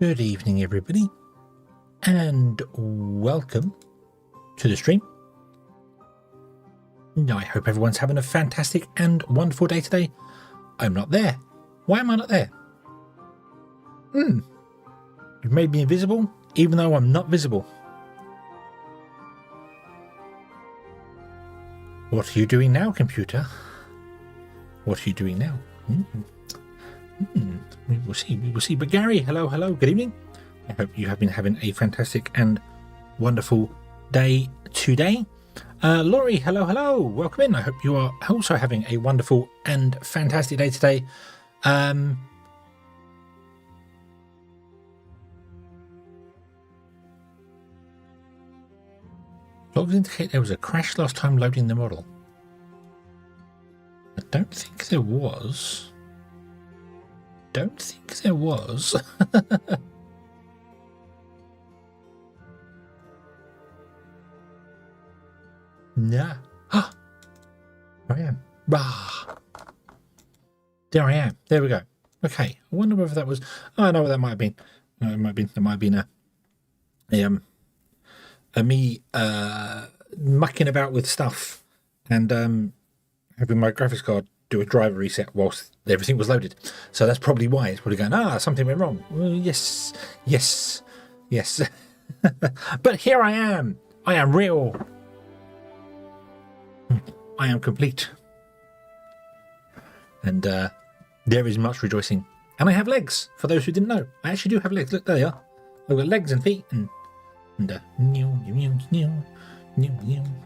Good evening, everybody, and welcome to the stream. I hope everyone's having a fantastic and wonderful day today. I'm not there. Why am I not there? You've made me invisible, even though I'm not visible. What are you doing now, computer? What are you doing now? We will see. We will see. But Gary, hello, hello. Good evening. I hope you have been having a fantastic and wonderful day today. Laurie, hello, hello. Welcome in. I hope you are also having a wonderful and fantastic day today. Logs indicate there was a crash last time loading the model. I don't think there was. Don't think there was. Nah. Ah, there I am. Bah. There I am. There we go. Okay. I wonder whether that was. Oh, I know what that might have been. No, it might have been. There might have been me mucking about with stuff and having my graphics card do a driver reset whilst everything was loaded. So that's probably why. It's probably going, something went wrong. Well, yes. But here I am. I am real. I am complete. And there is much rejoicing. And I have legs, for those who didn't know. I actually do have legs. Look, there they are. I've got legs and feet and so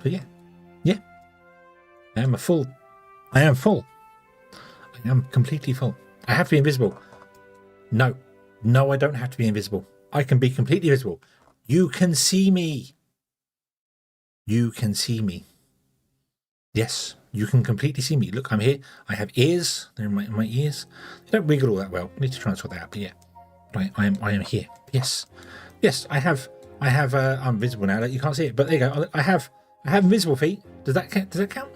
yeah. I am full. I am completely full. I have to be invisible. No, I don't have to be invisible. I can be completely visible. You can see me. Yes, you can completely see me. Look, I'm here. I have ears. They're in my ears. They don't wiggle all that well. I need to try and sort that out. But yeah, I am here. Yes, I have. I'm visible now. You can't see it, but there you go. I have invisible feet. Does that count?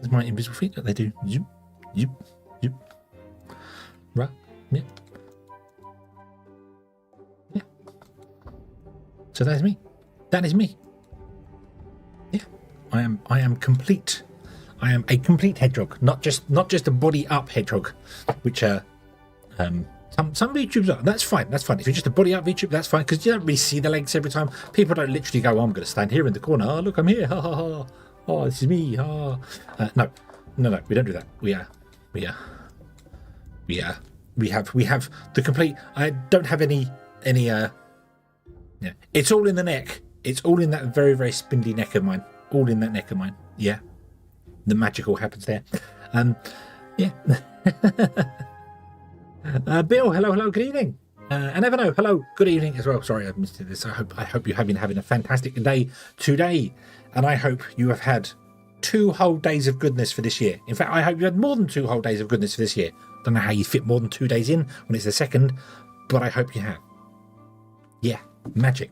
Is my invisible feet? They do. Zoop. Right. Yeah. So that is me. That is me. Yeah. I am complete. I am a complete hedgehog, not just a body up hedgehog, which some VTubers are. That's fine. If you're just a body up VTuber, that's fine, because you don't really see the legs every time. People don't literally go, I'm going to stand here in the corner. Oh, look, I'm here. Ha ha ha. Oh, this is me. No, we don't do that. We have the complete. I don't have any. Yeah, it's all in the neck. It's all in that very, very spindly neck of mine. All in that neck of mine. Yeah, the magical happens there. Yeah. Bill, hello, good evening. And Everno, hello, good evening as well. Sorry, I missed this. I hope you have been having a fantastic day today, and I hope you have had 2 whole days of goodness for this year. In fact, I hope you had more than 2 whole days of goodness for this year. Don't know how you fit more than 2 days in when it's the 2nd, but I hope you have. Yeah, magic.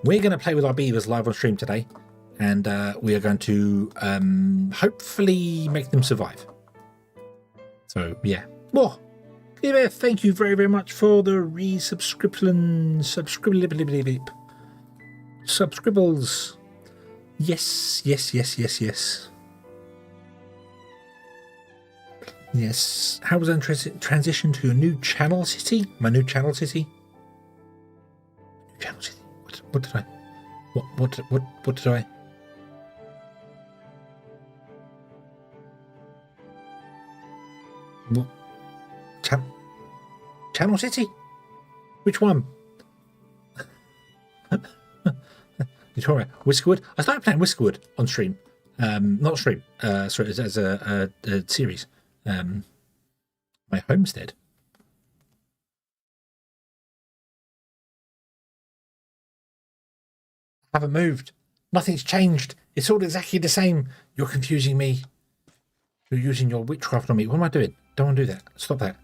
We're going to play with our beavers live on stream today, and we are going to hopefully make them survive. So yeah. Oh, yeah, thank you very, very much for the subscribbles. Yes. How was that transition to your new channel city? My new channel city. What did I? What did I? What? Channel City? Which one? You're talking about Whiskerwood? I started playing Whiskerwood on stream. Not stream. Sorry, as a series. My homestead. I haven't moved. Nothing's changed. It's all exactly the same. You're confusing me. You're using your witchcraft on me. What am I doing? Don't want to do that. Stop that.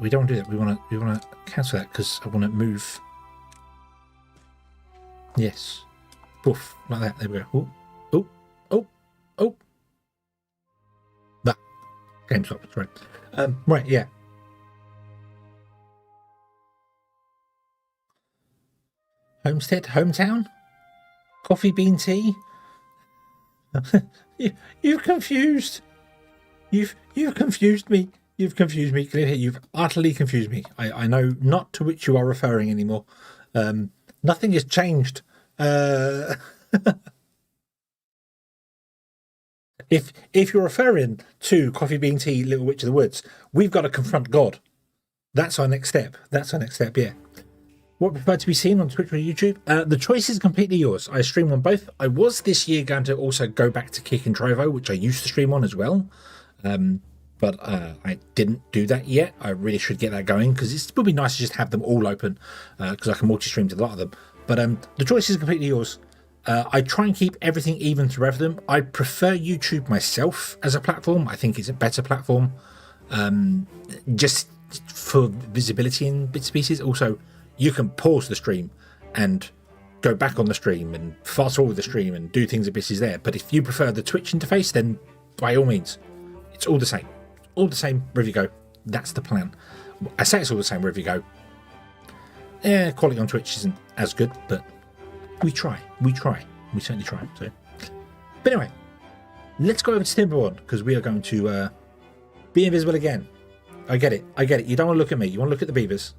We don't want to do that. We want to cancel that because I want to move. Yes. Poof. Like that. There we go. Oh. That. Game stop. Right. Right. Yeah. Homestead? Hometown? Coffee bean tea? You've confused. You've confused me. You've confused me. You've utterly confused me. I know not to which you are referring anymore. Nothing has changed. If you're referring to Coffee Bean Tea, Little Witch of the Woods, we've got to confront God. That's our next step. That's our next step, yeah. What prefer to be seen on Twitch or YouTube? The choice is completely yours. I stream on both. I was this year going to also go back to Kick and Trovo, which I used to stream on as well. But I didn't do that yet. I really should get that going because it would be nice to just have them all open because I can multi-stream to a lot of them. But the choice is completely yours. I try and keep everything even through them. I prefer YouTube myself as a platform. I think it's a better platform just for visibility in bits and pieces. Also, you can pause the stream and go back on the stream and fast forward the stream and do things and pieces there. But if you prefer the Twitch interface, then by all means, it's all the same. All the same wherever you go. That's the plan. I say it's all the same wherever you go. Quality on Twitch isn't as good, but we try. We certainly try. So, but anyway, let's go over to Timberborn because we are going to be invisible again. I get it. You don't want to look at me. You want to look at the beavers.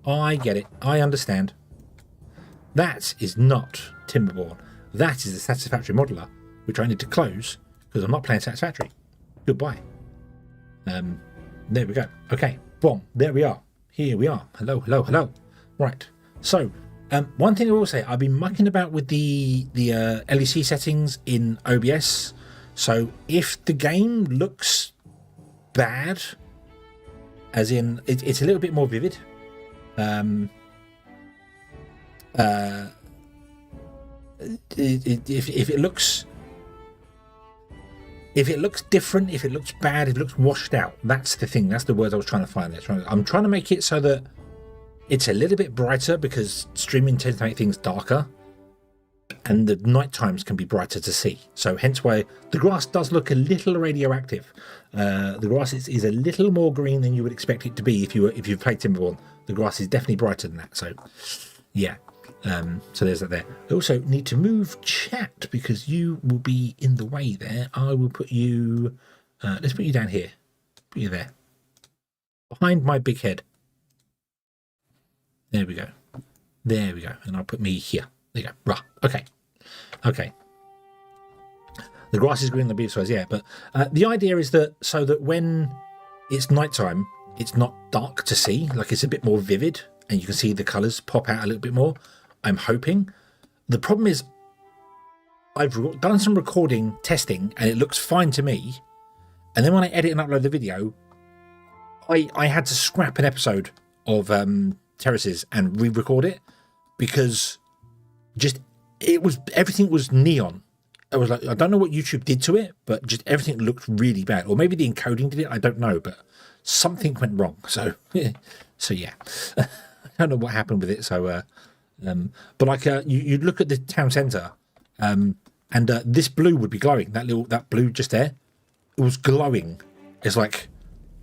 I get it. I understand. That is not Timberborn. That is the Satisfactory modeler, which I need to close because I'm not playing Satisfactory. Goodbye. There we go. Okay. Boom. There we are. Here we are. Hello. Right. So, one thing I will say, I've been mucking about with the LEC settings in OBS. So if the game looks bad, as in it's a little bit more vivid, if it looks different, if it looks bad, if it looks washed out, that's the thing. That's the word I was trying to find there. I'm trying to make it so that it's a little bit brighter because streaming tends to make things darker and the night times can be brighter to see. So hence why the grass does look a little radioactive. The grass is a little more green than you would expect it to be if you've played Timberborn. The grass is definitely brighter than that. So yeah. So there's that there. I also need to move chat because you will be in the way there. I will put you, let's put you down here. Put you there. Behind my big head. There we go. And I'll put me here. There you go. Rah. Okay. The grass is green, the beaver size, yeah. But the idea is that so that when it's nighttime, it's not dark to see. Like it's a bit more vivid and you can see the colours pop out a little bit more. I'm hoping. The problem is I've done some recording testing and it looks fine to me. And then when I edit and upload the video, I had to scrap an episode of Terraces and re-record it because just everything was neon. I was like, I don't know what YouTube did to it, but just everything looked really bad. Or maybe the encoding did it, I don't know, but something went wrong. So yeah. I don't know what happened with it. So but like you look at the town centre and this blue would be glowing. That blue just there, it was glowing. It's like,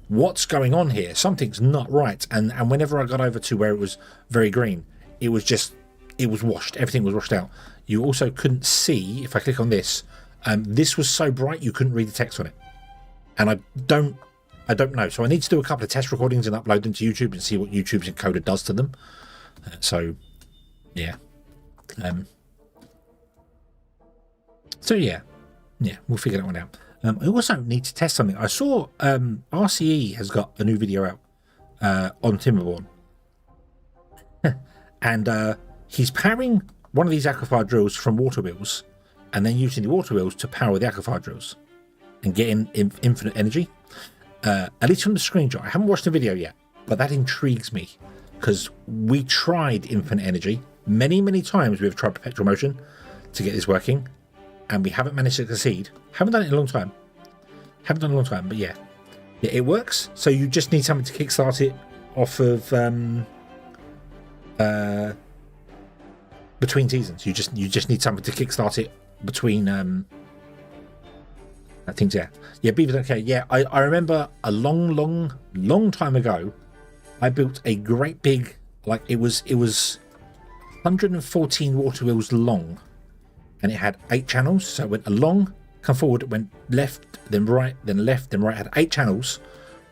what's going on here? Something's not right. And whenever I got over to where it was very green, it was washed. Everything was washed out. You also couldn't see, if I click on this, this was so bright you couldn't read the text on it. And I don't know. So I need to do a couple of test recordings and upload them to YouTube and see what YouTube's encoder does to them. So yeah. So yeah, we'll figure that one out. I also need to test something. I saw RCE has got a new video out on Timberborn. And he's powering one of these aquafire drills from water wheels and then using the water wheels to power the aquafire drills and getting infinite energy. At least from the screenshot. I haven't watched the video yet, but that intrigues me because we tried infinite energy many times. We've tried perpetual motion to get this working and we haven't managed to succeed. Haven't done it in a long time. But yeah, it works. So you just need something to kickstart it off of between seasons. You just need something to kickstart it between things. Yeah, beavers don't care. Yeah, I remember a long time ago I built a great big, like it was 114 water wheels long, and it had 8 channels. So it went along, come forward, it went left, then right, then left, then right. It had 8 channels,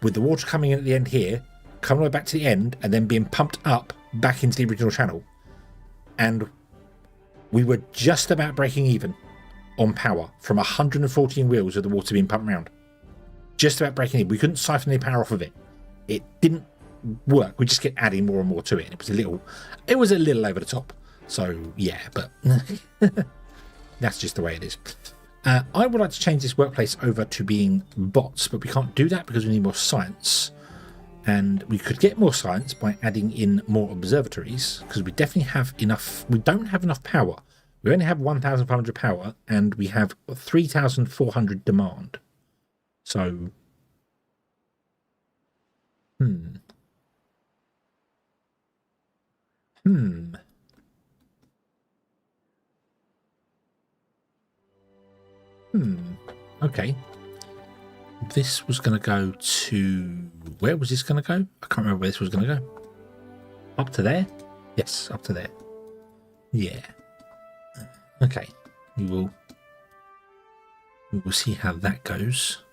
with the water coming in at the end here, coming right back to the end, and then being pumped up back into the original channel. And we were just about breaking even on power from 114 wheels of the water being pumped around. Just about breaking even. We couldn't siphon any power off of it. It didn't work. We just kept adding more and more to it. And it was a little over the top. So yeah, but that's just the way it is. I would like to change this workplace over to being bots, but we can't do that because we need more science. And we could get more science by adding in more observatories, because we definitely have enough. We don't have enough power. We only have 1,500 power, and we have 3,400 demand. So, Okay. This was going to go to... Where was this going to go? I can't remember where this was going to go. Up to there? Yes, up to there. Yeah. Okay. We will see how that goes.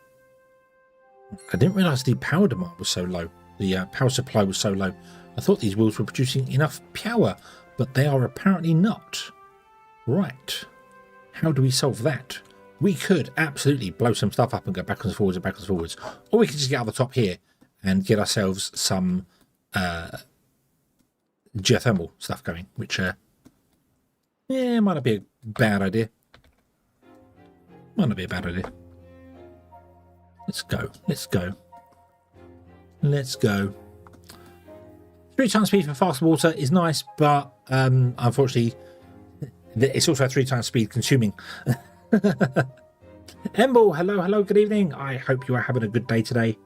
I didn't realise the power demand was so low. The power supply was so low. I thought these wheels were producing enough power, but they are apparently not. Right. How do we solve that? We could absolutely blow some stuff up and go backwards and forwards and backwards and forwards. Or we could just get out the top here and get ourselves some geothermal stuff going, which, yeah, might not be a bad idea. Might not be a bad idea. Let's go. Let's go. Let's go. 3 times speed for fast water is nice, but unfortunately, it's also 3 times speed consuming. Embel, hello, good evening. I hope you are having a good day today.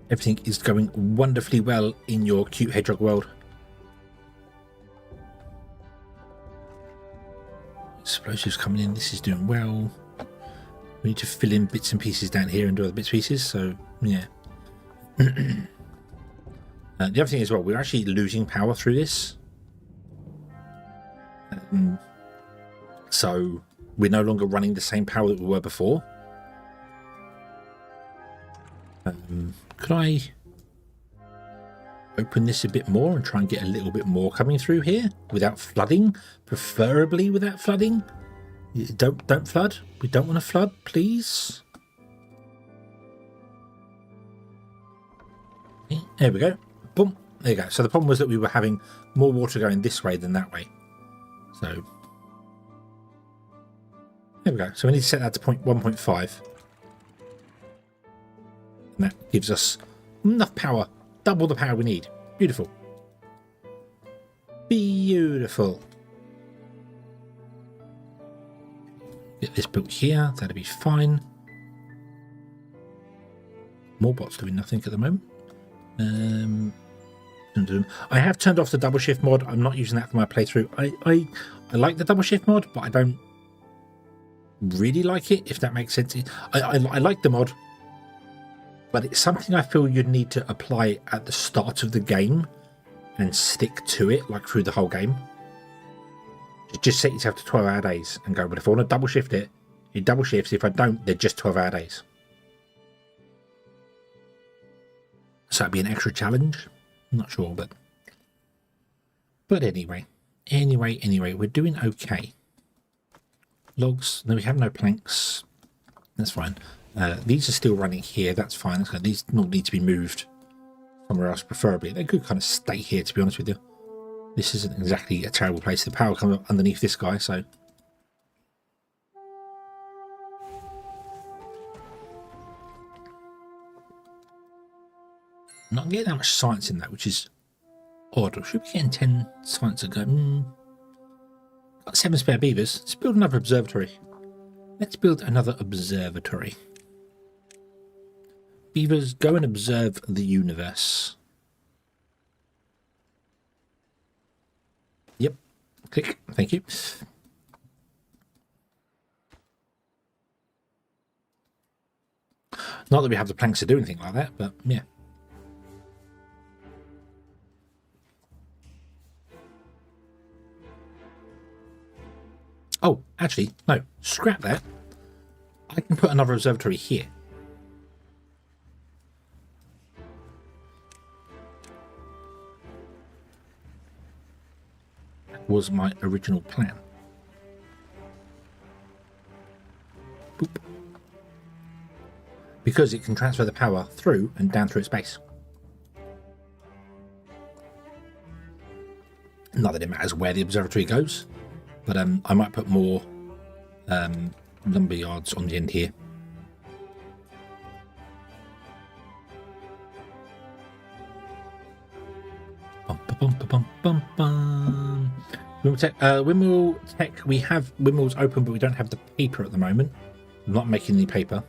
Everything is going wonderfully well in your cute hedgehog world. Explosives coming in, this is doing well. We need to fill in bits and pieces down here and do other bits and pieces, so yeah. The other thing as well, we're actually losing power through this. So we're no longer running the same power that we were before. Could I open this a bit more and try and get a little bit more coming through here without flooding? Preferably without flooding. Don't flood. We don't want to flood, please. Okay, there we go. Boom. There you go. So the problem was that we were having more water going this way than that way. So there we go. So we need to set that to 1.5. And that gives us enough power. Double the power we need. Beautiful. Beautiful. Get this built here. That'll be fine. More bots doing nothing at the moment. I have turned off the double shift mod. I'm not using that for my playthrough. I like the double shift mod, but I don't really like it, if that makes sense. I like the mod, but it's something I feel you'd need to apply at the start of the game and stick to it like through the whole game. Just set yourself to 12-hour days and go, but if I want to double shift it, it double shifts. If I don't, they're just 12-hour days. So that'd be an extra challenge. I'm not sure, but anyway, we're doing okay. Logs. No, we have no planks. That's fine. These are still running here. That's fine. These don't need to be moved somewhere else, preferably. They could kind of stay here, to be honest with you. This isn't exactly a terrible place. The power comes up underneath this guy, so. I'm not getting that much science in that, which is odd. Or should we be getting 10 science ago? Got 7 spare beavers. Let's build another observatory. Beavers, go and observe the universe. Yep. Click. Thank you. Not that we have the planks to do anything like that, but yeah. Oh, actually, no, scrap that. I can put another observatory here. That was my original plan. Boop. Because it can transfer the power through and down through its base. Not that it matters where the observatory goes, but I might put more lumber yards on the end here. Bum, bum, bum, bum, bum. Windmill tech, we have windmills open, but we don't have the paper at the moment. I'm not making any paper.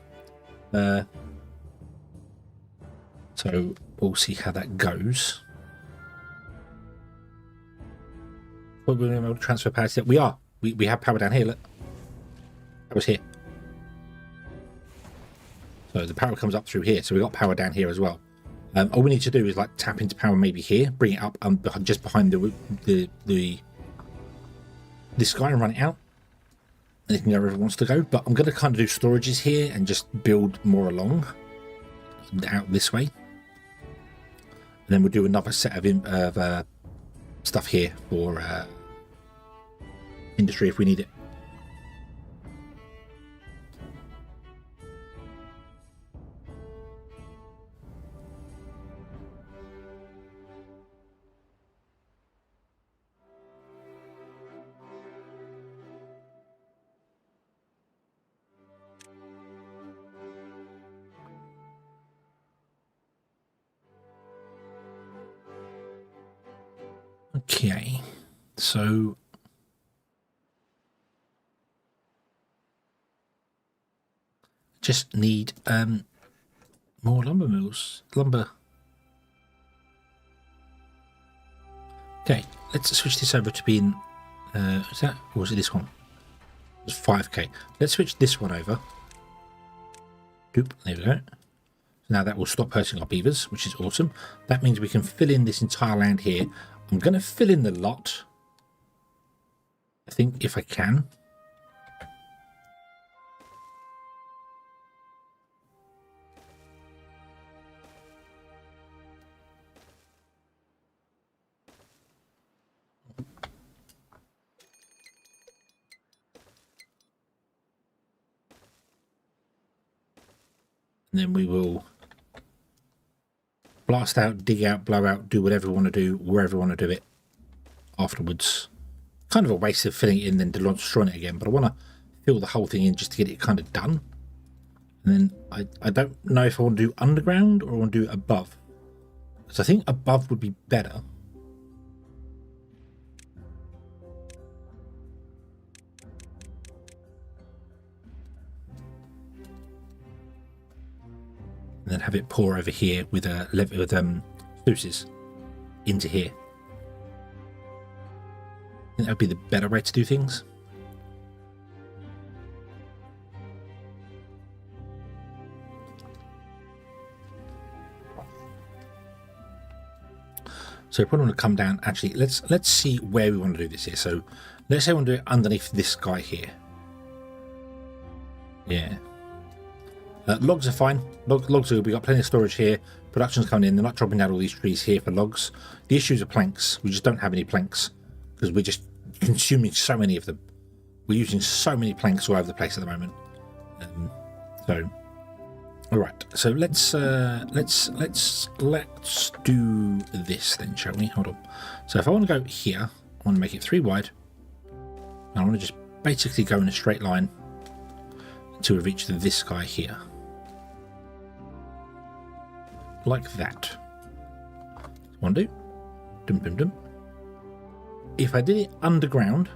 So we'll see how that goes. Well, we're able to transfer power. We are. We have power down here. Look, that was here. So the power comes up through here. So we got power down here as well. All we need to do is like tap into power maybe here, bring it up just behind this guy and run it out. And it can go wherever it wants to go. But I'm going to kind of do storages here and just build more along out this way. And then we'll do another set of stuff here for industry if we need it. Okay, so just need more lumber mills. Okay, let's switch this over to being is that, or was it this one? It's 5k. Let's switch this one over. Oop, there we go. So now that will stop hurting our beavers, which is awesome. That means we can fill in this entire land here. I'm going to fill in the lot, I think, if I can. And then we will blast out, dig out, blow out, do whatever we want to do, wherever we want to do it afterwards. Kind of a waste of filling it in and then destroying it again, but I want to fill the whole thing in just to get it kind of done. And then I don't know if I want to do underground or I want to do above. Because I think above would be better. And then have it pour over here with sluices into here. I think that would be the better way to do things. So if we want to come down, actually, let's see where we want to do this here. So let's say I want to do it underneath this guy here. Yeah. Logs are fine. Logs are, we've got plenty of storage here. Production's coming in. They're not dropping down all these trees here for logs. The issues are planks. We just don't have any planks because we're just consuming so many of them. We're using so many planks all over the place at the moment. All right. So let's do this then, shall we? Hold on. So if I want to go here, I want to make it 3 wide. And I want to just basically go in a straight line until we reach this guy here. Like that. One do. Dum dum dum. If I did it underground,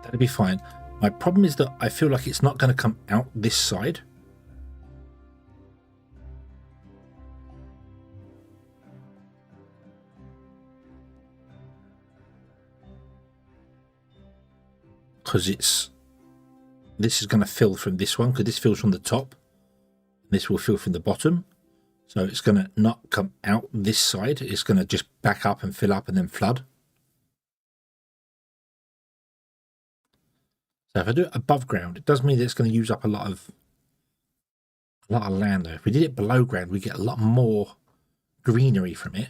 that'd be fine. My problem is that I feel like it's not going to come out this side. Because it's this is going to fill from this one because this fills from the top. This will fill from the bottom. So it's going to not come out this side. It's going to just back up and fill up and then flood. So if I do it above ground, it does mean that it's going to use up a lot of land though. If we did it below ground, we get a lot more greenery from it.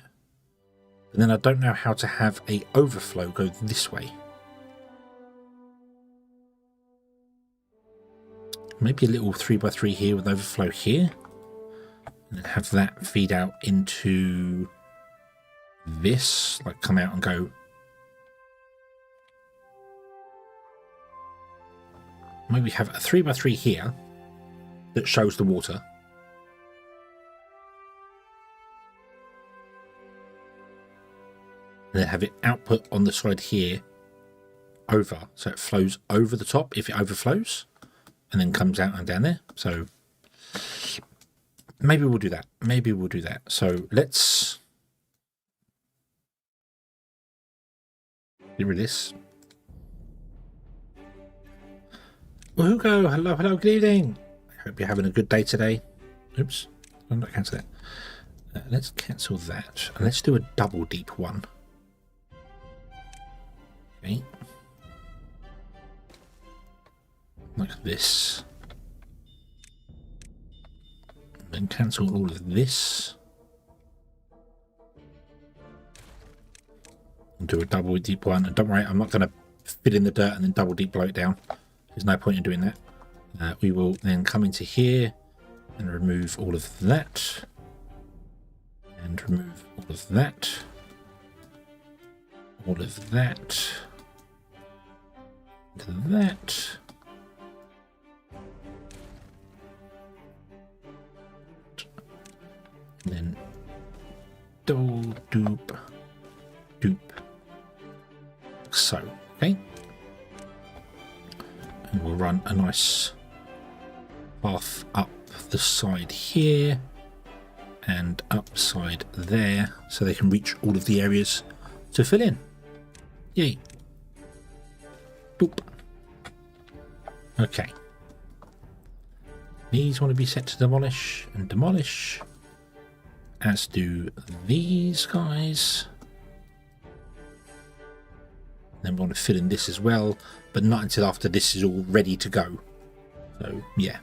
And then I don't know how to have a overflow go this way. Maybe a little 3x3 here with overflow here. And then have that feed out into this, like come out and go. Maybe have a 3x3 here that shows the water. And then have it output on the side here over, so it flows over the top if it overflows, and then comes out and down there. So maybe we'll do that. Maybe we'll do that. So let's get rid of this. Well, Hugo, hello, hello, good evening. I hope you're having a good day today. Oops, I'm not cancel that. Let's cancel that, and let's do a double deep one. Okay. Like this. Then cancel all of this. And do a double deep one. And don't worry, I'm not going to fit in the dirt and then double deep blow it down. There's no point in doing that. We will then come into here and remove all of that. And remove all of that. All of that. That. And then doop, doop. So, okay. And we'll run a nice path up the side here and upside there so they can reach all of the areas to fill in. Yay. Boop. Okay. These want to be set to demolish and demolish, as do these guys. Then we want to fill in this as well, but not until after this is all ready to go. So, yeah.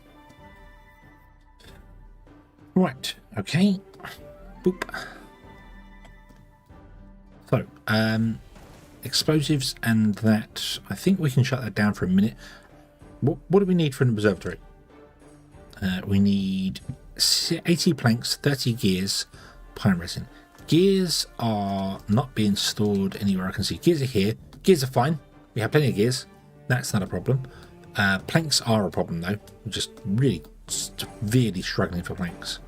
Right, okay. Boop. So, explosives and that. I think we can shut that down for a minute. What do we need for an observatory? We need 80 planks, 30 gears, pine resin. Gears are not being stored anywhere I can see. Gears are here. Gears are fine. We have plenty of gears. That's not a problem. Planks are a problem though. We're just really severely struggling for planks.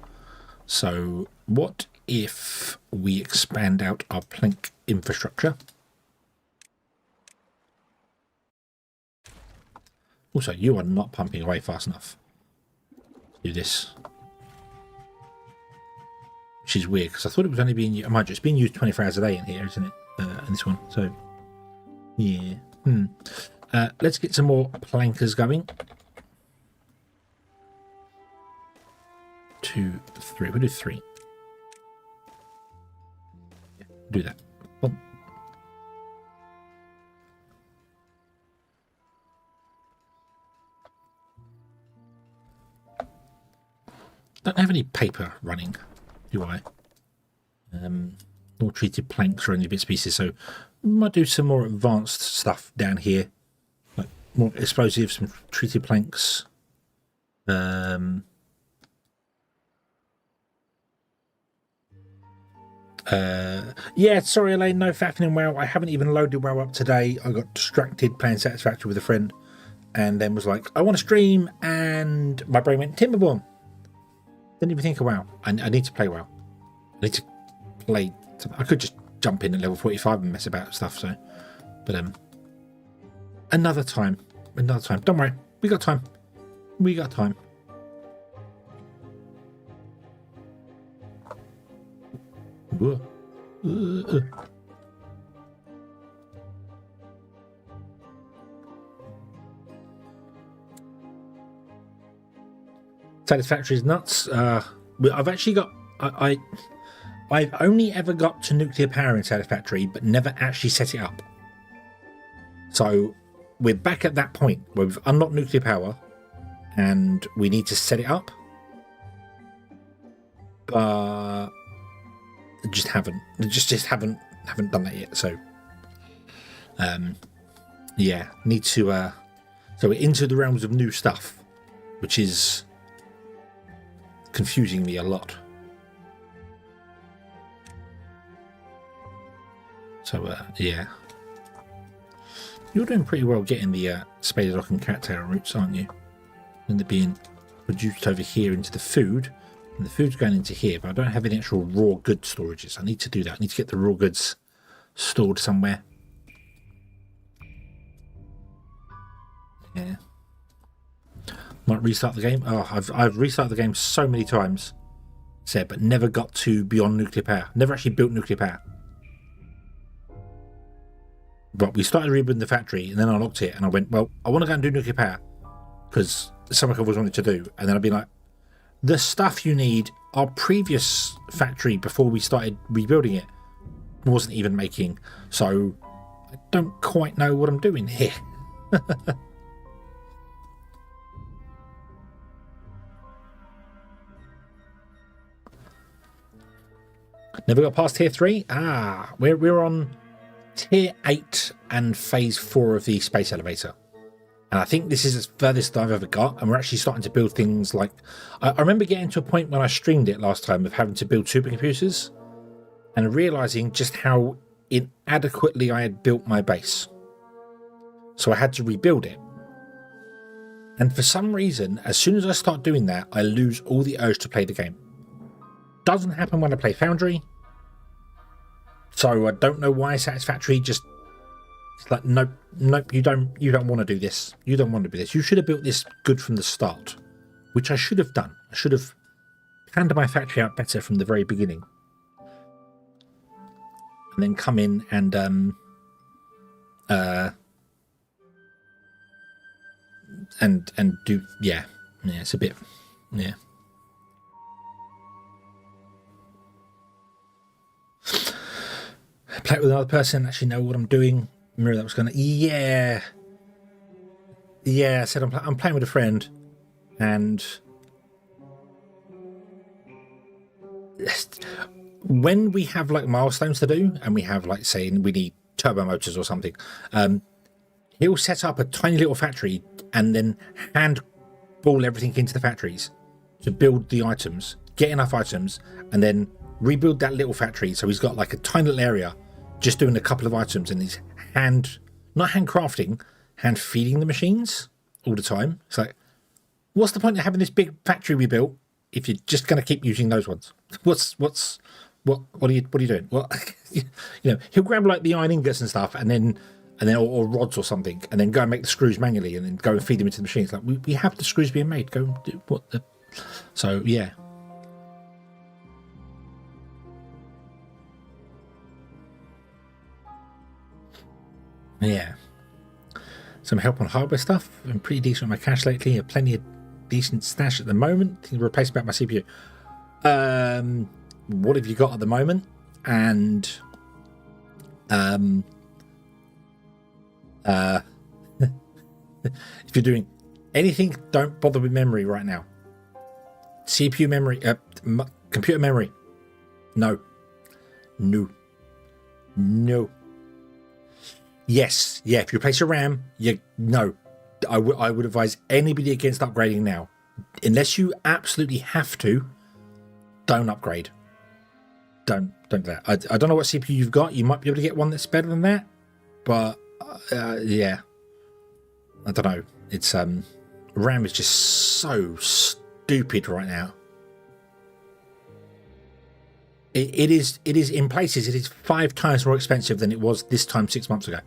So what if we expand out our plank infrastructure? Also, you are not pumping away fast enough. Let's do this. Which is weird, because I thought it was only being used, it's being used 24 hours a day in here, isn't it? In this one. So, yeah. Let's get some more plankers going. 2, 3. We'll do 3. Yeah, do that. Boom. Don't have any paper running, do I? Or treated planks or any bits and pieces, so we might do some more advanced stuff down here, like more explosives, some treated planks. Yeah, sorry Elaine, no faffing WoW. I haven't even loaded WoW up today. I got distracted playing Satisfactory with a friend and then was like, I want to stream, and my brain went Timberborn. Didn't even think of WoW. I need to play WoW. I need to play. I could just jump in at level 45 and mess about stuff. So, but another time. Don't worry, we got time. We got time. Satisfactory is nuts. I've actually got... I've only ever got to nuclear power in Satisfactory, but never actually set it up. So we're back at that point where we've unlocked nuclear power and we need to set it up. But just haven't done that yet. So yeah, need to so we're into the realms of new stuff, which is confusing me a lot. So yeah, you're doing pretty well getting the spaded ock and cattail roots, aren't you? And they're being produced over here into the food, and the food's going into here, but I don't have any actual raw goods storages. I need to do that. I need to get the raw goods stored somewhere. Yeah. Might restart the game. Oh, I've restarted the game so many times, said, but never got to beyond nuclear power. Never actually built nuclear power. But we started rebuilding the factory, and then I unlocked it, and I went, well, I want to go and do nuclear power because it's something I've always wanted to do. And then I'd be like, the stuff you need, our previous factory before we started rebuilding it wasn't even making, so I don't quite know what I'm doing here. Never got past tier 3. We're on tier 8 and phase 4 of the space elevator, and I think this is as furthest I've ever got, and we're actually starting to build things like I remember getting to a point when I streamed it last time of having to build supercomputers and realizing just how inadequately I had built my base, so I had to rebuild it. And for some reason, as soon as I start doing that, I lose all the urge to play the game. Doesn't happen when I play Foundry, so I don't know why Satisfactory just, it's like, nope, you don't want to do this. You don't want to do this. You should have built this good from the start, which I should have done. I should have planned my factory out better from the very beginning, and then come in and do, yeah, it's a bit, yeah. Play it with another person, actually know what I'm doing. Mirror that was going to... Yeah. I said I'm playing with a friend, and when we have like milestones to do, and we have like, say, we need turbo motors or something, he'll set up a tiny little factory and then hand ball everything into the factories to build the items, get enough items, and then rebuild that little factory. So he's got like a tiny little area just doing a couple of items, and he's not handcrafting, hand feeding the machines all the time. It's like, what's the point of having this big factory we built if you're just going to keep using those ones? What are you doing? Well, he'll grab like the iron ingots and stuff, and then or rods or something, and then go and make the screws manually, and then go and feed them into the machines. Like, we have the screws being made. Go and do what the... So yeah. Yeah, some help on hardware stuff. I'm pretty decent with my cash lately. I have plenty of decent stash at the moment. Can replace about my CPU. What have you got at the moment? And if you're doing anything, don't bother with memory right now. CPU memory, computer memory. No. Yes, yeah, if you replace your RAM, no. I would advise anybody against upgrading now. Unless you absolutely have to, don't upgrade. Don't do that. I don't know what CPU you've got. You might be able to get one that's better than that, but yeah. I don't know. It's RAM is just so stupid right now. It is in places, it is 5 times more expensive than it was this time 6 months ago.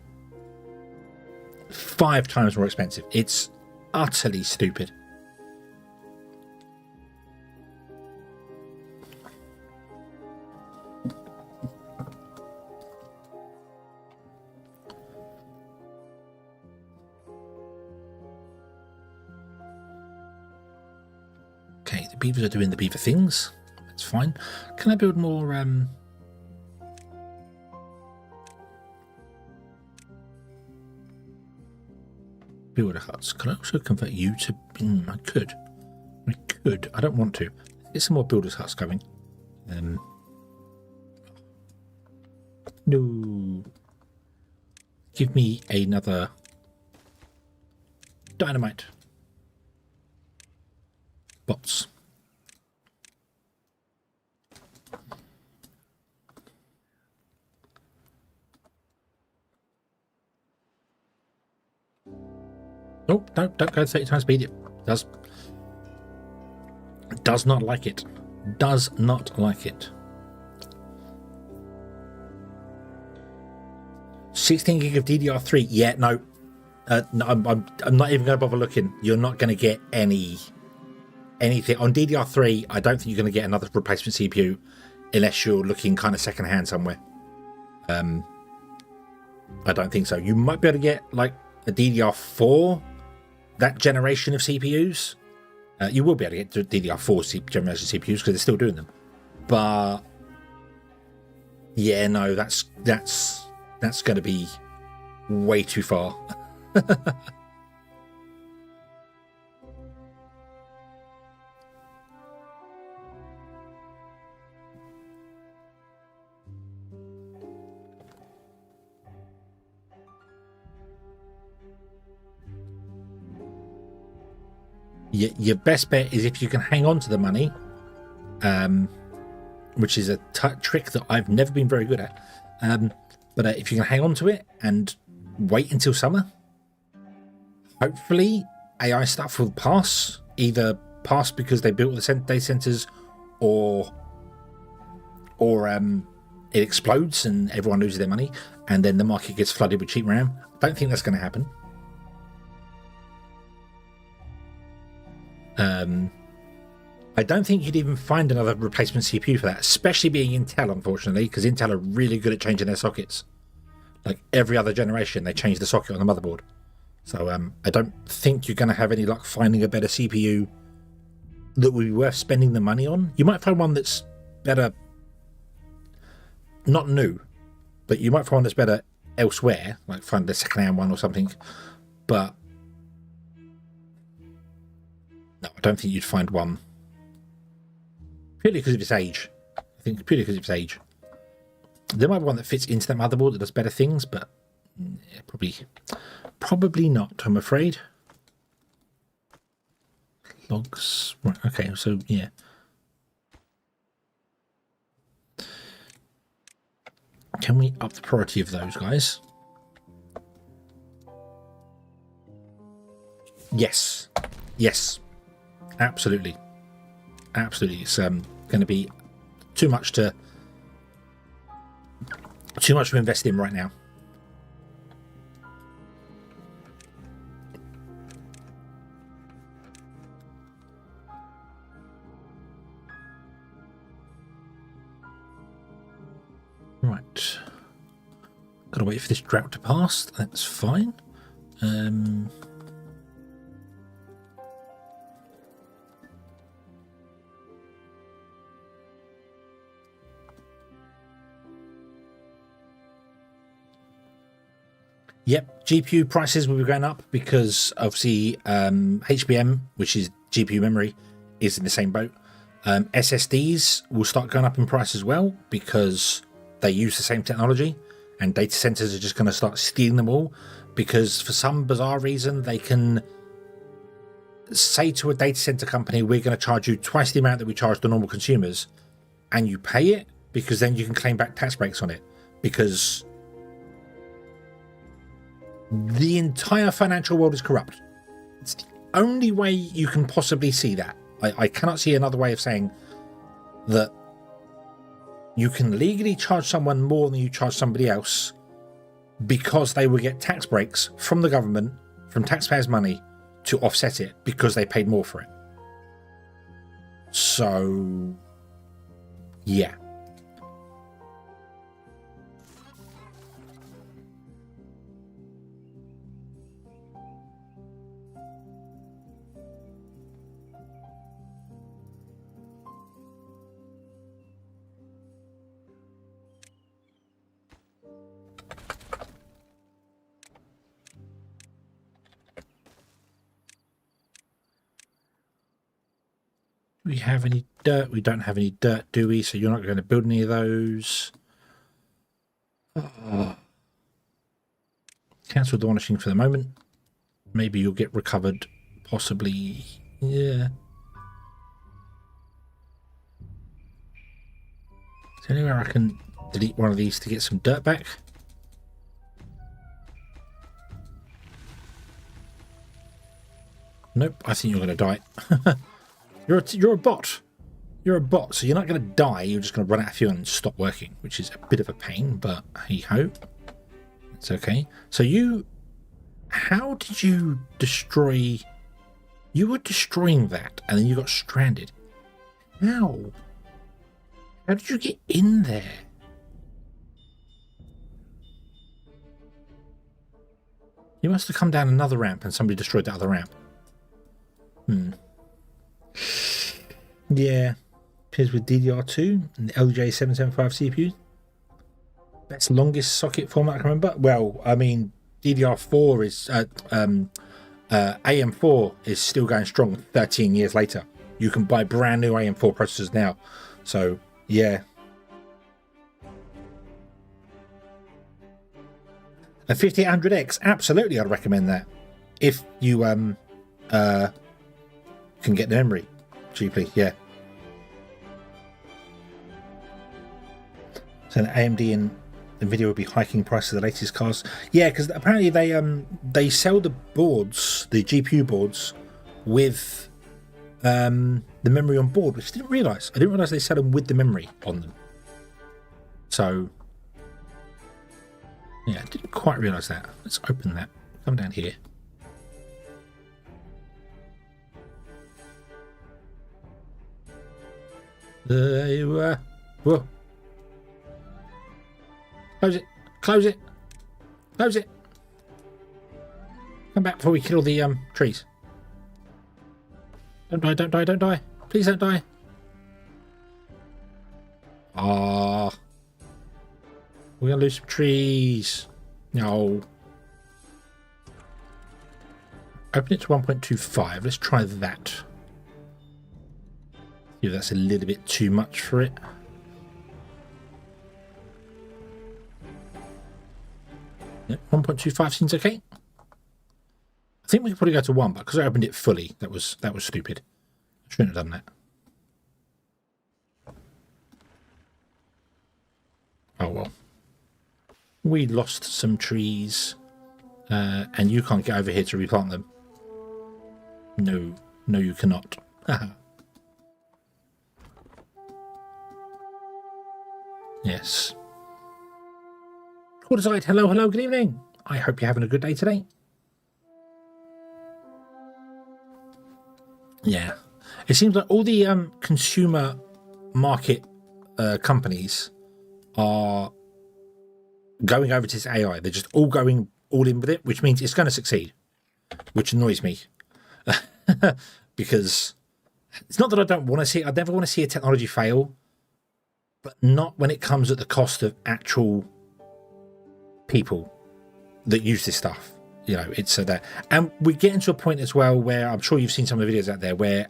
5 times more expensive. It's utterly stupid. Okay, Okay, the beavers are doing the beaver things. That's fine. Can I build more builder huts? Can I also convert you to... I could. I could. I don't want to. Get some more builders huts going. No. Give me another dynamite. Bots. Oh, don't go 30 times speed. It does not like it. Does not like it. 16 gig of DDR3. Yeah, no. No, I'm not even going to bother looking. You're not going to get anything on DDR3. I don't think you're going to get another replacement CPU unless you're looking kind of secondhand somewhere. I don't think so. You might be able to get like a DDR4, that generation of CPUs. You will be able to get DDR4 generation CPUs because they're still doing them. But yeah, no, that's going to be way too far. Your best bet is if you can hang on to the money, which is a trick that I've never been very good at. But if you can hang on to it and wait until summer, hopefully AI stuff will pass. Either pass because they built the data centers, or it explodes and everyone loses their money, and then the market gets flooded with cheap RAM. I don't think that's going to happen. I don't think you'd even find another replacement CPU for that, especially being Intel, unfortunately, because Intel are really good at changing their sockets. Like every other generation, they change the socket on the motherboard. So I don't think you're going to have any luck finding a better CPU that would be worth spending the money on. You might find one that's better, not new, but you might find one that's better elsewhere, like find the second-hand one or something. But no, I don't think you'd find one. Purely because of its age. I think purely because of its age. There might be one that fits into that motherboard that does better things, but yeah, probably not, I'm afraid. Logs. Right, okay, so yeah. Can we up the priority of those guys? Yes. Yes. Absolutely. Absolutely. It's going to be too much to invest in right now. Right. Gotta wait for this drought to pass. That's fine. Yep, GPU prices will be going up because obviously HBM, which is GPU memory, is in the same boat. SSDs will start going up in price as well because they use the same technology, and data centers are just going to start stealing them all because for some bizarre reason they can say to a data center company, we're going to charge you twice the amount that we charge the normal consumers, and you pay it because then you can claim back tax breaks on it, because the entire financial world is corrupt. It's the only way you can possibly see that. I cannot see another way of saying that you can legally charge someone more than you charge somebody else because they will get tax breaks from the government, from taxpayers' money, to offset it because they paid more for it. So, yeah. we have any dirt? We don't have any dirt, do we? So you're not going to build any of those. Cancel the varnishing for the moment. Maybe you'll get recovered. Possibly. Yeah. Is there anywhere I can delete one of these to get some dirt back? Nope, I think you're going to die. You're a bot. You're a bot, so you're not going to die. You're just going to run out of fuel and stop working, which is a bit of a pain, but hey-ho. It's okay. So you... How did you destroy... You were destroying that, and then you got stranded. How? How did you get in there? You must have come down another ramp and somebody destroyed that other ramp. Yeah. Appears with DDR2 and the LJ775 CPU. Best longest socket format I can remember. Well, I mean, DDR4 is... AM4 is still going strong 13 years later. You can buy brand new AM4 processors now. So, yeah. A 5800X, absolutely I'd recommend that. If you can get the memory cheaply, yeah. So AMD and Nvidia will be hiking prices of the latest cars. Yeah, because apparently they sell the boards, the GPU boards, with the memory on board, which I didn't realise. I didn't realise they sell them with the memory on them. So, yeah, I didn't quite realise that. Let's open that. Come down here. There you are. Whoa. Close it. Close it. Close it. Come back before we kill the trees. Don't die, don't die, don't die. Please don't die. Ah. We're going to lose some trees. No. Open it to 1.25. Let's try that. Yeah, that's a little bit too much for it. Yep, 1.25 seems okay. I think we could probably go to 1, but because I opened it fully, that was stupid. I shouldn't have done that. Oh well. We lost some trees, and you can't get over here to replant them. No, no, you cannot. Yes. Quarterside, hello, hello, good evening. I hope you're having a good day today. Yeah. It seems like all the consumer market companies are going over to this AI. They're just all going all in with it, which means it's going to succeed, which annoys me. Because it's not that I don't want to see it. I never want to see a technology fail, but not when it comes at the cost of actual people that use this stuff. You know, it's that, and we're getting to a point as well where I'm sure you've seen some of the videos out there where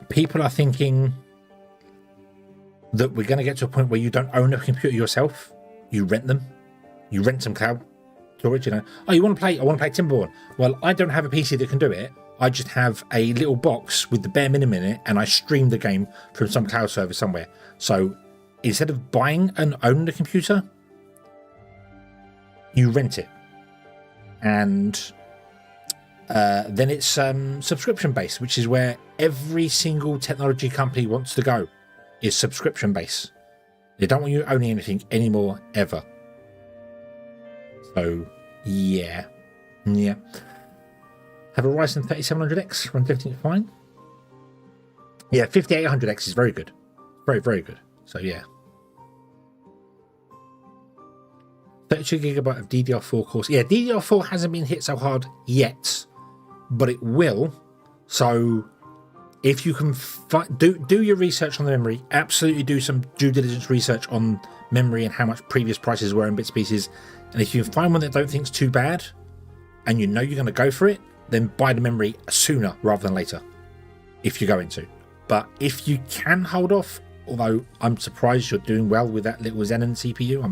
people are thinking that we're going to get to a point where you don't own a computer yourself, you rent them, you rent some cloud storage. You know, oh, you want to play? I want to play TIMBERBORN. Well, I don't have a PC that can do it. I just have a little box with the bare minimum in it, and I stream the game from some cloud server somewhere. So instead of buying and owning the computer, you rent it, and then it's subscription based, which is where every single technology company wants to go, is subscription based. They don't want you owning anything anymore, ever. So yeah. Have a Ryzen 3700X, runs everything fine. Yeah, 5800X is very good, very good. So yeah. 32GB of DDR4 cores. Yeah, DDR4 hasn't been hit so hard yet, but it will. So if you can do your research on the memory, absolutely do some due diligence research on memory and how much previous prices were in bits and pieces. And if you can find one that don't think's too bad, and you know you're going to go for it, then buy the memory sooner rather than later. if you're going to. But if you can hold off, although I'm surprised you're doing well with that little Xenon CPU,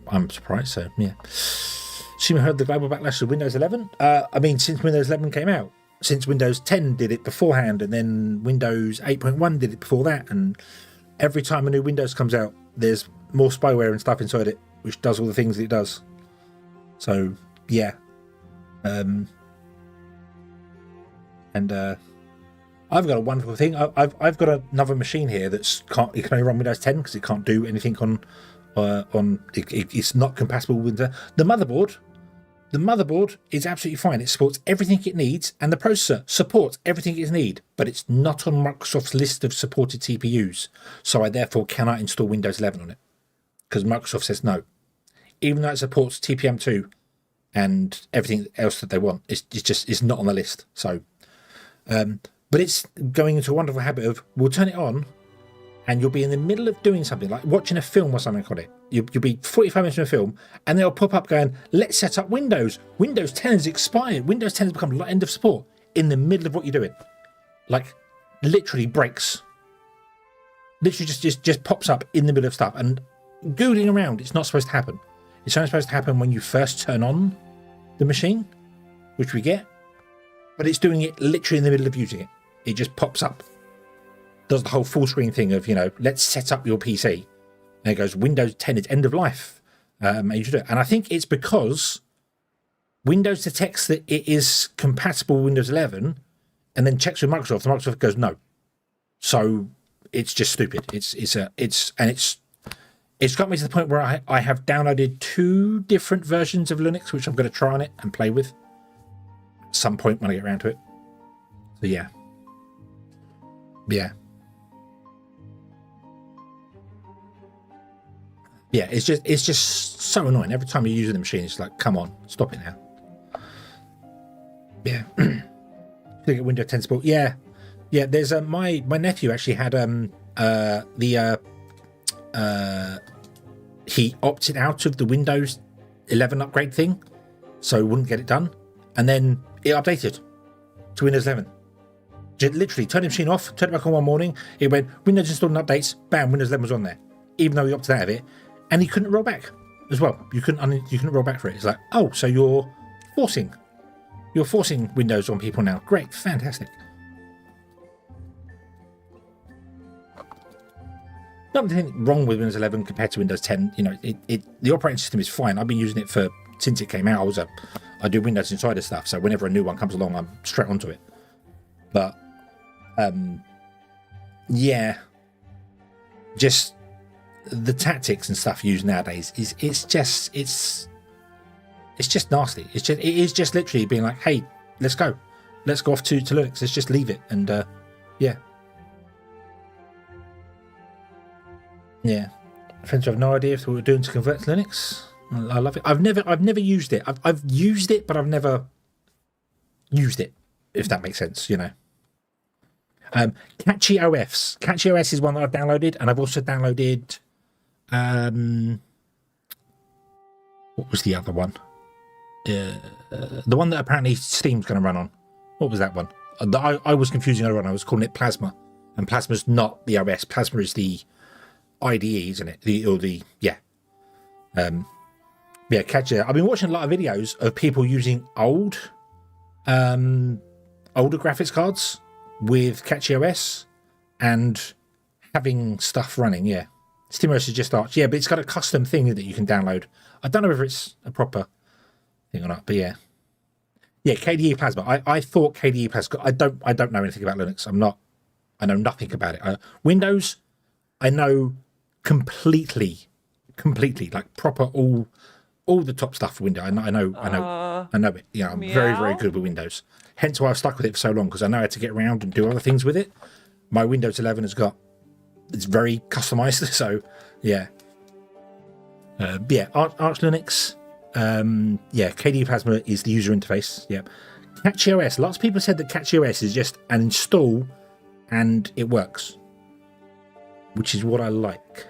I'm surprised. So yeah. Assume you heard the global backlash of Windows 11. I mean, since Windows 11 came out, since Windows 10 did it beforehand, and then Windows 8.1 did it before that, and every time a new Windows comes out, there's more spyware and stuff inside it, which does all the things that it does. So yeah. I've got a wonderful thing. I've got another machine here it can only run Windows 10 because it can't do anything on it's not compatible with the motherboard. The motherboard is absolutely fine. It supports everything it needs, and the processor supports everything it needs, but it's not on Microsoft's list of supported CPUs. So I therefore cannot install Windows 11 on it because Microsoft says no, even though it supports TPM2 and everything else that they want. It's not on the list. So. But it's going into a wonderful habit of we'll turn it on and you'll be in the middle of doing something like watching a film or something on it. You'll be 45 minutes in a film and they'll pop up going, let's set up Windows. Windows 10 has expired. Windows 10 has become end of support in the middle of what you're doing. Like literally breaks. Literally just pops up in the middle of stuff. And Googling around, it's not supposed to happen. It's only supposed to happen when you first turn on the machine, which we get. But it's doing it literally in the middle of using it. It just pops up. Does the whole full screen thing of, let's set up your PC. And it goes, Windows 10 is end of life. And you should do it. And I think it's because Windows detects that it is compatible with Windows 11 and then checks with Microsoft. And Microsoft goes, no. So it's just stupid. It's got me to the point where I have downloaded 2 different versions of Linux, which I'm going to try on it and play with at some point when I get around to it. So yeah. Yeah, it's just so annoying. Every time you're using the machine, it's like, come on, stop it now. Yeah. Look at Windows 10 support. Yeah. There's my nephew actually had he opted out of the Windows 11 upgrade thing, so he wouldn't get it done, and then it updated to Windows 11. Just literally turned the machine off, turned it back on one morning. It went Windows installed and updates. Bam, Windows 11 was on there, even though he opted out of it, and he couldn't roll back as well. You couldn't roll back for it. It's like, oh, so you're forcing Windows on people now. Great, fantastic. Nothing wrong with Windows 11 compared to Windows 10. The operating system is fine. I've been using it since it came out. I do Windows Insider stuff, so whenever a new one comes along, I'm straight onto it. But just the tactics and stuff used nowadays it's just nasty. It is just literally being like, hey, let's go off to Linux. Let's just leave it and Friends who have no idea what we're doing to convert to Linux. I love it. I've never used it. I've used it, but I've never used it, if that makes sense, Catchy OS. Catchy OS is one that I've downloaded, and I've also downloaded what was the other one? The one that apparently Steam's going to run on. What was that one? I was confusing earlier on. I was calling it Plasma, and Plasma's not the OS. Plasma is the IDE, isn't it? Catchy. I've been watching a lot of videos of people using older graphics cards with Catchy OS and having stuff running. SteamOS is just Arch. But it's got a custom thing that you can download. I don't know whether it's a proper thing or not, but KDE Plasma. I thought KDE Plasma. I don't know anything about Linux. I know nothing about it. Windows, I know completely, like proper all the top stuff for Windows. I know it. I'm very, very good with Windows. Hence why I've stuck with it for so long, because I know how to get around and do other things with it. My Windows 11 it's very customized, so Arch Linux. KDE Plasma is the user interface. Catchy OS. Lots of people said that Catchy OS is just an install and it works, which is what I like.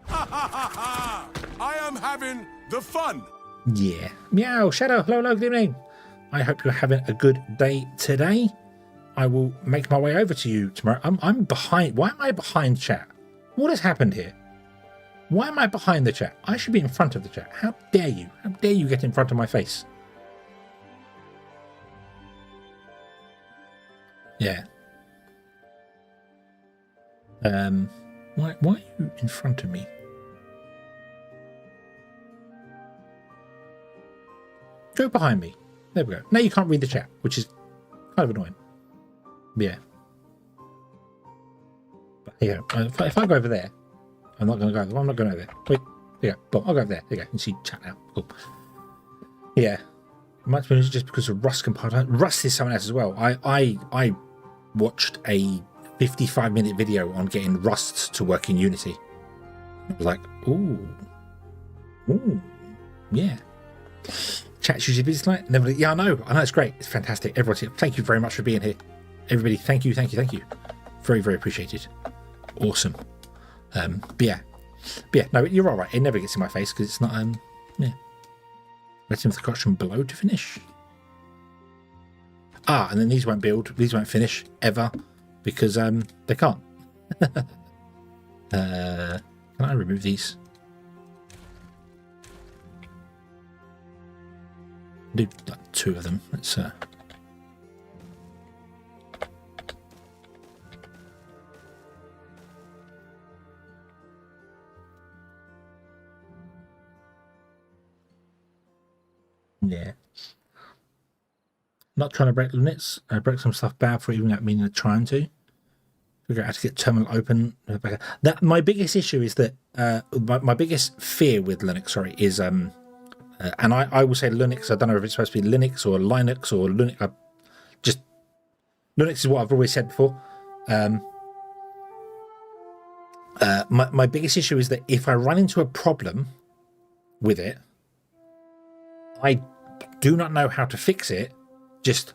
I am having the fun. Meow. Shadow. Hello. Good evening. I hope you're having a good day today. I will make my way over to you tomorrow. I'm behind. Why am I behind chat? What has happened here? Why am I behind the chat? I should be in front of the chat. How dare you? How dare you get in front of my face? Yeah. Why are you in front of me? Go behind me. There we go. Now you can't read the chat, which is kind of annoying. Yeah. But here, if I go over there, I'm not going to go. I'm not going over there. Wait. There you go. I'll go over there. There you go. You can see chat now. Cool. Yeah. Might be just because of Rust compiler. Rust is someone else as well. I watched a 55-minute video on getting Rust to work in Unity. I was like, ooh, yeah. Chat's usually busy tonight. Never. Yeah, I know. It's great. It's fantastic. Everyone's here. Thank you very much for being here. Everybody, thank you. Very, very appreciated. Awesome. But yeah, no, you're all right. It never gets in my face because it's not, yeah. Waiting for the construction below to finish. And then these won't build. These won't finish ever because, they can't. Can I remove these? Do like 2 of them. Let's, yeah. Not trying to break limits. I broke some stuff bad for even without meaning to trying to. Figure out how to get terminal open. That my biggest issue is that my biggest fear with Linux, sorry, is and I will say Linux. I don't know if it's supposed to be Linux or Linux or Linux. Just Linux is what I've always said before. My biggest issue is that if I run into a problem with it, I do not know how to fix it. Just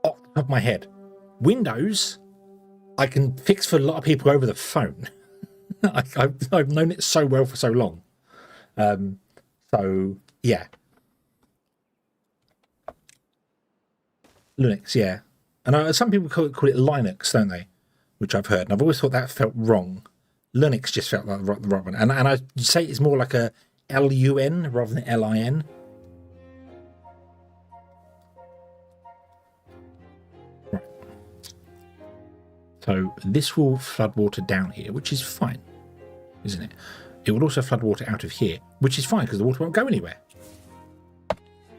off the top of my head. Windows, I can fix for a lot of people over the phone. I've known it so well for so long. So yeah, Linux, yeah. And some people call it Linux, don't they? Which I've heard, and I've always thought that felt wrong. Linux just felt like the right one, and I say it's more like a LUN rather than LIN. Right. So this will flood water down here, which is fine, isn't it? It will also flood water out of here, which is fine because the water won't go anywhere.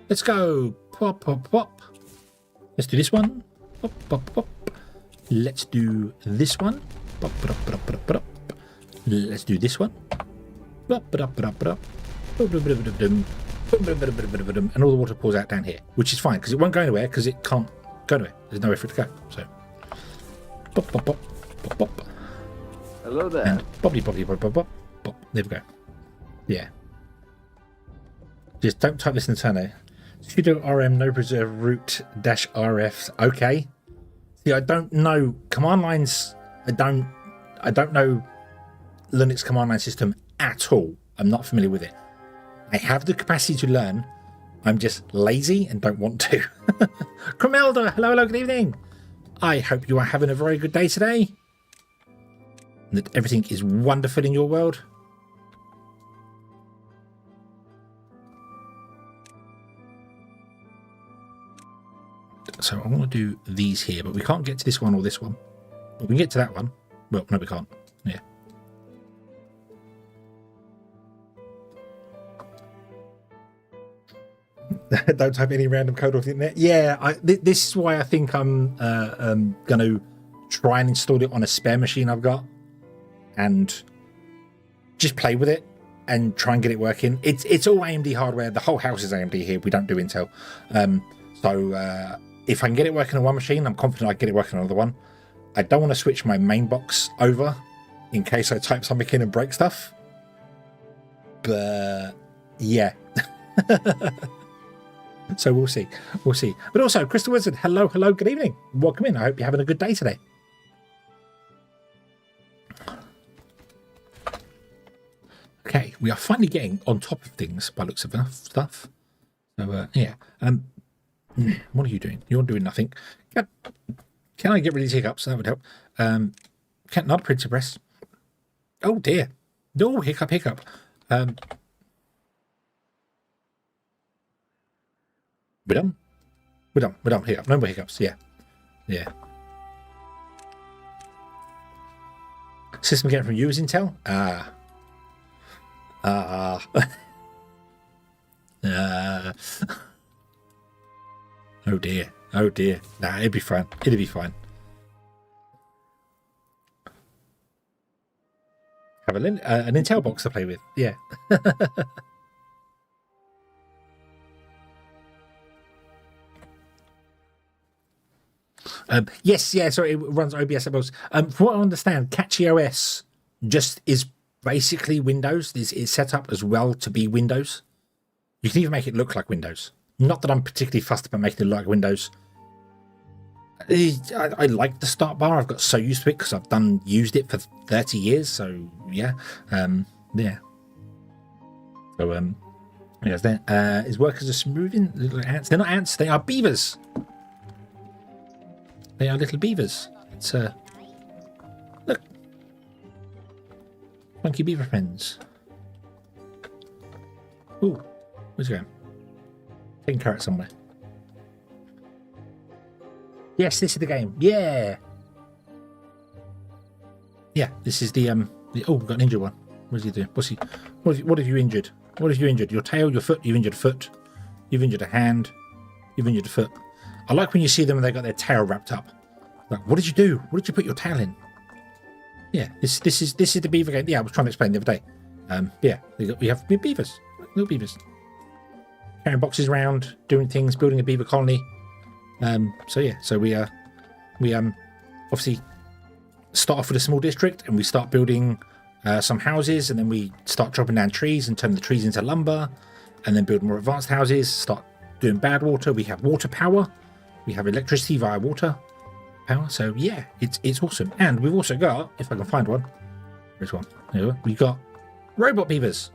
Let's go. Pop, pop, pop. Let's do this one. Pop, pop, pop. Let's do this one. Pop, pop, pop, pop, pop. Let's do this one. Pop, pop, pop, pop. And all the water pours out down here, which is fine because it won't go anywhere because it can't go anywhere. There's nowhere for it to go. So, pop, pop, pop, pop, pop. Hello there. And bobbly, bobbly, bobbly, pop, pop. There we go. Yeah. Just don't type this in the terminal. Sudo rm no preserve root -rf. Okay. See, I don't know command lines. I don't know Linux command line system at all. I'm not familiar with it. I have the capacity to learn. I'm just lazy and don't want to. Cromelda, hello, good evening. I hope you are having a very good day today. And that everything is wonderful in your world. So I want to do these here, but we can't get to this one or this one. But we can get to that one. Well, no, we can't. Yeah. Don't type any random code off the internet. Yeah, this is why I think I'm going to try and install it on a spare machine I've got and just play with it and try and get it working. It's all AMD hardware. The whole house is AMD here. We don't do Intel. So if I can get it working on one machine, I'm confident I can get it working on another one. I don't want to switch my main box over in case I type something in and break stuff. But yeah. So we'll see. We'll see. But also, Crystal Wizard, hello, good evening. Welcome in. I hope you're having a good day today. Okay, we are finally getting on top of things by looks of enough stuff. So yeah. What are you doing? You're doing nothing. Can I get rid of these hiccups? That would help. Can't not print suppress. Oh dear. No, hiccup. We're done. We're done. Hiccup. No more hiccups. Yeah. System getting from you is Intel? Oh dear. Nah, it'd be fine. Have an Intel box to play with. Yeah. Yes, yeah, so it runs OBS at most. From what I understand, Catchy OS just is basically Windows. It's set up as well to be Windows. You can even make it look like Windows. Not that I'm particularly fussed about making it look like Windows. I like the start bar. I've got so used to it because I've used it for 30 years. So yeah, yeah. So yes, then his workers are smoothing little ants. They're not ants. They are beavers. They are little beavers. It's look, funky beaver friends. Ooh, where's he going? Taking carrot somewhere. Yes, this is the game. Yeah. Yeah, this is the oh, we've got an injured one. What does he do? What have you injured? What have you injured? Your tail, your foot, you've injured a foot. You've injured a hand. You've injured a foot. I like when you see them and they got their tail wrapped up. Like, what did you do? What did you put your tail in? Yeah, this is the beaver game. Yeah, I was trying to explain the other day. Yeah, we have beavers. Little beavers. Carrying boxes around, doing things, building a beaver colony. So yeah, so we obviously start off with a small district and we start building some houses, and then we start chopping down trees and turn the trees into lumber, and then build more advanced houses, start doing bad water. We have water power, we have electricity via water power. So yeah, it's awesome. And we've also got, if I can find one, there's one. There we go. We've got robot beavers.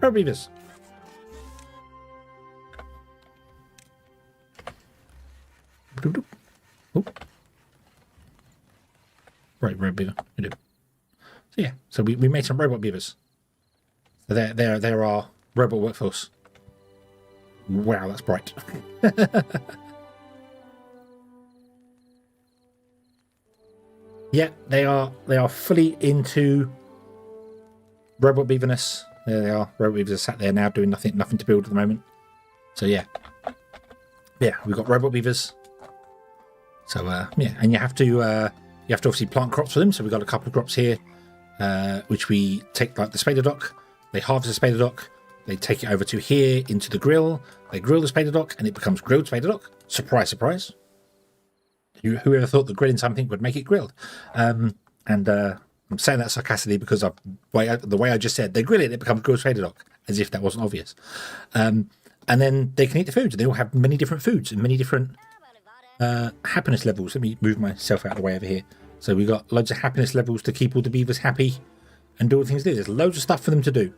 Robot beavers. Oh. Right, robot beaver. We do. So yeah, so we made some robot beavers. So they're our robot workforce. Wow, that's bright. Yeah, they are fully into robot beaverness. There they are. Robot beavers are sat there now doing nothing to build at the moment. So yeah, we've got robot beavers. So yeah, and you have to obviously plant crops for them. So we've got a couple of crops here, which we take, like the spader dock. They harvest the spader dock. They take it over to here into the grill. They grill the spader dock, and it becomes grilled spader dock. Surprise, surprise. Whoever thought that grilling something would make it grilled? I'm saying that sarcastically because of the way I just said they grill it, it becomes grilled spader dock, as if that wasn't obvious. And then they can eat the foods. They all have many different foods and many different happiness levels. Let me move myself out of the way over here. So we've got loads of happiness levels to keep all the beavers happy and do all the things to do. There's loads of stuff for them to do.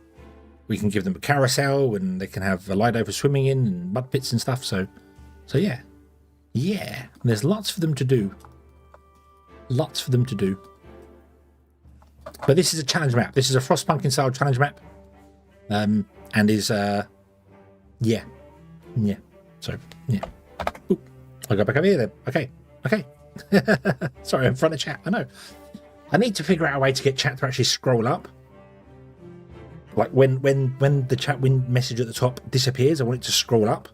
We can give them a carousel, and they can have a Lido for swimming in and mud pits and stuff. So yeah. Yeah, there's lots for them to do. Lots for them to do. But this is a challenge map. This is a Frostpunkin style challenge map. And is yeah. So yeah. Ooh, I'll go back over here then. Okay. Sorry, I'm in front of chat. I know. I need to figure out a way to get chat to actually scroll up. Like when the chat message at the top disappears, I want it to scroll up.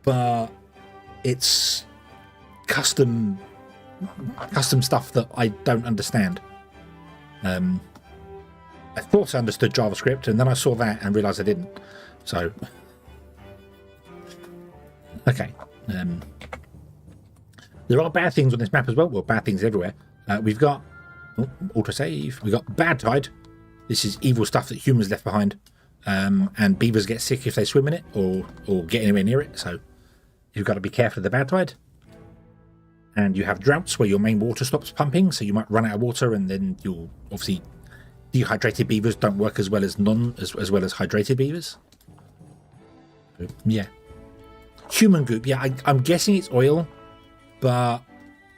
But it's custom stuff that I don't understand. I thought I understood JavaScript, and then I saw that and realized I didn't. So okay. There are bad things on this map as well. Well, bad things everywhere. We've got autosave. We've got bad tide. This is evil stuff that humans left behind, and beavers get sick if they swim in it or get anywhere near it. So you've got to be careful of the bad tide. And you have droughts where your main water stops pumping, so you might run out of water, and then you'll obviously dehydrated beavers don't work as well as hydrated beavers. So, yeah. Human goop. Yeah, I'm guessing it's oil, but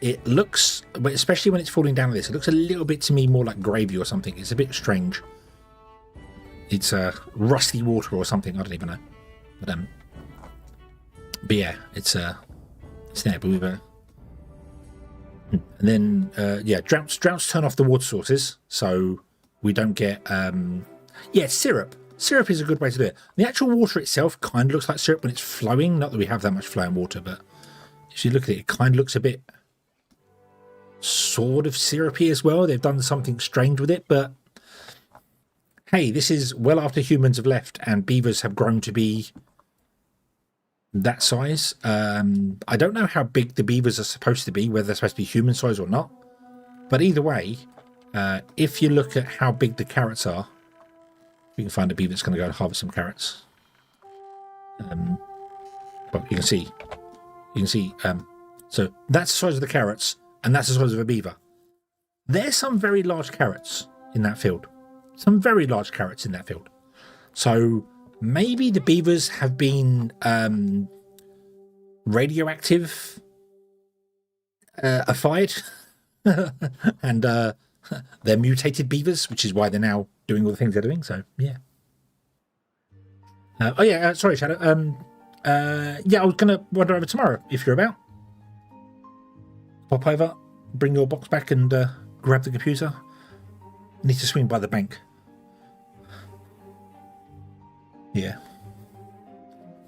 it looks, especially when it's falling down like this, it looks a little bit to me more like gravy or something. It's a bit strange. It's rusty water or something. I don't even know. But yeah, it's there. But we've and then yeah, droughts turn off the water sources, so we don't get yeah, syrup. Syrup is a good way to do it. The actual water itself kind of looks like syrup when it's flowing. Not that we have that much flowing water, but if you look at it, it kind of looks a bit sort of syrupy as well. They've done something strange with it, but hey, this is well after humans have left and beavers have grown to be that size. I don't know how big the beavers are supposed to be, whether they're supposed to be human size or not. But either way, if you look at how big the carrots are, we can find a beaver that's going to go and harvest some carrots. But you can see, so that's the size of the carrots, and that's the size of a beaver. There's some very large carrots in that field. Some very large carrots in that field. So maybe the beavers have been radioactive, erfied, and they're mutated beavers, which is why they're now doing all the things they're doing. So yeah. Oh yeah, sorry, Shadow. Yeah, I was gonna wander over tomorrow if you're about. Pop over, bring your box back, and grab the computer. I need to swing by the bank. Yeah.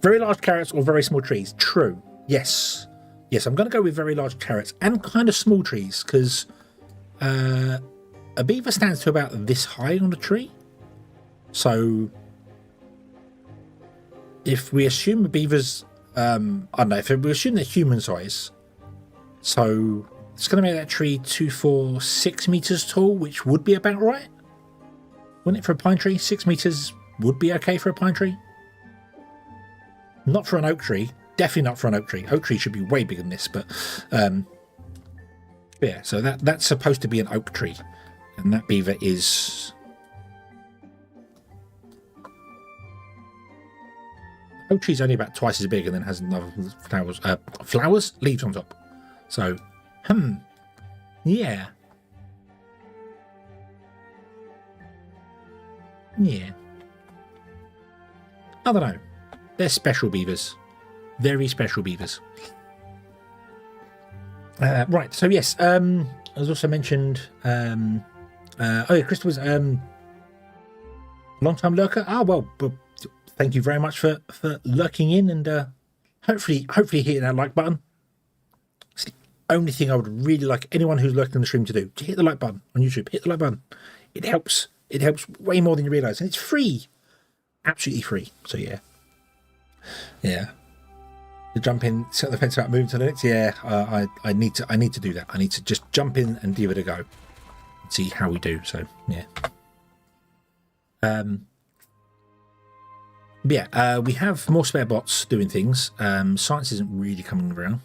Very large carrots or very small trees? True. Yes. Yes, I'm going to go with very large carrots and kind of small trees because a beaver stands to about this high on a tree. So if we assume a beaver's, I don't know, if we assume they're human size, so it's going to make that tree 2, 4, 6 meters tall, which would be about right. Wouldn't it for a pine tree? 6 meters would be okay for a pine tree. Not for an oak tree. Definitely not for an oak tree. Oak tree should be way bigger than this, but yeah, so that's supposed to be an oak tree. And that beaver is... Oak tree's only about twice as big and then has another flowers, leaves on top. So, yeah. Yeah. I don't know. They're special beavers. Very special beavers. Right, so yes, as also mentioned, oh yeah, Crystal was long-time lurker. Ah, well, thank you very much for lurking in and hopefully hitting that like button. It's the only thing I would really like anyone who's lurking in the stream to do. To hit the like button on YouTube. Hit the like button. It helps. It helps way more than you realise. And it's free. Absolutely free. So yeah. Yeah. To jump in, set the fence about moving to the next. Yeah, I need to do that. I need to just jump in and give it a go. And see how we do. So yeah. Yeah, we have more spare bots doing things. Science isn't really coming around.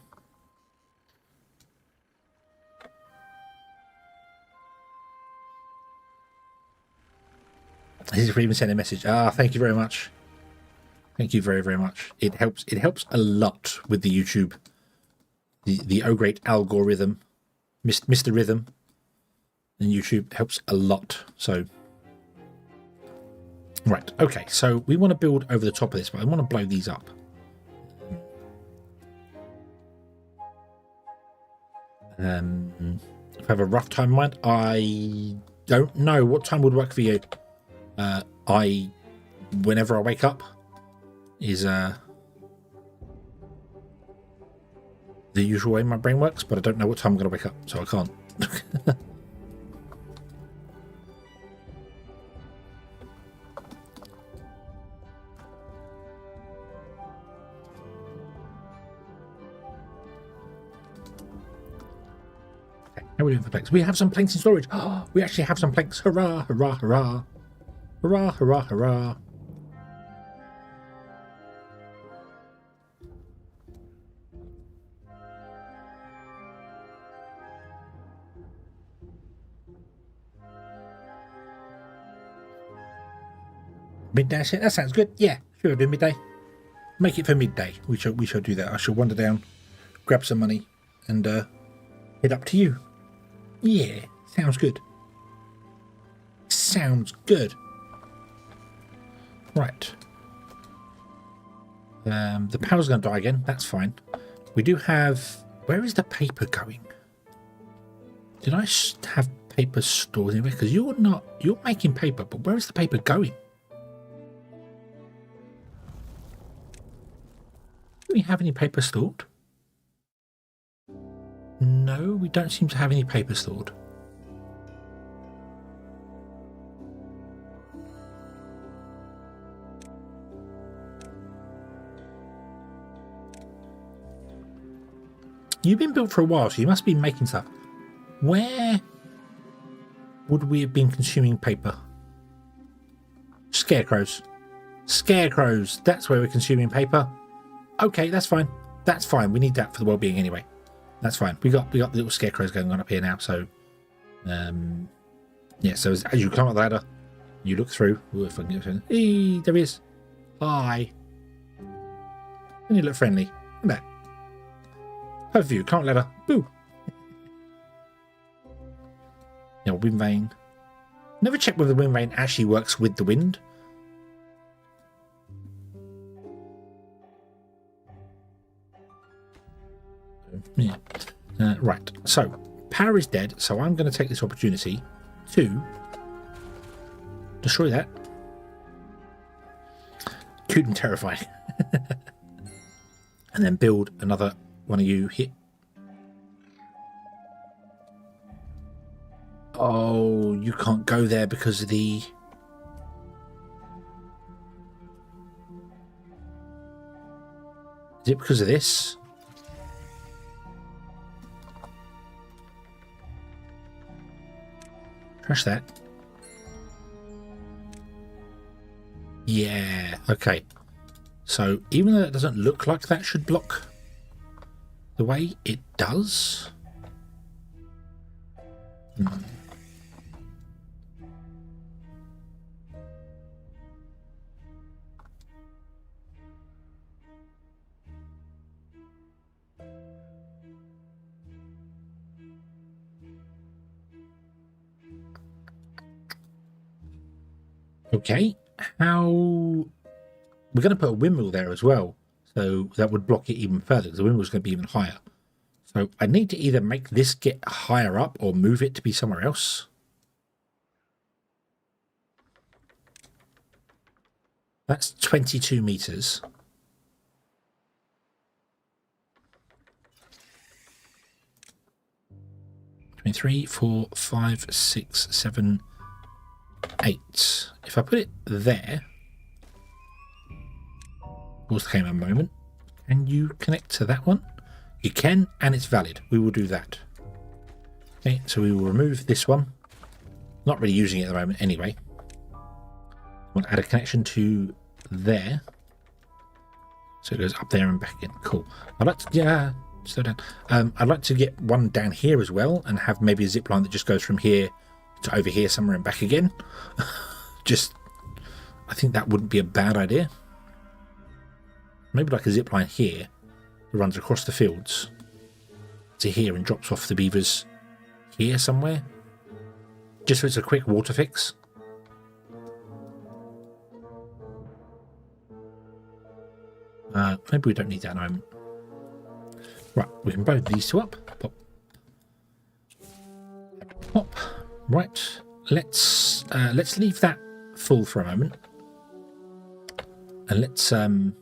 He's even sent a message. Ah, thank you very much. Thank you very, very much. It helps a lot with the YouTube. The oh great algorithm. Mr. Rhythm. And YouTube helps a lot. So right, okay, so we want to build over the top of this, but I want to blow these up. If I have a rough time in mind, I don't know what time would work for you. Whenever I wake up is the usual way my brain works, but I don't know what time I'm going to wake up, so I can't. How are we doing for planks? We have some planks in storage. Oh, we actually have some planks. Hurrah, hurrah, hurrah. Hurrah, hurrah, hurrah. Midday shit? That sounds good. Yeah, sure, do midday. Make it for midday. We shall do that. I shall wander down, grab some money, and head up to you. Yeah, sounds good. Sounds good. Right. The power's going to die again. That's fine. We do have... Where is the paper going? Did I have paper stored anywhere? Because you're not... You're making paper, but where is the paper going? Do we have any paper stored? No, we don't seem to have any paper stored. You've been built for a while, so you must be making stuff. Where would we have been consuming paper? Scarecrows. Scarecrows. That's where we're consuming paper. Okay, that's fine. That's fine. We need that for the well-being anyway. That's fine. We got the little scarecrows going on up here now. So, yeah. So as you climb up the ladder, you look through. Ooh, if I can get through. Hey, there he is. Hi. And you look friendly. Look at that. Overview, current ladder. Boo. Yeah, wind vane. Never checked whether the wind vane actually works with the wind. Yeah. Right. So power is dead. So I'm going to take this opportunity to destroy that. Cute and terrifying. And then build another one of you here. Oh, you can't go there because of the... Is it because of this? Crash that. Yeah, okay. So even though that doesn't look like that should block the way, it does. Okay, how... We're going to put a windmill there as well, so that would block it even further, because the windmill's going to be even higher. So I need to either make this get higher up or move it to be somewhere else. That's 22 meters. 3, 4, 5, 6, 7, 8. If I put it there, pause the game a moment. Can you connect to that one? You can, and it's valid. We will do that. Okay, so we will remove this one. Not really using it at the moment anyway. We'll add a connection to there. So it goes up there and back in. Cool. I'd like to, yeah, slow down. I'd like to get one down here as well and have maybe a zip line that just goes from here to over here somewhere and back again. Just, I think that wouldn't be a bad idea. Maybe like a zip line here that runs across the fields to here and drops off the beavers here somewhere. Just so it's a quick water fix. Maybe we don't need that at the moment. Right, we can blow these two up. Pop. Pop. Right, let's leave that full for a moment, and let's do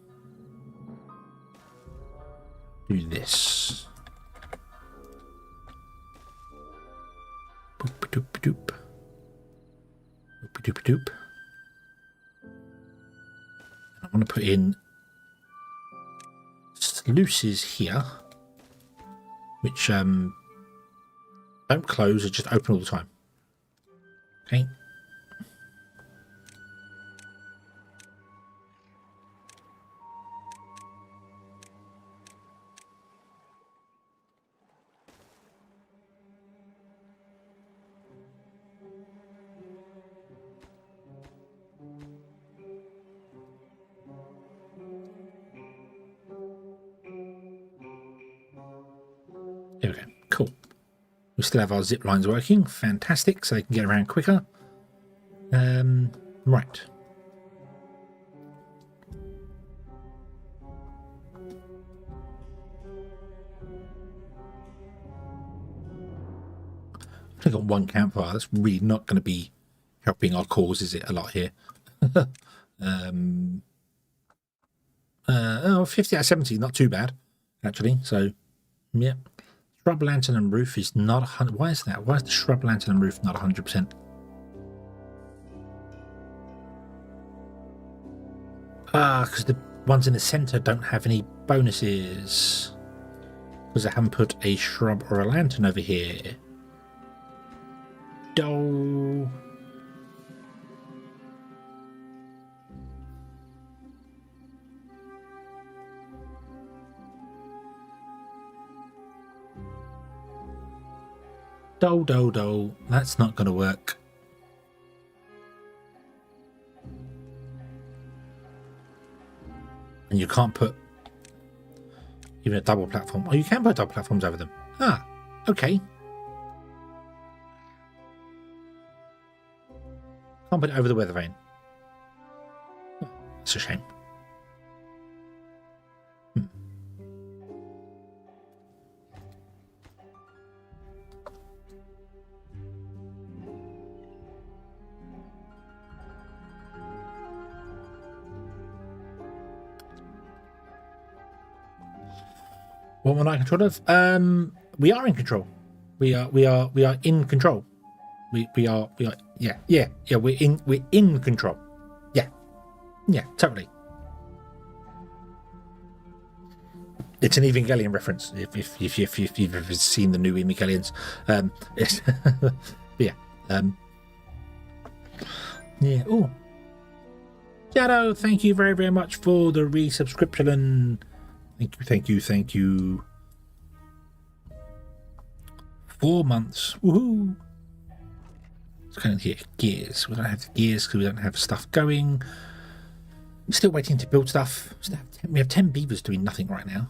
this. Boop doop doop. Boop doop doop. I want to put in sluices here, which don't close, they just open all the time. Okay. There we go. Cool. We still have our zip lines working. Fantastic. So they can get around quicker. Right. I've got one campfire. That's really not going to be helping our cause, is it? A lot here. 50 out of 70, not too bad, actually. So, yeah. Shrub lantern and roof is not 100. Why is that? Why is the shrub lantern and roof not 100%? Because the ones in the centre don't have any bonuses. Because I haven't put a shrub or a lantern over here. Do. Do. That's not going to work. And you can't put even a double platform. Oh, you can put double platforms over them. Ah, okay. Can't put it over the weather vane. Oh, it's a shame. What am I in control of? We are in control. We are in control. We are yeah. We're in control. Yeah, totally. It's an Evangelion reference. If you've ever seen the new Evangelions, yes. Yeah. Yeah. Oh, Shadow, thank you very much for the resubscription and. Thank you. 4 months. Woohoo! Let's go in here. Gears. We don't have the gears because we don't have stuff going. I'm still waiting to build stuff. We have 10 beavers doing nothing right now.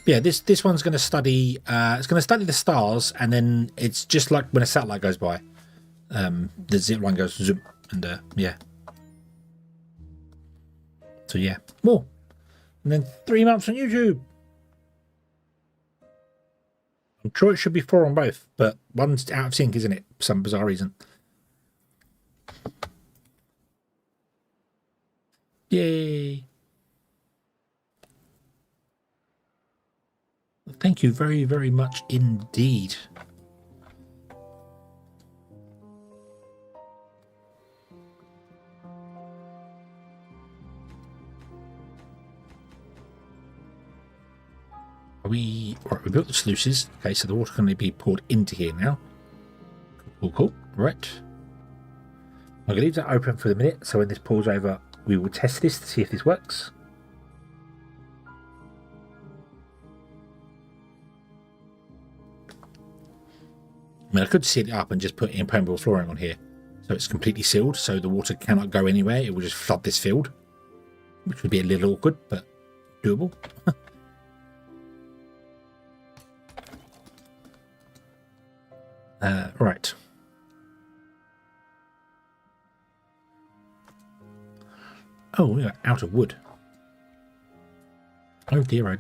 Yeah, this one's going to study. It's going to study the stars, and then it's just like when a satellite goes by. The zip line goes zoom, and yeah. So yeah, more. And then 3 months on YouTube. I'm sure it should be 4 on both, but one's out of sync, isn't it? For some bizarre reason. Yay. Thank you very much indeed. We built the sluices. Okay, so the water can be poured into here now. Cool. Right. I'm going to leave that open for the minute, so when this pours over, we will test this to see if this works. I mean, I could seal it up and just put impermeable flooring on here, so it's completely sealed, so the water cannot go anywhere. It will just flood this field, which would be a little awkward, but doable. Right. Oh, we are out of wood. Oh dear. I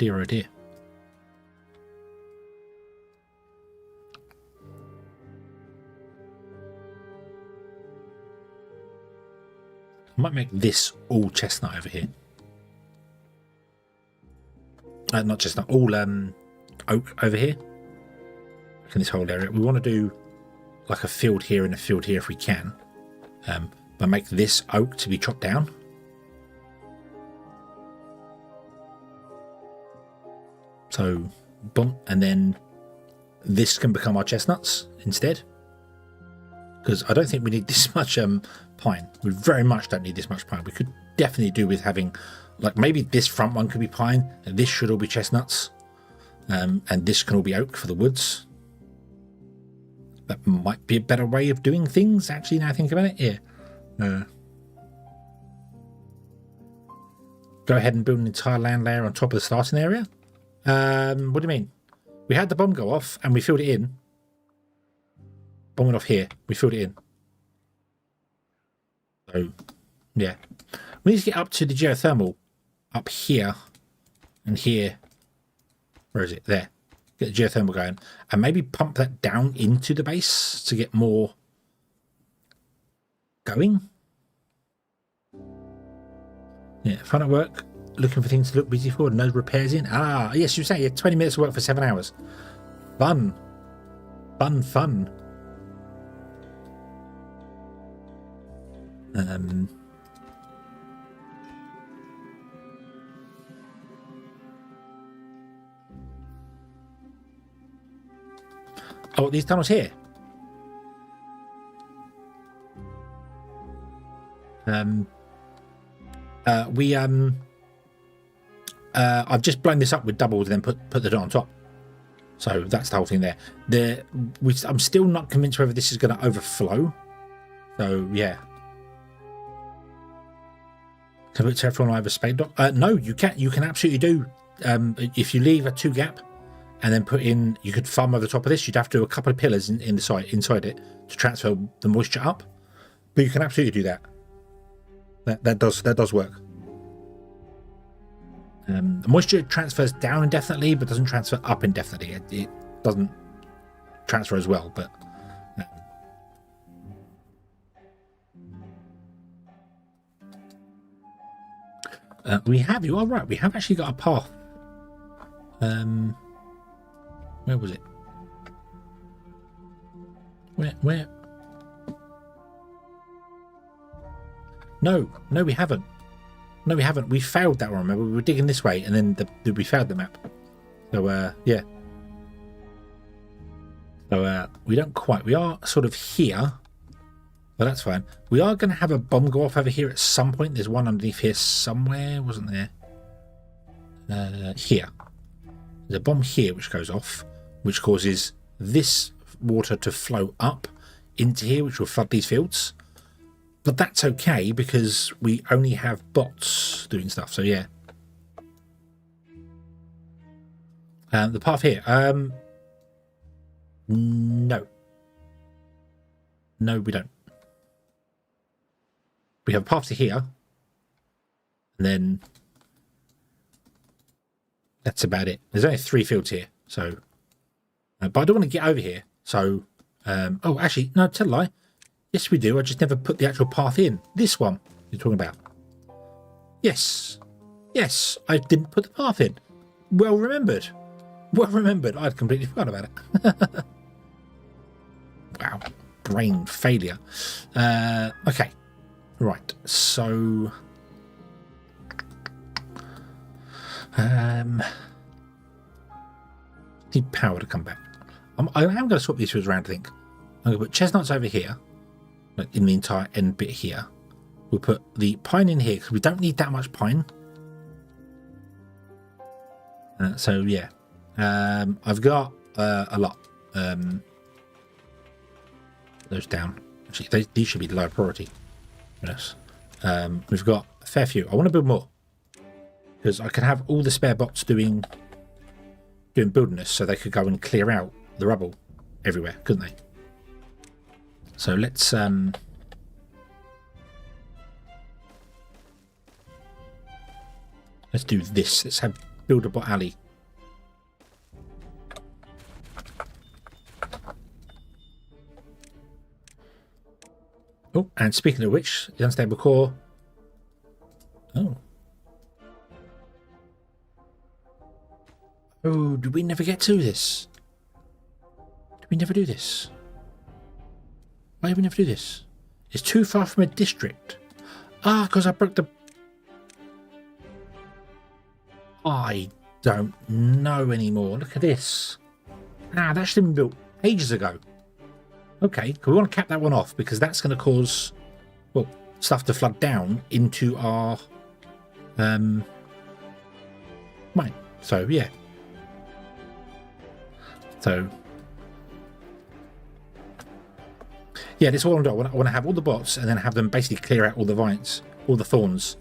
might make this all chestnut over here. Not chestnut, all oak over here. In this whole area. We want to do like a field here and a field here if we can. But make this oak to be chopped down. So, boom, and then this can become our chestnuts instead. Because I don't think we need this much pine. We very much don't need this much pine. We could definitely do with having, like maybe this front one could be pine, and this should all be chestnuts. And this can all be oak for the woods. That might be a better way of doing things, actually, now I think about it. Yeah. Go ahead and build an entire land layer on top of the starting area. What do you mean? We had the bomb go off and we filled it in. Bomb went off here. We filled it in. So, yeah. We need to get up to the geothermal. Up here and here. Where is it? There. Get the geothermal going. And maybe pump that down into the base to get more going. Yeah, fun at work. Looking for things to look busy for. No repairs in. Ah, yes, you say yeah, 20 minutes of work for 7 hours. Fun. Fun. Oh, these tunnels here. I've just blown this up with doubles and then put the dot on top. So that's the whole thing there. I'm still not convinced whether this is going to overflow. So yeah. Can I put terraform over spade dock? No, you can't. You can absolutely do. If you leave a 2 gap and then put in, you could farm over the top of this. You'd have to do a couple of pillars inside it to transfer the moisture up. But you can absolutely do that. That does work. The moisture transfers down indefinitely, but doesn't transfer up indefinitely. It doesn't transfer as well, but you are right. We have actually got a path. Where was it? Where? No, we haven't. No, we haven't. We failed that one, remember? We were digging this way, and then we failed the map. So, yeah. So, we don't quite. We are sort of here. But that's fine. We are going to have a bomb go off over here at some point. There's one underneath here somewhere, wasn't there? Here. There's a bomb here which goes off, which causes this water to flow up into here, which will flood these fields. But that's okay because we only have bots doing stuff. So yeah. The path here. No. No, we don't. We have a path to here. And then that's about it. There's only 3 fields here. So, but I don't want to get over here. So, oh, actually, no, tell a lie. Yes, we do. I just never put the actual path in. This one you're talking about. Yes. Yes, I didn't put the path in. Well remembered. Well remembered. I'd completely forgot about it. Wow. Brain failure. Okay. Right. So... need power to come back. I am going to swap these fields around, I think. I'm going to put chestnuts over here. Like in the entire end bit here. We'll put the pine in here because we don't need that much pine. So yeah, I've got a lot. Those down. Actually, these should be low priority. Yes. We've got a fair few. I want to build more because I can have all the spare bots doing building this, so they could go and clear out the rubble everywhere, couldn't they? So let's do this. Let's have build a bot alley. Oh, and speaking of which, the unstable core. Oh. Oh, did we never get to this? Did we never do this? Why did we never do this? It's too far from a district. Ah, because I broke the... I don't know anymore. Look at this. Ah, that should have been built ages ago. Okay, because we want to cap that one off because that's going to cause, well, stuff to flood down into our mine. So, yeah. So... yeah, this is what I want to do. I want to have all the bots and then have them basically clear out all the vines, all the thorns,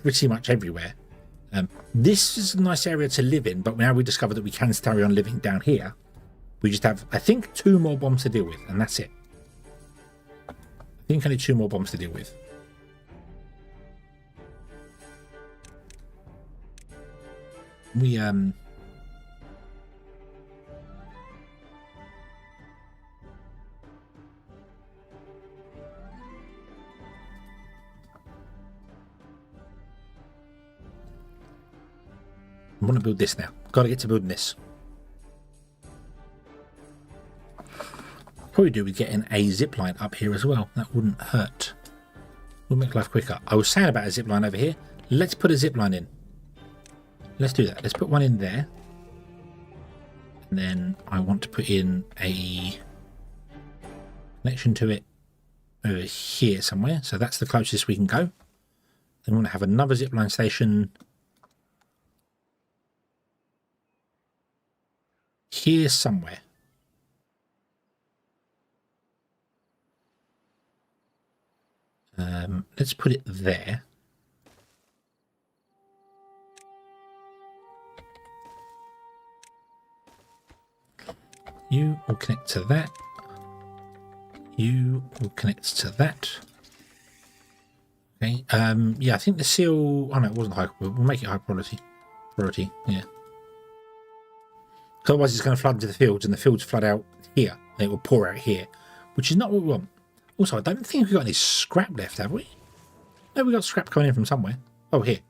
pretty much everywhere. This is a nice area to live in, but now we discovered that we can carry on living down here. We just have, I think, 2 more bombs to deal with, and that's it. I think only 2 more bombs to deal with. We, I'm going to build this now. Got to get to building this. Probably do with getting a zip line up here as well. That wouldn't hurt. Would make life quicker. I was saying about a zip line over here. Let's put a zip line in. Let's do that. Let's put one in there. And then I want to put in a connection to it over here somewhere. So that's the closest we can go. Then we want to have another zip line station here somewhere. Let's put it there. You will connect to that. You will connect to that. Okay. Yeah, I think the seal. Oh no, it wasn't high. We'll make it high priority. Yeah. Otherwise, it's going to flood into the fields, and the fields flood out here. And it will pour out here, which is not what we want. Also, I don't think we've got any scrap left, have we? No, we've got scrap coming in from somewhere. Oh, here.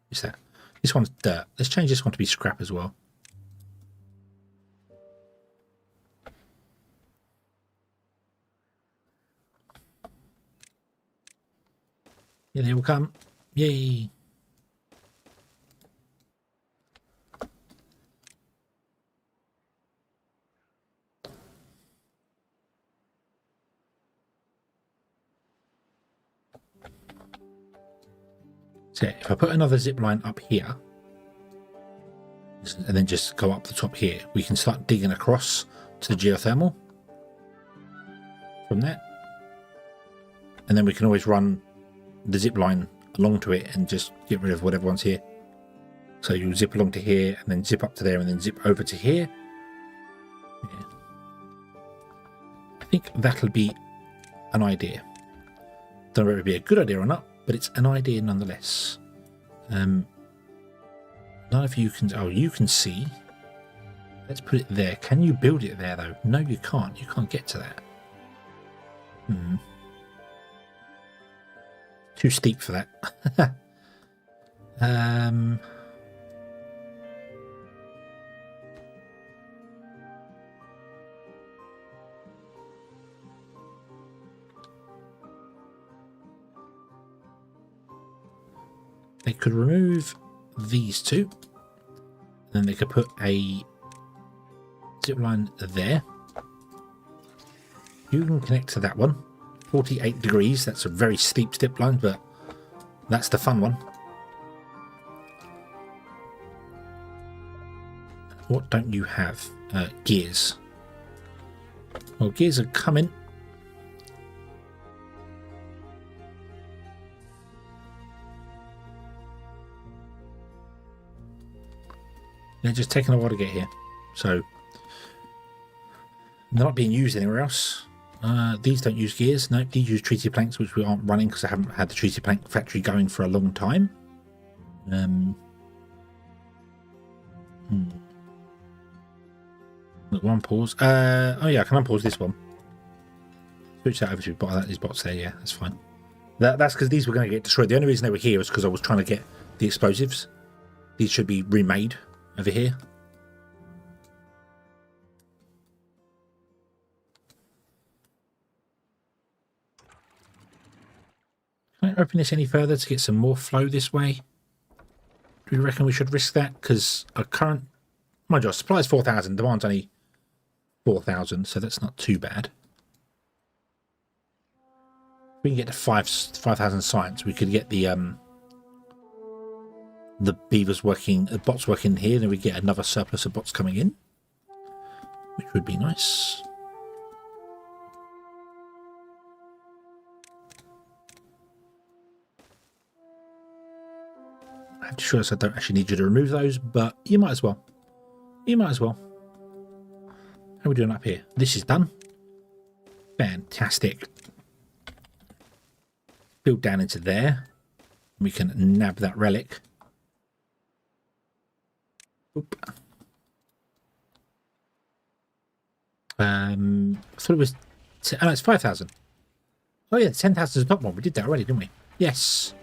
What's that? This one's dirt. Let's change this one to be scrap as well. Yeah, they will come. Yay. So if I put another zip line up here, and then just go up the top here, we can start digging across to the geothermal from that. And then we can always run the zip line along to it and just get rid of whatever one's here. So you zip along to here and then zip up to there and then zip over to here. Yeah. I think that'll be an idea. Don't know whether it'll be a good idea or not, but it's an idea nonetheless. None of you can... Oh, you can see. Let's put it there. Can you build it there, though? No, you can't. You can't get to that. Too steep for that. They could remove these two. Then they could put a zip line there. You can connect to that one. 48 degrees. That's a very steep zip line, but that's the fun one. What don't you have? Gears. Well, gears are coming. They're just taking a while to get here, so they're not being used anywhere else. These don't use gears. No, these use treaty planks, which we aren't running because I haven't had the treaty plank factory going for a long time. Look, one pause. Oh yeah, I can unpause this one. Switch that over to these bots there. Yeah, that's fine. That's because these were going to get destroyed. The only reason they were here was because I was trying to get the explosives. These should be remade over here. Can I open this any further to get some more flow this way? Do we reckon we should risk that? Because our current... Mind you, our supply is 4,000. Demand's only 4,000, so that's not too bad. If we can get to 5,000 science, we could get the beavers working, the bots working here, then we get another surplus of bots coming in, which would be nice. I have to show us I don't actually need you to remove those, but you might as well. You might as well. How are we doing up here? This is done. Fantastic. Build down into there. We can nab that relic. Oop. I thought it was... Oh, no, it's 5,000. Oh, yeah, 10,000 is the top one. We did that already, didn't we? Yes.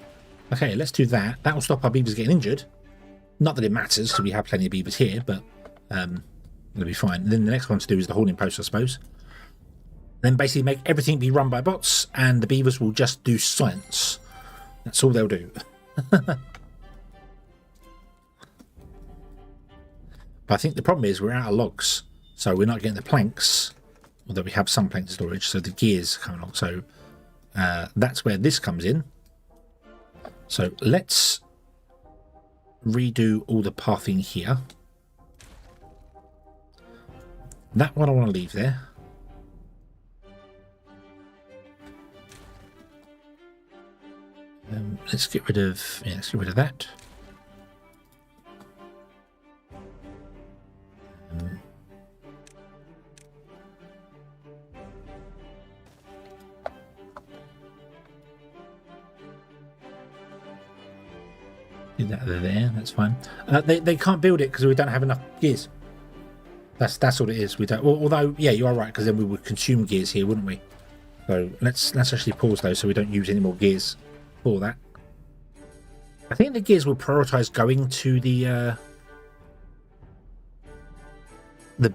Okay, let's do that. That will stop our beavers getting injured. Not that it matters, because we have plenty of beavers here, but it'll be fine. Then the next one to do is the hauling post, I suppose. Then basically make everything be run by bots, and the beavers will just do science. That's all they'll do. But I think the problem is we're out of logs, so we're not getting the planks, although we have some plank storage, so the gears are coming along. So that's where this comes in. So let's redo all the pathing here. That one I want to leave there. Let's get rid of that. Do that there. That's fine. They can't build it because we don't have enough gears. That's what it is. We don't. Although, yeah, you are right, because then we would consume gears here, wouldn't we? So let's actually pause those so we don't use any more gears for that. I think the gears will prioritize going to the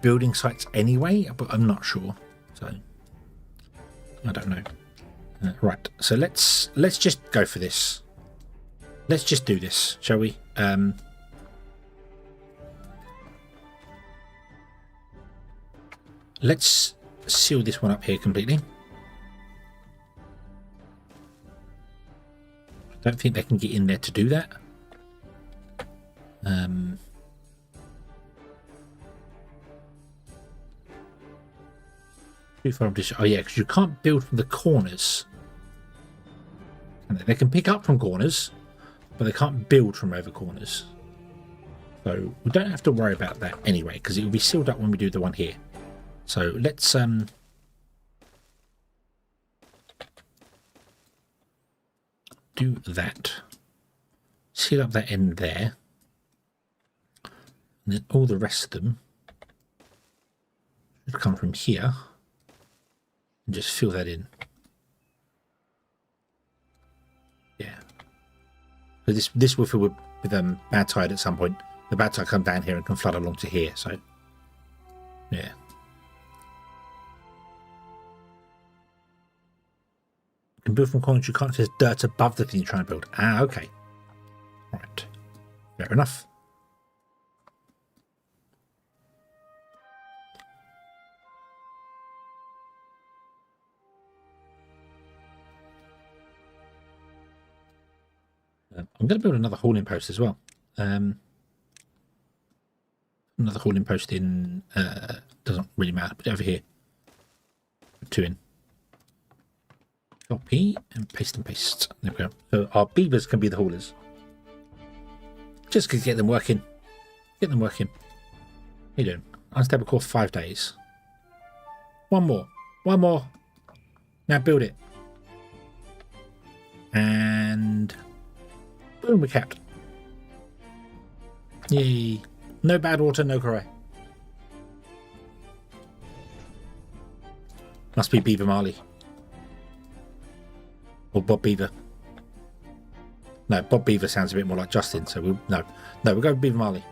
building sites anyway, but I'm not sure. So I don't know. Right. So let's just go for this. Let's just do this, shall we? Let's seal this one up here completely. I don't think they can get in there to do that. Too far. Oh yeah, because you can't build from the corners. They can pick up from corners, but they can't build from over corners. So we don't have to worry about that anyway, because it will be sealed up when we do the one here. So let's do that. Seal up that end there. And then all the rest of them should come from here. And just fill that in. Yeah. So this will fill with bad tide at some point. The bad tide come down here and can flood along to here. So yeah. You can build from corners. You can't. There's dirt above the thing you're trying to build. Ah, okay. Right. Fair enough. I'm going to build another hauling post as well. Another hauling post in, doesn't really matter, but over here. Put 2 in. Copy and paste and paste. There we go. So our beavers can be the haulers. Just to get them working. Get them working. How you doing? Unstable core 5 days. One more. One more. Now build it. And boom, we're capped. Yay. No bad water, no cry. Must be Beaver Marley. Or Bob Beaver. No, Bob Beaver sounds a bit more like Justin, so we'll we'll go with Beaver Marley.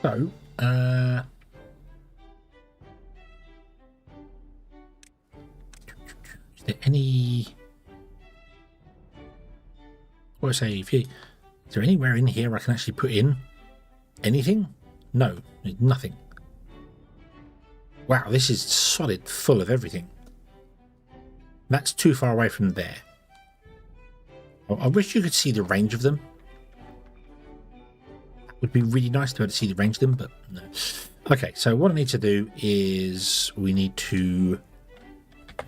So, is there any... What I say, is there anywhere in here I can actually put in anything? No, nothing. Wow, this is solid full of everything. That's too far away from there. I wish you could see the range of them. Would be really nice to be able to see the range of them, but no. Okay, so what I need to do is we need to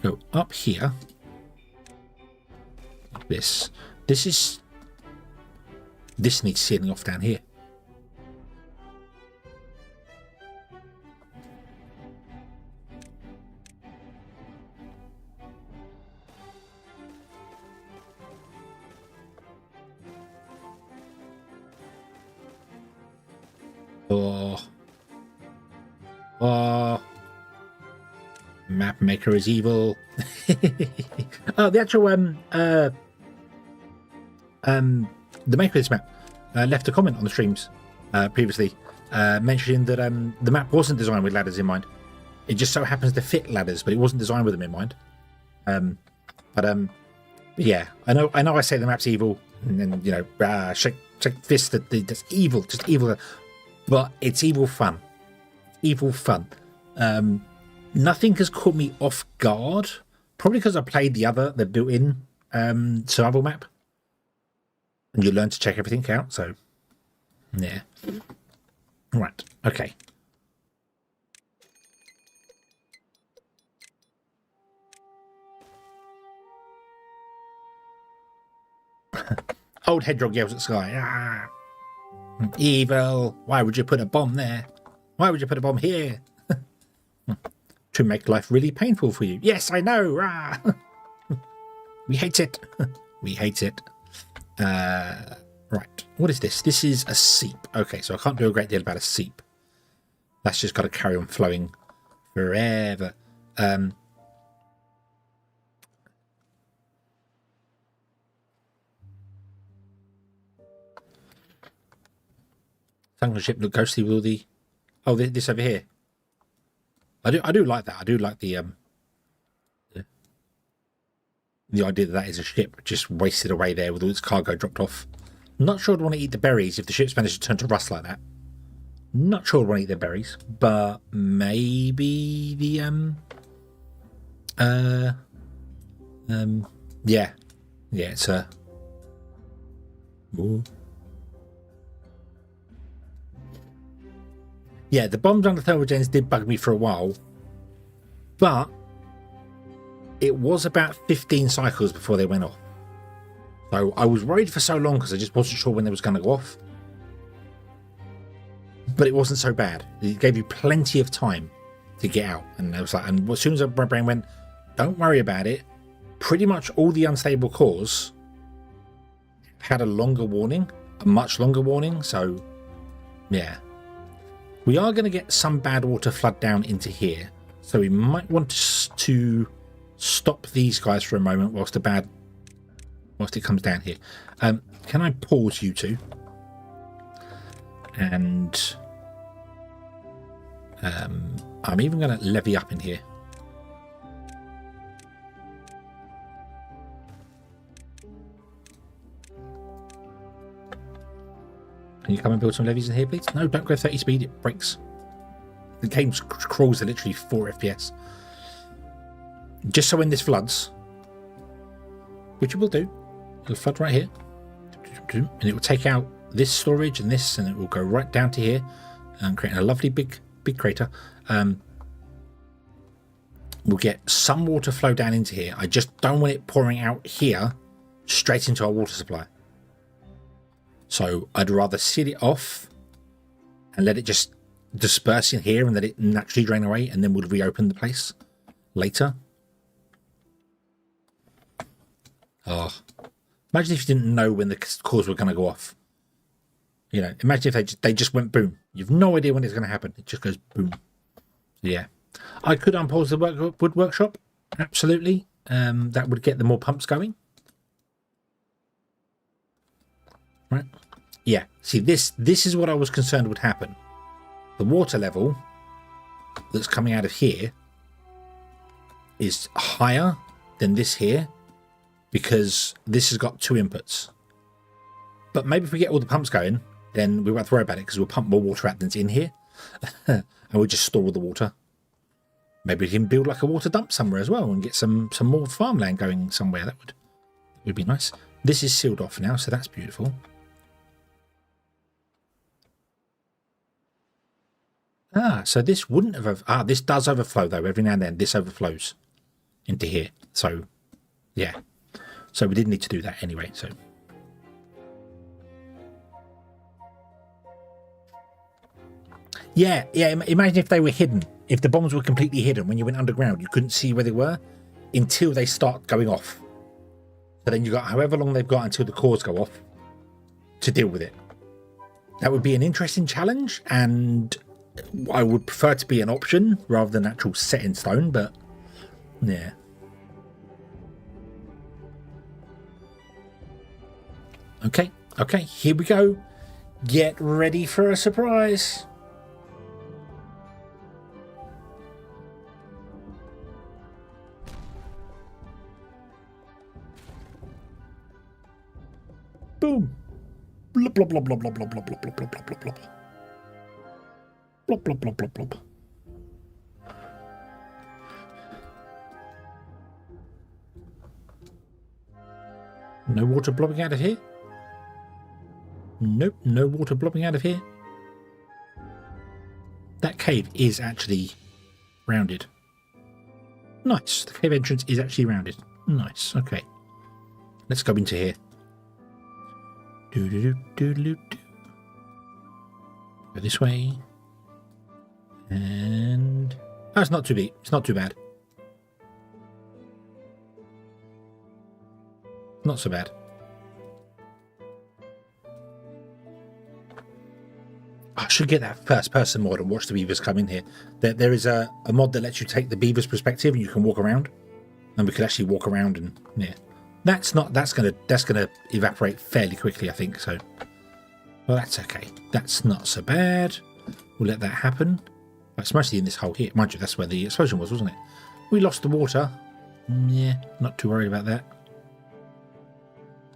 go up here. Like this. This needs sealing off down here. Map maker is evil. Oh, the actual the maker of this map left a comment on the streams previously, mentioning that the map wasn't designed with ladders in mind. It just so happens to fit ladders, but it wasn't designed with them in mind. Yeah, I know I say the map's evil, and then, you know, shake fist that that's evil, just evil, but it's evil fun. Evil fun. Nothing has caught me off guard, probably because I played the built-in survival map, and you learn to check everything out. So, yeah. Right. Okay. Old hedgehog yells at sky. Ah, evil. Why would you put a bomb there? Why would you put a bomb here? To make life really painful for you. Yes, I know. Ah. We hate it. We hate it. Right. What is this? This is a seep. Okay, so I can't do a great deal about a seep. That's just got to carry on flowing forever. Sunken ship look ghostly with all the... Oh, this over here. I do like that. I do like the idea that that is a ship just wasted away there with all its cargo dropped off. Not sure I'd want to eat the berries if the ship's managed to turn to rust like that. Not sure I'd want to eat the berries, but maybe the yeah, it's a. Ooh. Yeah, the bombs on the thermal gens did bug me for a while, but it was about 15 cycles before they went off. So I was worried for so long because I just wasn't sure when they was going to go off. But it wasn't so bad. It gave you plenty of time to get out. And I was like, and as soon as my brain went, don't worry about it, pretty much all the unstable cores had a longer warning, a much longer warning. So, yeah. We are going to get some bad water flood down into here. So we might want to stop these guys for a moment whilst it comes down here. Can I pause you two? And I'm even going to levy up in here. Can you come and build some levies in here, please? No, don't go 30 speed. It breaks. The game crawls at literally 4 FPS. Just so when this floods, which it will do, it'll flood right here, and it will take out this storage and this, and it will go right down to here, and creating a lovely big crater. We'll get some water flow down into here. I just don't want it pouring out here straight into our water supply. So I'd rather seal it off and let it just disperse in here and let it naturally drain away, and then we'll reopen the place later. Oh, imagine if you didn't know when the cores were going to go off. You know, imagine if they just went boom. You've no idea when it's going to happen. It just goes boom. Yeah, I could unpause the wood workshop. Absolutely, that would get the more pumps going. Right? Yeah. See, this is what I was concerned would happen. The water level that's coming out of here is higher than this here, because this has got 2 inputs. But maybe if we get all the pumps going, then we won't have to worry about it, because we'll pump more water out than's in here. And we'll just store all the water. Maybe we can build like a water dump somewhere as well and get some more farmland going somewhere. That would be nice. This is sealed off now, so that's beautiful. So this wouldn't have... this does overflow, though. Every now and then, this overflows into here. So, yeah. So we didn't need to do that anyway, so... Yeah, imagine if they were hidden. If the bombs were completely hidden when you went underground, you couldn't see where they were until they start going off. So then you got however long they've got until the cores go off to deal with it. That would be an interesting challenge, and I would prefer to be an option rather than actual set in stone, but yeah. Okay, here we go. Get ready for a surprise. Boom. Blub, blub, blub, blub, blub, blub, blub, blub, blub, blub, blub, blub. Blub, blub, blub, blub, blub. No water blobbing out of here? Nope, no water blobbing out of here. That cave is actually rounded. Nice. The cave entrance is actually rounded. Nice. Okay. Let's go into here. Go this way. And... oh, it's not too deep. It's not too bad. Not so bad. I should get that first person mod and watch the beavers come in here. There is a mod that lets you take the beavers perspective and you can walk around. And we could actually walk around and yeah. That's gonna evaporate fairly quickly, I think, so well that's okay. That's not so bad. We'll let that happen. It's mostly in this hole here. Mind you, that's where the explosion was, wasn't it? We lost the water. Yeah, not too worried about that.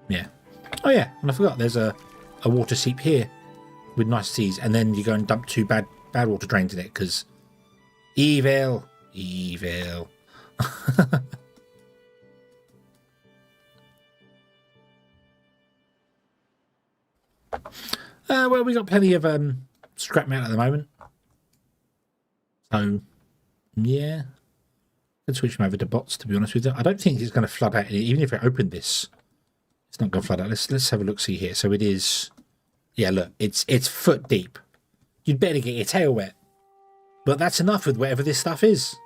Yeah. Oh yeah, and I forgot there's a water seep here with nice seas, and then you go and dump two bad water drains in it because evil. Well, we got plenty of scrap metal at the moment, so yeah, let's switch them over to bots. To be honest with you, I don't think it's going to flood out. Even if I opened this, it's not going to flood out. Let's have a look. See here. So it is. Yeah, look, it's foot deep. You'd better get your tail wet, but that's enough with whatever this stuff is.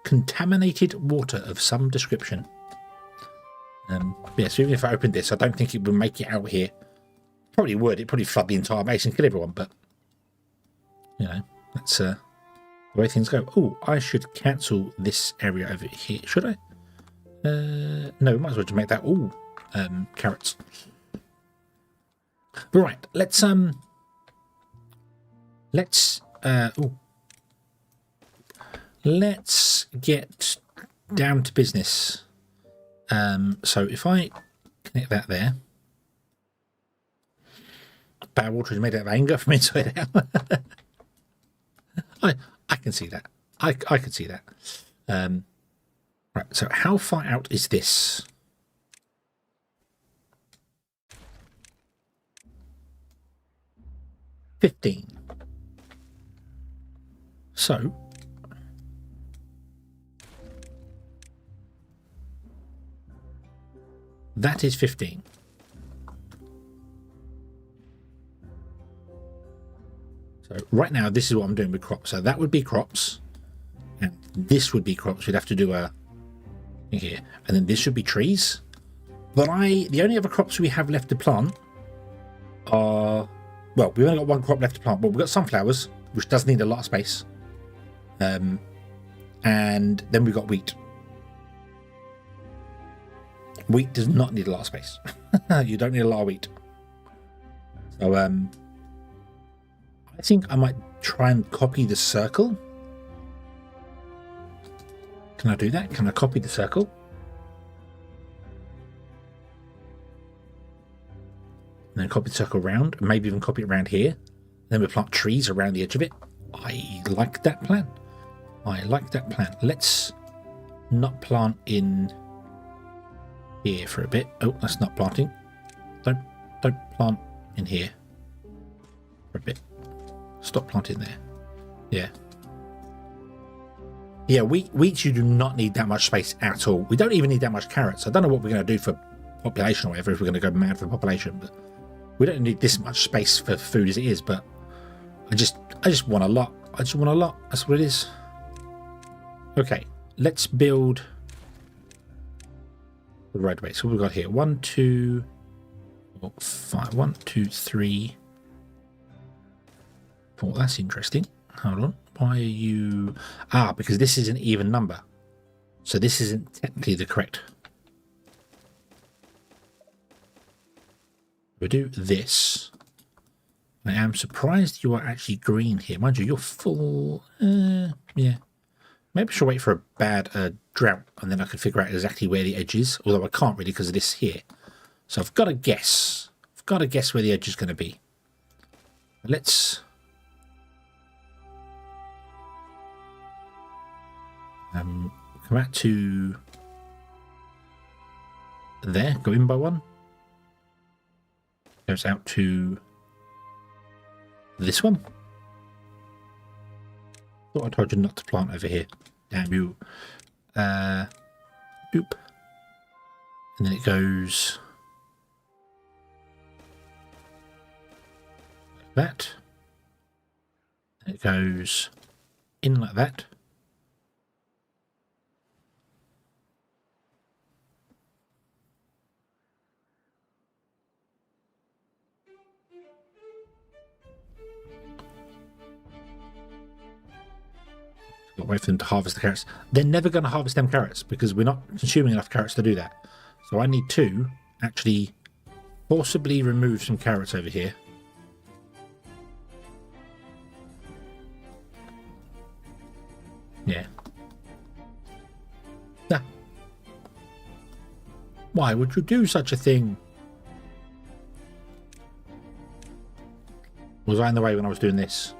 Contaminated water of some description. Yeah, so even if I opened this, I don't think it would make it out here. Probably would. It'd probably flood the entire base and kill everyone, but you know, that's the way things go. Oh, I should cancel this area over here. Should I? No, we might as well just make that all carrots. But right, let's get down to business. So if I connect that there. Bad water is made out of anger from inside out. I can see that. I can see that. Right, so how far out is this? $15. So that is 15. So right now, this is what I'm doing with crops. So that would be crops, and this would be crops. We'd have to do a thing here, and then this should be trees. But the only other crops we have left to plant are, well, we've only got one crop left to plant, but we've got sunflowers, which does need a lot of space. And then we've got wheat. Wheat does not need a lot of space. You don't need a lot of wheat. So, I think I might try and copy the circle. Can I do that? Can I copy the circle? And then copy the circle around, maybe even copy it around here. Then we plant trees around the edge of it. I like that plan. I like that plan. Let's not plant in here for a bit. Oh, that's not planting. Don't plant in here for a bit. Stop planting there. Yeah. Yeah, wheat, you do not need that much space at all. We don't even need that much carrots. I don't know what we're going to do for population or whatever, if we're going to go mad for population, but we don't need this much space for food as it is, but I just want a lot. I just want a lot. That's what it is. Okay, let's build the roadway. So what we've got here, 1, 2, 4, 5. 1, 2, 3, 4. That's interesting. Hold on. Why are you... Ah, because this is an even number. So this isn't technically the correct. We do this. I am surprised you are actually green here. Mind you, you're full... yeah. Maybe I should wait for a bad drought, and then I can figure out exactly where the edge is. Although I can't really because of this here. So I've got to guess. I've got to guess where the edge is going to be. Let's... come out to there, go in by 1. Goes out to this one. Thought I told you not to plant over here. Damn you. Boop. And then it goes like that. And it goes in like that. Wait for them to harvest the carrots. They're never going to harvest them carrots because we're not consuming enough carrots to do that. So I need to actually forcibly remove some carrots over here. Yeah. Nah. Why would you do such a thing? Was I in the way when I was doing this?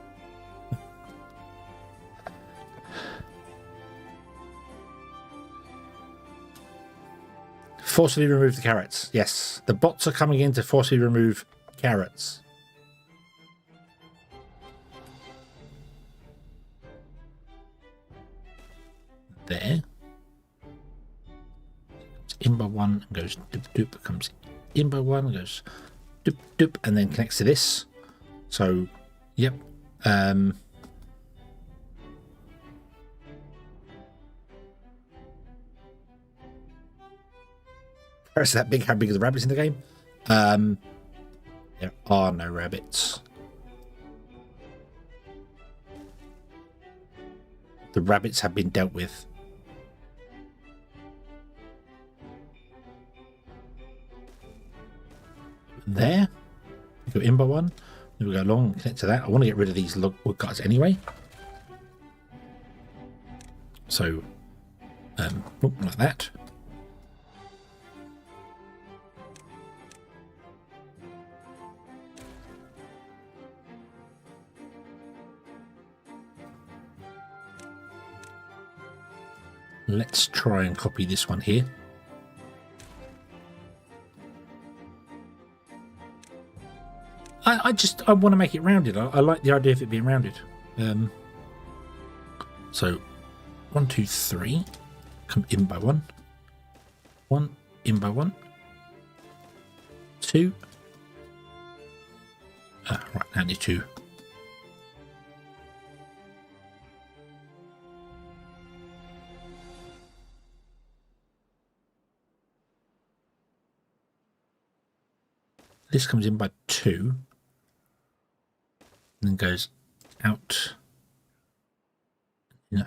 Forcibly remove the carrots. Yes, the bots are coming in to forcibly remove carrots. There. It's in by 1 and goes doop doop. Comes in by 1 and goes doop doop and then connects to this. So, yep. Is that big? How big are the rabbits in the game? There are no rabbits. The rabbits have been dealt with. There. We go in by 1. Then we go along and connect to that. I want to get rid of these wood cutters anyway. So, like that. Let's try and copy this one here. I want to make it rounded. I like the idea of it being rounded. So 1, 2, 3. Come in by 1. 1 in by 1. 2. Right, now I need 2. This comes in by 2 and then goes out.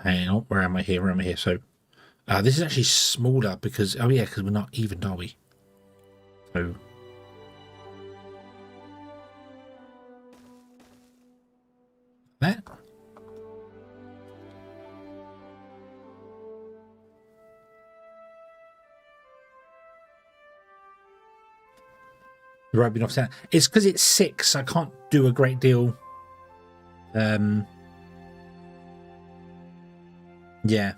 Hang on, where am I here? Where am I here? So this is actually smaller because, oh yeah, because we're not even, are we? So that. The road being offset. It's because it's 6. I can't do a great deal. Yeah.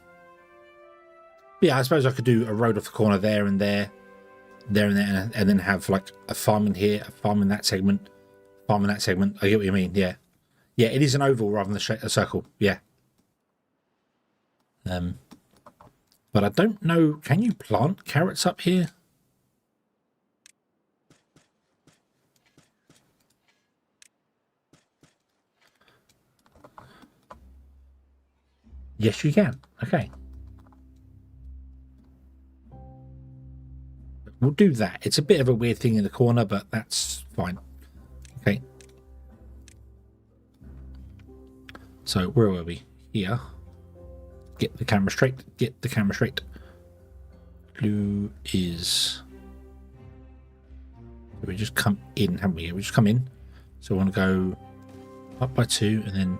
Yeah, I suppose I could do a road off the corner there and there, and then have like a farm in here, a farm in that segment, farm in that segment. I get what you mean. Yeah. Yeah, it is an oval rather than a circle. Yeah. But I don't know. Can you plant carrots up here? Yes, you can. Okay. We'll do that. It's a bit of a weird thing in the corner, but that's fine. Okay. So where were we? Here. Get the camera straight. Get the camera straight. Blue is... We just come in, haven't we? We just come in. So we want to go up by 2 and then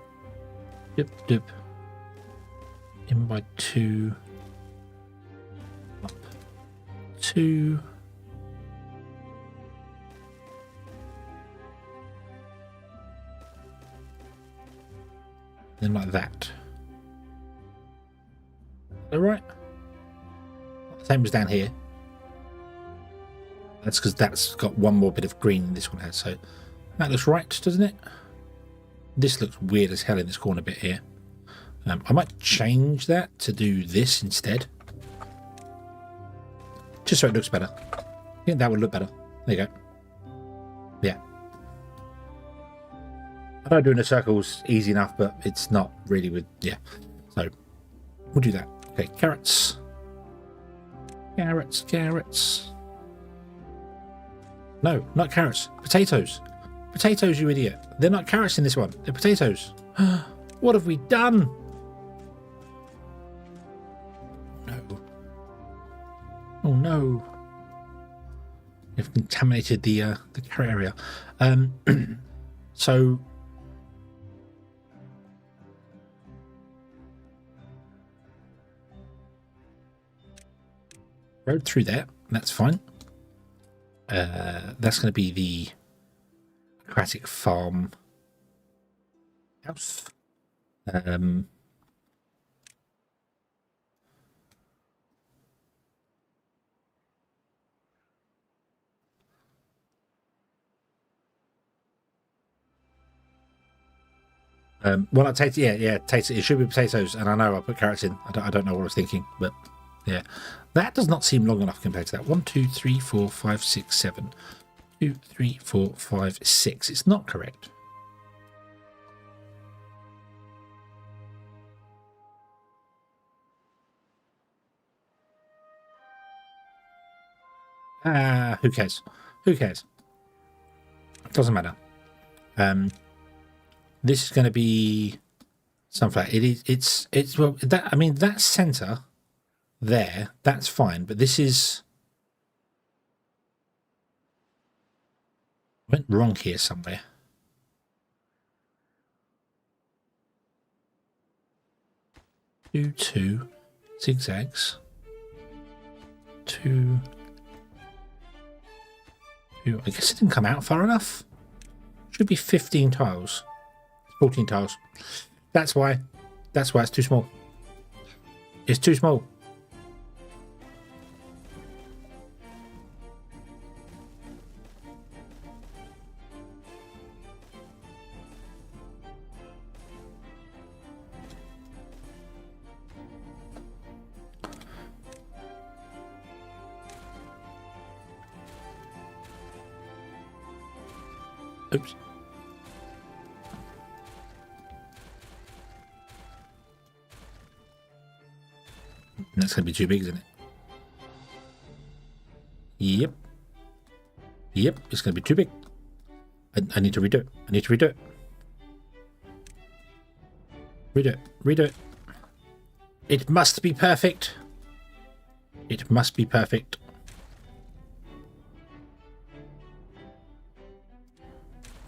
dip, dip. In by 2. Up 2. Then like that. All right. Same as down here. That's because that's got one more bit of green than this one has. So that looks right, doesn't it? This looks weird as hell in this corner bit here. I might change that to do this instead. Just so it looks better. I think that would look better. There you go. Yeah. I know doing the circles easy enough, but it's not really with... Yeah. So we'll do that. Okay, carrots. Carrots, carrots. No, not carrots. Potatoes. Potatoes, you idiot. They're not carrots in this one. They're potatoes. What have we done? No. Oh no. We've contaminated the carrot area. So road through there. That's fine. That's going to be the aquatic farm house. Well, I take it should be potatoes, and I know I put carrots in. I don't know what I was thinking, but yeah, that does not seem long enough compared to that. 1, 2, 3, 4, 5, 6, 7. 2, 3, 4, 5, 6. It's not correct. Who cares? Who cares? Doesn't matter. This is going to be sunflower. It's well, that, I mean, that center there, that's fine, but this is... I went wrong here somewhere. Two zigzags. Two. I guess it didn't come out far enough. Should be 15 tiles. 14 tiles. That's why. That's why it's too small. It's too small. Oops. That's going to be too big, isn't it? Yep. Yep, it's going to be too big. I need to redo it. I need to redo it. Redo it. Redo it. It must be perfect. It must be perfect.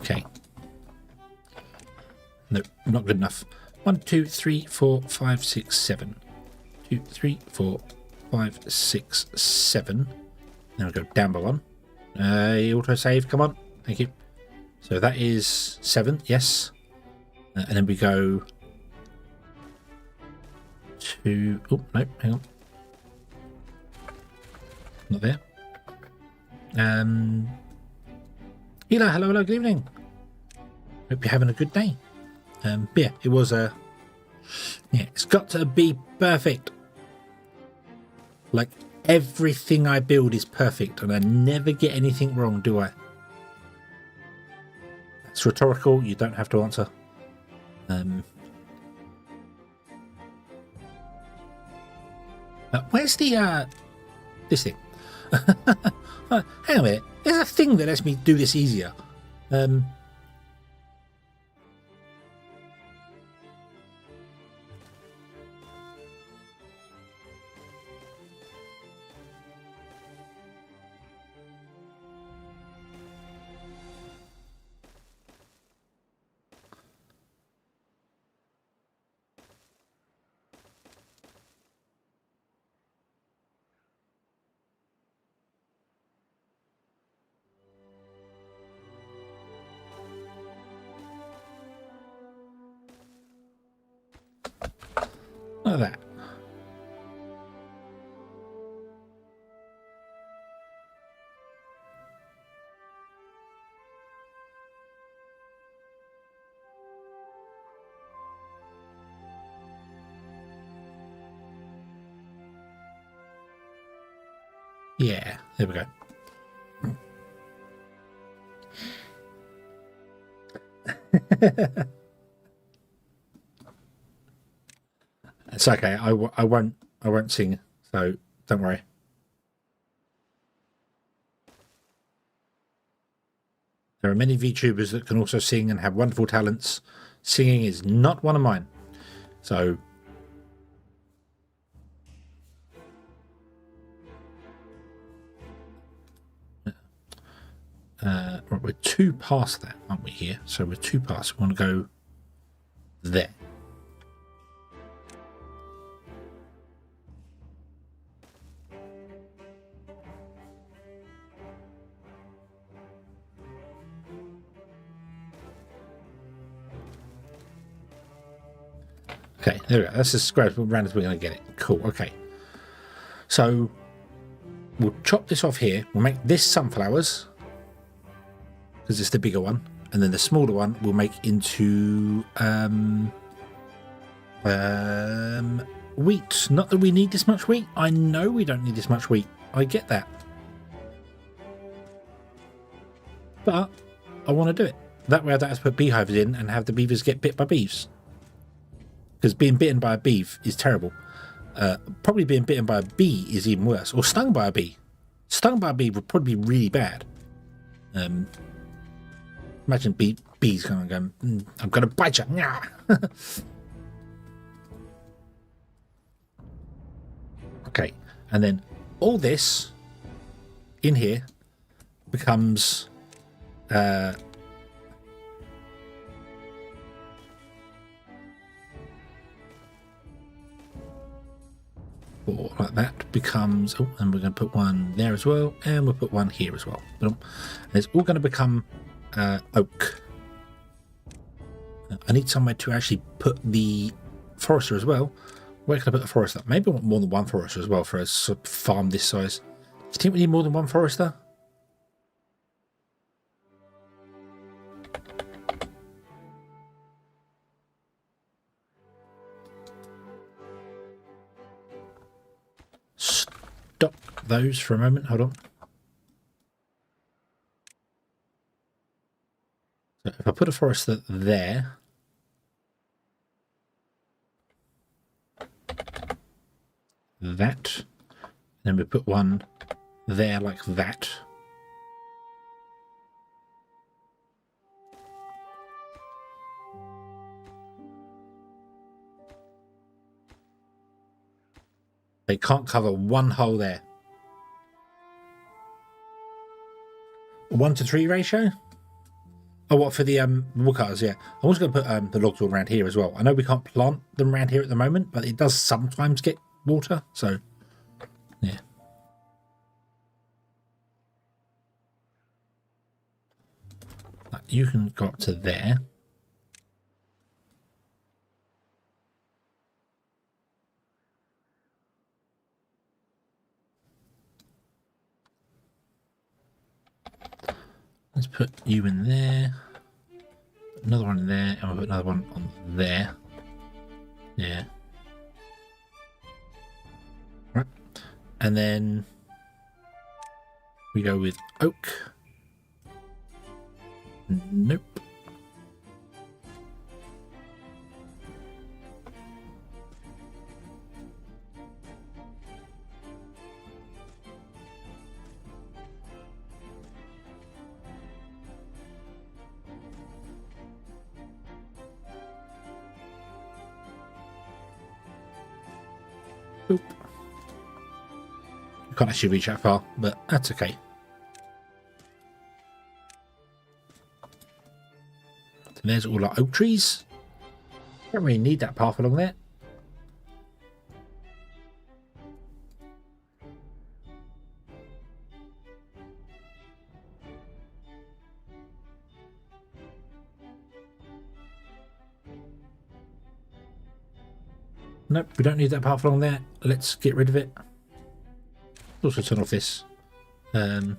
Okay. No, not good enough. 1, 2, 3, 4, 5, 6, 7. 2, 3, 4, 5, 6, 7. Now we go down by 1. Autosave, come on. Thank you. So that is 7, yes. And then we go to... Oh, no, hang on. Not there. Hello, hello, good evening. Hope you're having a good day. Yeah, it was a. Yeah, it's got to be perfect. Like everything I build is perfect, and I never get anything wrong, do I? It's rhetorical. You don't have to answer. Where's the this thing? Hang on a minute. There's a thing that lets me do this easier. Like that. Yeah, there we go. It's okay. I won't sing, so don't worry. There are many VTubers that can also sing and have wonderful talents. Singing is not one of mine. So right, we're 2 past that, aren't we here? So we're 2 past. We want to go there. Okay, there we go. That's as round as we're going to get it. Cool, okay. So we'll chop this off here. We'll make this sunflowers, because it's the bigger one. And then the smaller one we'll make into wheat. Not that we need this much wheat. I know we don't need this much wheat. I get that. But I want to do it. That way I don't have to put beehives in and have the beavers get bit by bees. Because being bitten by a beef is terrible. Probably being bitten by a bee is even worse. Or stung by a bee. Stung by a bee would probably be really bad. Imagine bees going, I'm going to bite you. Okay. And then all this in here becomes... like that becomes, oh, and we're going to put one there as well, and we'll put one here as well. And it's all going to become oak. I need somewhere to actually put the forester as well. Where can I put the forester? Maybe I want more than one forester as well for a farm this size. Do you think we need more than one forester? Stop those for a moment. Hold on. So if I put a forester there, that, then we put one there like that. They can't cover one hole there. 1:3 ratio? Oh, what, for the woodcutters? Yeah. I'm also going to put the logs all around here as well. I know we can't plant them around here at the moment, but it does sometimes get water, so yeah. You can go up to there. Let's put you in there. another one there, and we'll put another one on there. Yeah. Right. And then we go with oak. Nope. Oop. You can't actually reach that far, but that's okay. So there's all our oak trees. Don't really need that path along there. Nope, we don't need that path along there. Let's get rid of it. Also turn off this. So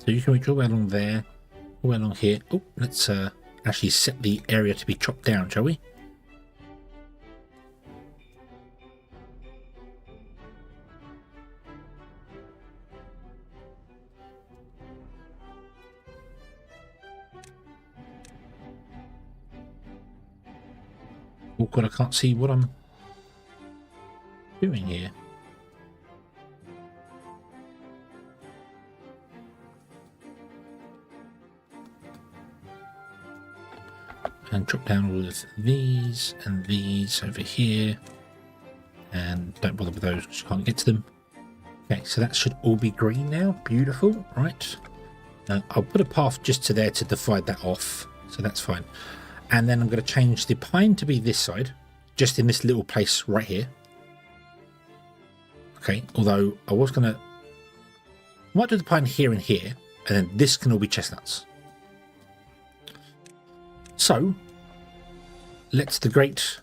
you can reach all the way along there, all the way along here. Oh, let's actually set the area to be chopped down, shall we? Oh god, I can't see what I'm doing here. And drop down all of these and these over here. And don't bother with those because you can't get to them. Okay, so that should all be green now. Beautiful, right? I'll put a path just to there to divide that off. So that's fine. And then I'm going to change the pine to be this side, just in this little place right here. Okay, although I was going to... I might do the pine here and here, and then this can all be chestnuts. So, let's the great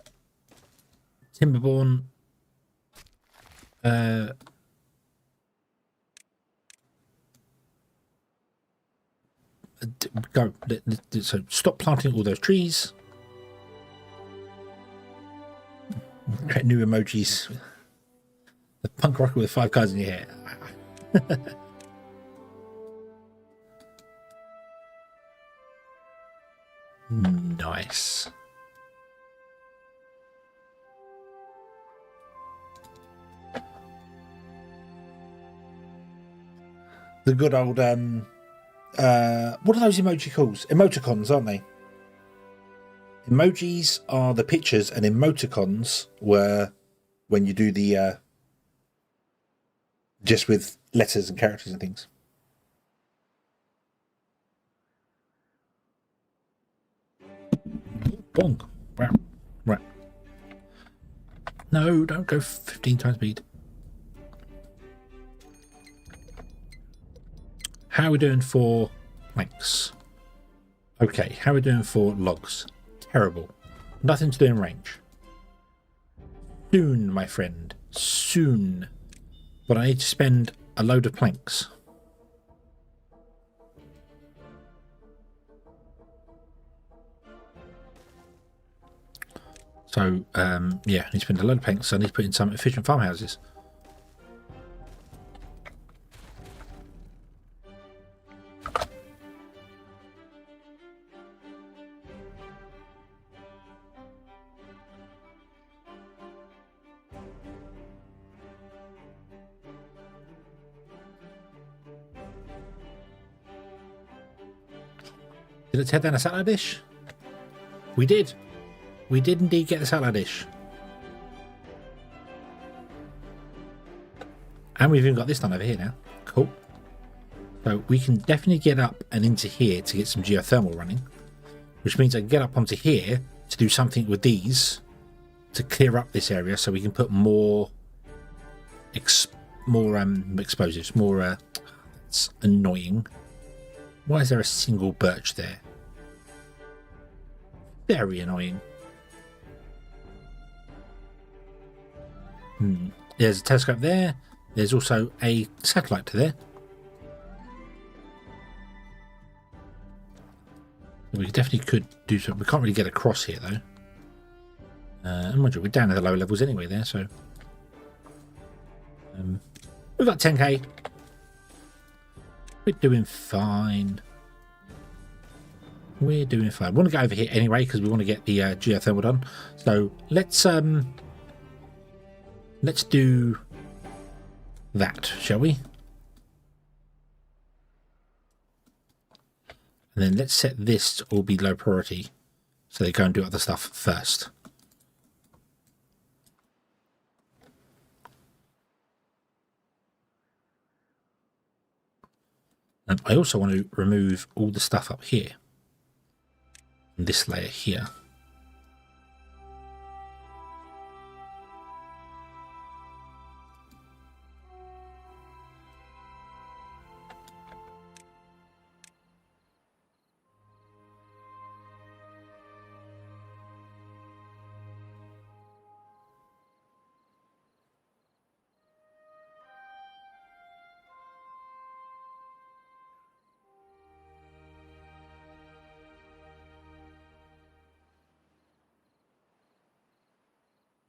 Timberborn go. So stop planting all those trees. Create new emojis. The punk rocker with 5 cards in your hair. Nice. The good old what are those emoji calls? Emoticons, aren't they? Emojis are the pictures, and emoticons were when you do the just with letters and characters and things. Bonk. Wow. Right. No, don't go 15 times speed. How are we doing for planks? Okay, how are we doing for logs? Terrible. Nothing to do in range. Soon, my friend. Soon. But I need to spend a load of planks. So, yeah, I need to spend a load of planks. So I need to put in some efficient farmhouses. Let's head down a salad dish. We did. We did indeed get the salad dish. And we've even got this done over here now. Cool. So we can definitely get up and into here to get some geothermal running. Which means I can get up onto here to do something with these to clear up this area so we can put more explosives. More it's annoying. Why is there a single birch there? Very annoying. There's a telescope there. There's also a satellite to there. We definitely could do something. We can't really get across here, though. And we're down at the lower levels anyway there, so... we've got 10k. We're doing fine. We're doing fine. I want to go over here anyway, because we want to get the geothermal done. So, let's do that, shall we? And then let's set this to all be low priority, so they go and do other stuff first. And I also want to remove all the stuff up here, and this layer here.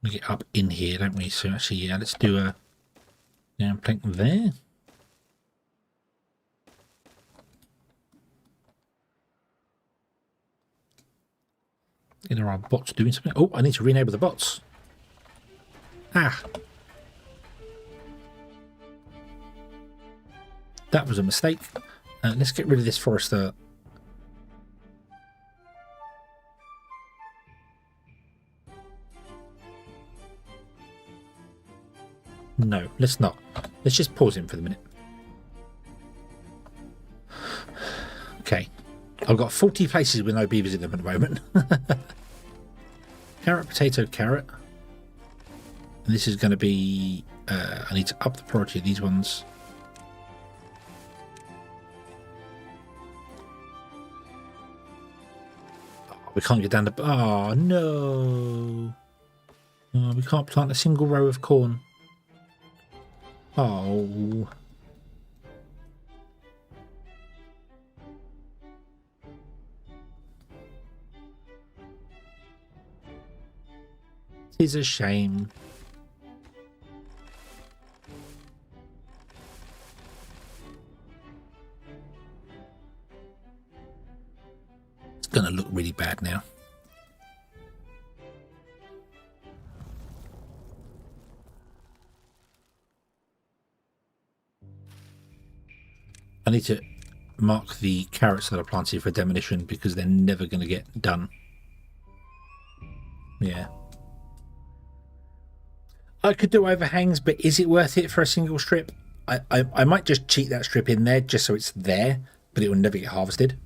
We get up in here, don't we? So actually, yeah, let's do a down plank there. There are bots doing something. Oh, I need to re-enable the bots. Ah. That was a mistake. Let's get rid of this forester. No, let's not. Let's just pause him for the minute. Okay. I've got 40 places with no beavers in them at the moment. Carrot, potato, carrot. And this is going to be... I need to up the priority of these ones. Oh, we can't get down the... Oh, no. Oh, we can't plant a single row of corn. Oh. It's a shame. It's gonna look really bad now. I need to mark the carrots that are planted for demolition because they're never going to get done. Yeah. I could do overhangs, but is it worth it for a single strip? I might just cheat that strip in there just so it's there, but it will never get harvested.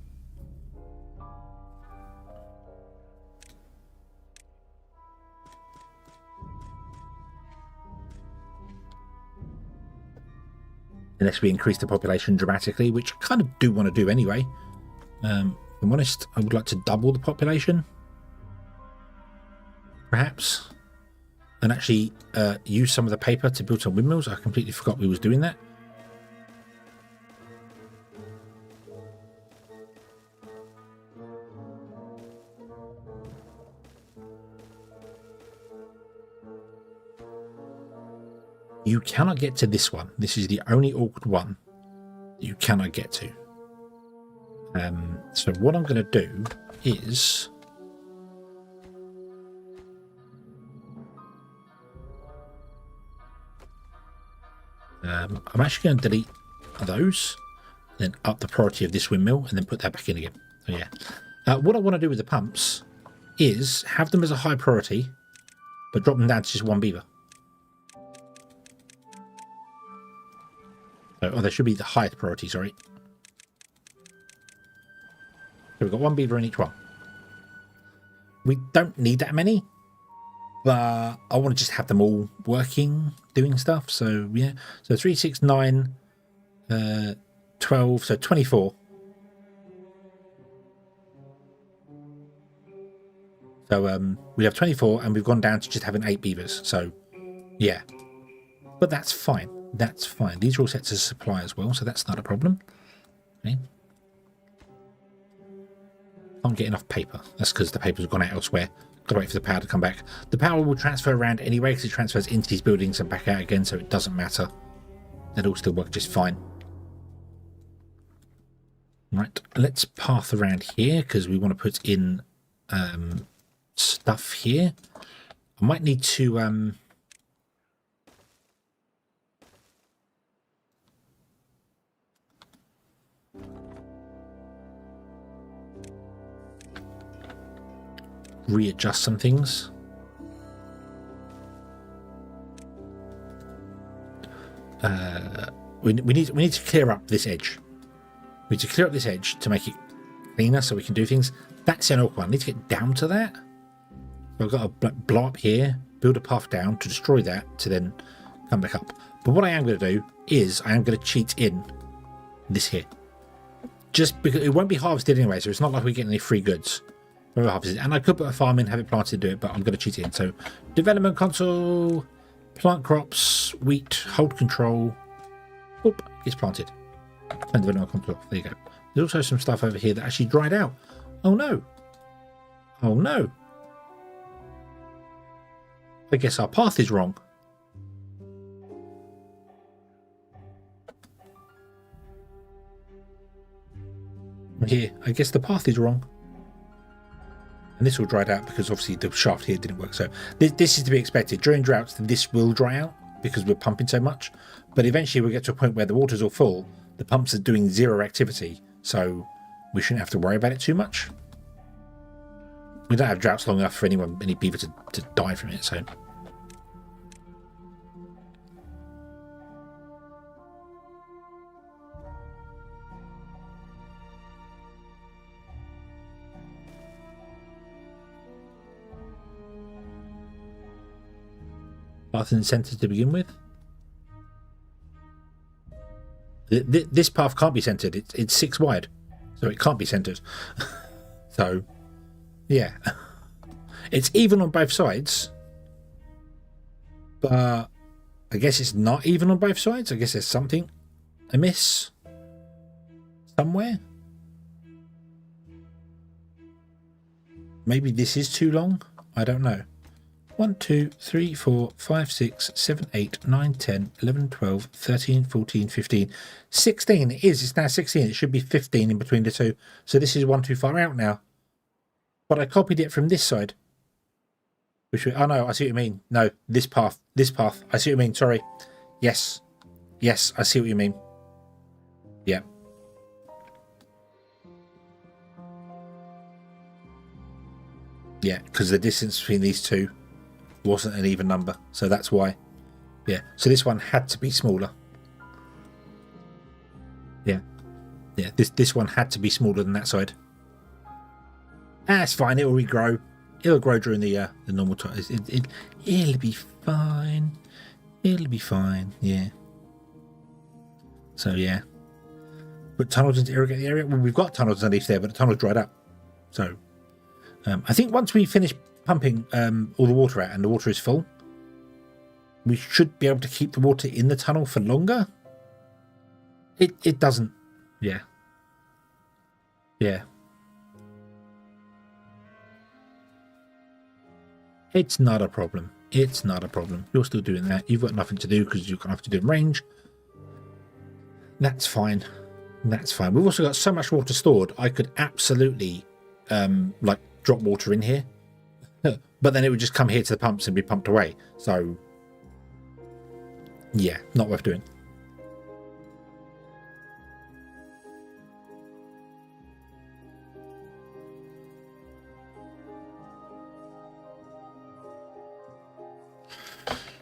Unless we increase the population dramatically, which I kind of do want to do anyway. If I'm honest, I would like to double the population. Perhaps. And actually use some of the paper to build some windmills. I completely forgot we was doing that. You cannot get to this one. This is the only awkward one you cannot get to. So what I'm going to do is... I'm actually going to delete those, then up the priority of this windmill, and then put that back in again. So yeah. What I want to do with the pumps is have them as a high priority, but drop them down to just one beaver. Oh, there should be the highest priority, sorry. So we've got one beaver in each one. We don't need that many, but I want to just have them all working, doing stuff. So, yeah. So 3, 6, 9, 12, so 24. So we have 24, and we've gone down to just having 8 beavers. So, yeah. But that's fine. That's fine. These are all set to supply as well, so that's not a problem. Okay. Can't get enough paper. That's because the paper's gone out elsewhere. Gotta wait for the power to come back. The power will transfer around anyway because it transfers into these buildings and back out again, so it doesn't matter. It'll still work just fine. Right, let's path around here because we want to put in stuff here. I might need to readjust some things. We need to clear up this edge. We need to clear up this edge to make it cleaner so we can do things. That's an awkward one. I need to get down to that. So I've got to blow up here, build a path down to destroy that to then come back up. But what I am going to do is I am going to cheat in this here. Just because it won't be harvested anyway, so it's not like we get any free goods. And I could put a farm in, have it planted to do it, but I'm going to cheat in. So development console, plant crops, wheat, hold control. Oop, it's planted. And development console. There you go. There's also some stuff over here that actually dried out. Oh no. Oh no. I guess our path is wrong. Here, I guess the path is wrong. And this all dried out because obviously the shaft here didn't work. So this is to be expected. During droughts, this will dry out because we're pumping so much. But eventually we'll get to a point where the water's all full. The pumps are doing zero activity. So we shouldn't have to worry about it too much. We don't have droughts long enough for any beaver to die from it. So path and centered to begin with. This path can't be centered. It's 6 wide, so it can't be centered. So, yeah, it's even on both sides, but I guess it's not even on both sides. I guess there's something amiss somewhere. Maybe this is too long. I don't know. 1, 2, 3, 4, 5, 6, 7, 8, 9, 10, 11, 12, 13, 14, 15, 16 it is. It's now 16. It should be 15 in between the two. So this is one too far out now. But I copied it from this side. Oh no, I see what you mean. No, this path. I see what you mean. Sorry. Yes, I see what you mean. Yeah. Yeah, because the distance between these two wasn't an even number, so that's why. Yeah, so this one had to be smaller. Yeah, this one had to be smaller than that side. That's fine. It will regrow. It'll grow during the normal time. It'll be fine. It'll be fine. Yeah. So yeah, put tunnels in to irrigate the area. Well, we've got tunnels underneath there, but the tunnel's dried up. So I think once we finish pumping all the water out and the water is full, we should be able to keep the water in the tunnel for longer. It doesn't. Yeah. It's not a problem. It's not a problem. You're still doing that. You've got nothing to do because you've got nothing to do in range. That's fine. That's fine. We've also got so much water stored. I could absolutely like drop water in here. But then it would just come here to the pumps and be pumped away. So, yeah, not worth doing.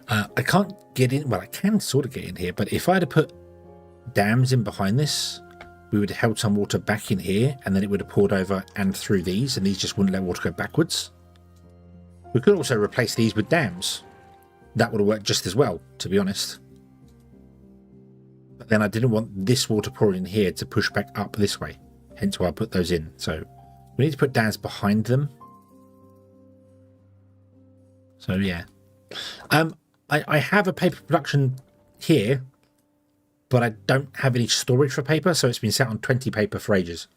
I can't get in. Well, I can sort of get in here, but if I had to put dams in behind this, we would have held some water back in here, and then it would have poured over and through these, and these just wouldn't let water go backwards. We could also replace these with dams. That would have worked just as well, to be honest. But then I didn't want this water pouring in here to push back up this way. Hence why I put those in. So we need to put dams behind them. So yeah. I have a paper production here, but I don't have any storage for paper, so it's been sat on 20 paper for ages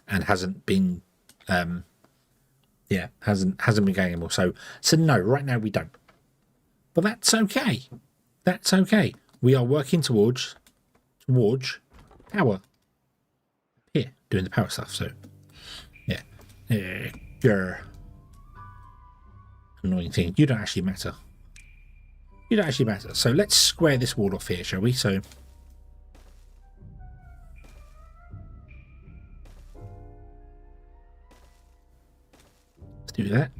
and hasn't been Yeah, hasn't been going anymore. So no, right now we don't. But that's okay. That's okay. We are working towards power. Here, doing the power stuff. So yeah, grr. Annoying thing. You don't actually matter. You don't actually matter. So let's square this wall off here, shall we? So let's do that.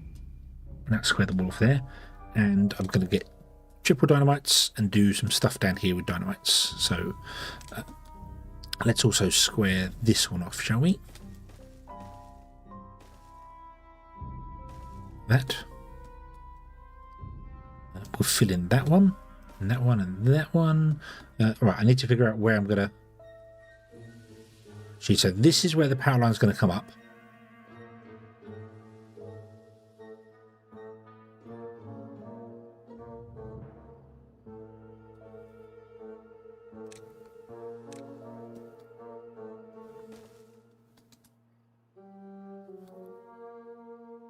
Now square the wall off there. And I'm going to get triple dynamites and do some stuff down here with dynamites. So let's also square this one off, shall we? That. We'll fill in that one, and that one, and that one. Right, I need to figure out where I'm going to... So this is where the power line is going to come up.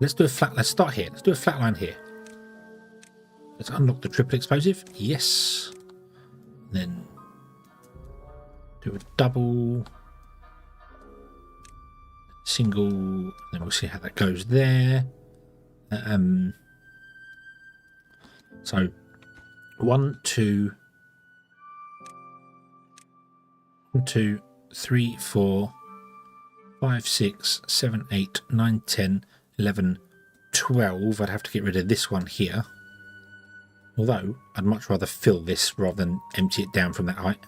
Let's start here. Let's do a flat line here. Let's unlock the triple explosive. Yes. Then do a double, single. Then we'll see how that goes there. So 1, 2, 3, 4, 5, 6, 7, 8, 9, 10, 11, 12. I'd have to get rid of this one here. Although, I'd much rather fill this rather than empty it down from that height.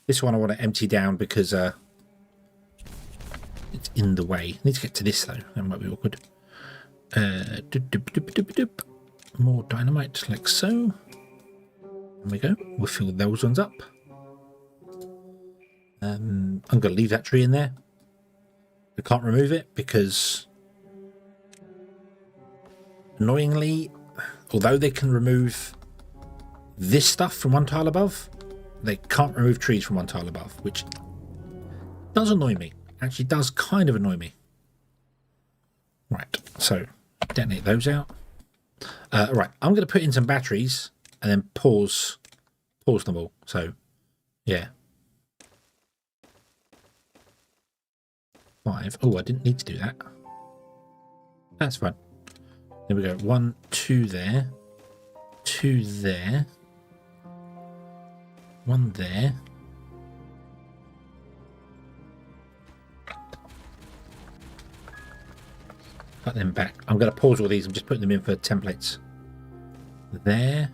This one I want to empty down because it's in the way. I need to get to this though. That might be awkward. More dynamite like so. There we go. We'll fill those ones up. I'm going to leave that tree in there. I can't remove it because... Annoyingly, although they can remove this stuff from one tile above, they can't remove trees from one tile above, which does annoy me. Actually does kind of annoy me. Right, so detonate those out. Right, I'm going to put in some batteries and then pause them all. So, yeah. 5. Oh, I didn't need to do that. That's fine. There we go. 1, 2 there. 2 there. 1 there. Cut them back. I'm going to pause all these. I'm just putting them in for templates. There.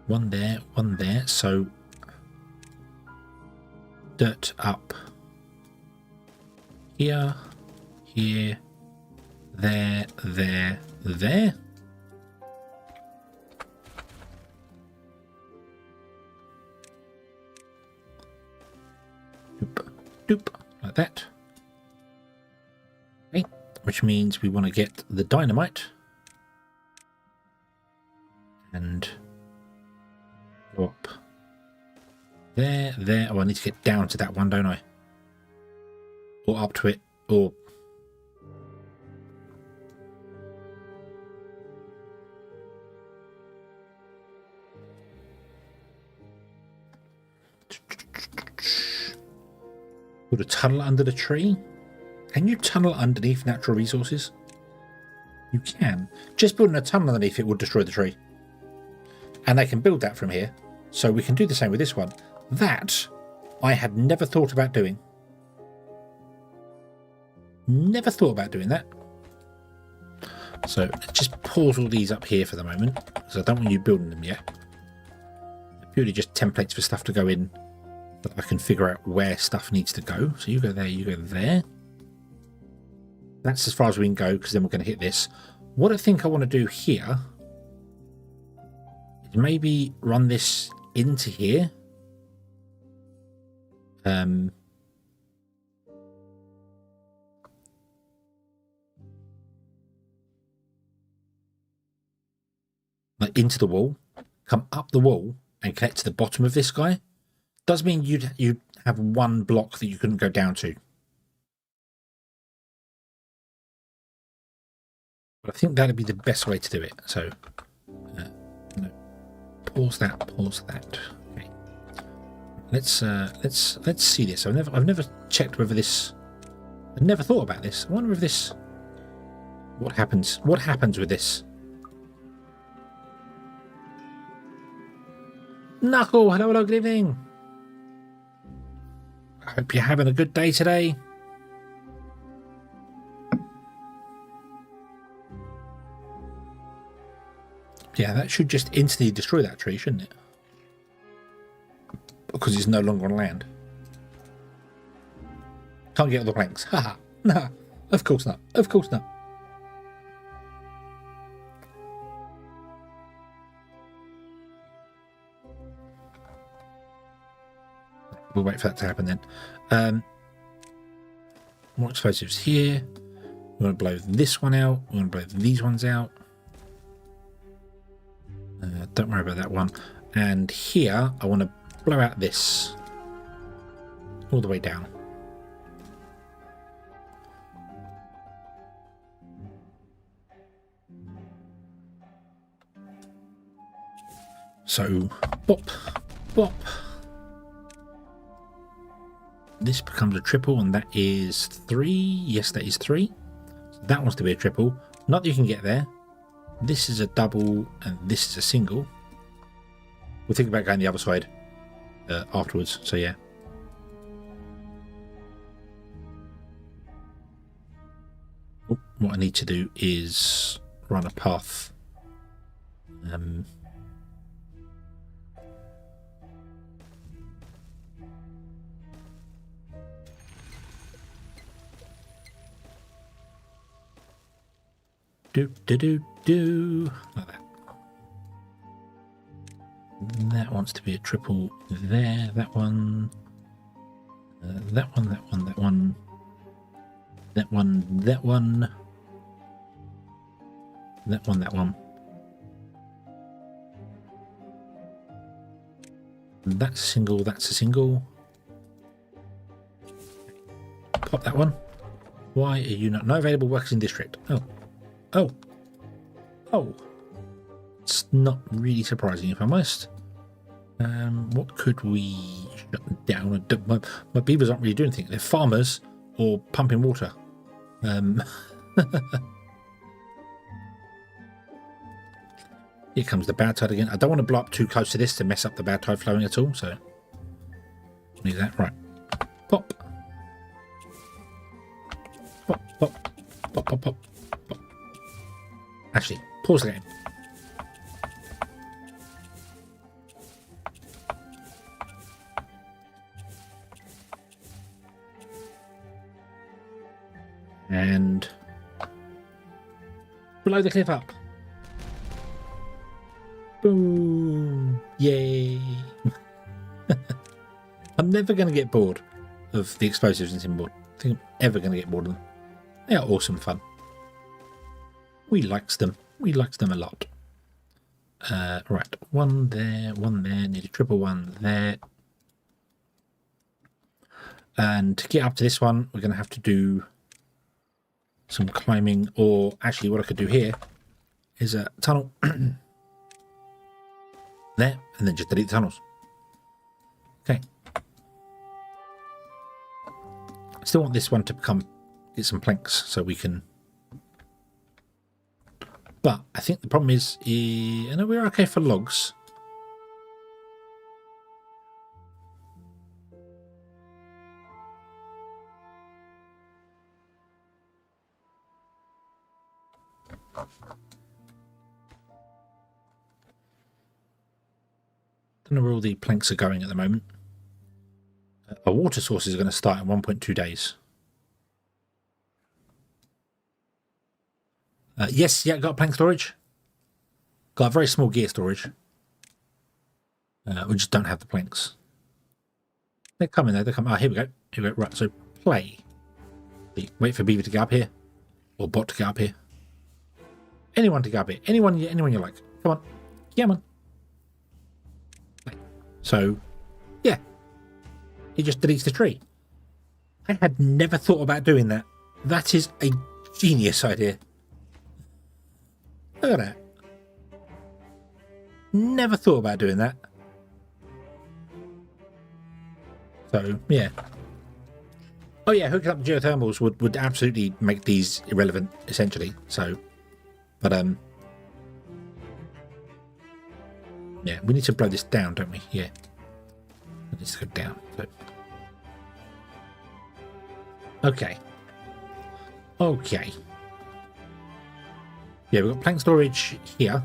1 there. 1 there. So dirt up here, here, there, there, there. Doop, doop, like that. Okay, which means we want to get the dynamite and go up there, there. Oh, I need to get down to that one, don't I? Or up to it, or... Put a tunnel under the tree. Can you tunnel underneath natural resources? You can. Just building a tunnel underneath it will destroy the tree. And they can build that from here. So we can do the same with this one. That I had never thought about doing. Never thought about doing that. So let's just pause all these up here for the moment, because I don't want you building them yet. They're purely just templates for stuff to go in, that I can figure out where stuff needs to go. So you go there, you go there. That's as far as we can go, because then we're going to hit this. What I think I want to do here is maybe run this into here. Like into the wall, come up the wall and connect to the bottom of this guy. Does mean you'd have one block that you couldn't go down to. But I think that'd be the best way to do it. So, no. Pause that. Okay. Let's see this. I've never checked whether this. I've never thought about this. I wonder if this. What happens? What happens with this? Knuckle, hello, good evening. I hope you're having a good day today. Yeah, that should just instantly destroy that tree, shouldn't it? Because it's no longer on land. Can't get all the planks. Haha. Nah, of course not. Of course not. We'll wait for that to happen then. More explosives here. We want to blow this one out. We want to blow these ones out. Don't worry about that one. And here, I want to blow out this. All the way down. So, bop, bop. This becomes a triple, and that is 3. Yes, that is 3. So that wants to be a triple. Not that you can get there. This is a double, and this is a single. We'll think about going the other side afterwards, so yeah. Oh, what I need to do is run a path. Do like that. That wants to be a triple there. That one. That one. That one. That one. That one. That one. That one. That one. That's a single. That's a single. Pop that one. Why are you not? No available workers in district. Oh. Oh. Oh. It's not really surprising, if I'm honest. What could we shut down? My beavers aren't really doing anything. They're farmers or pumping water. Here comes the bad tide again. I don't want to blow up too close to this to mess up the bad tide flowing at all, so leave that. Right. Pop. Pop, pop, pop, pop, pop. Actually, pause the game. And blow the cliff up. Boom. Yay. I'm never going to get bored of the explosives in Timberborn. I think I'm ever going to get bored of them. They are awesome fun. We likes them. We likes them a lot. Right, one there, need a triple one there. And to get up to this one, we're going to have to do some climbing, or actually what I could do here is a tunnel there, and then just delete the tunnels. Okay. I still want this one to get some planks so we can. But I think the problem is, I know we're okay for logs. Don't know where all the planks are going at the moment. Our water source is going to start in 1.2 days. Yes, yeah, got plank storage. Got a very small gear storage. We just don't have the planks. They're coming there. They're coming. Oh, here we go. Here we go. Right, so play. Wait for Beaver to get up here, or Bot to get up here. Anyone to get up here. Anyone you like. Come on. Yeah, man. So, yeah. it just deletes the tree. I had never thought about doing that. That is a genius idea. Look at that. Never thought about doing that. So, yeah. Oh yeah, hooking up geothermals would absolutely make these irrelevant, essentially. So, but yeah, we need to blow this down, don't we? Yeah, it needs to go down. So. Okay. Okay. Yeah, we've got plank storage here.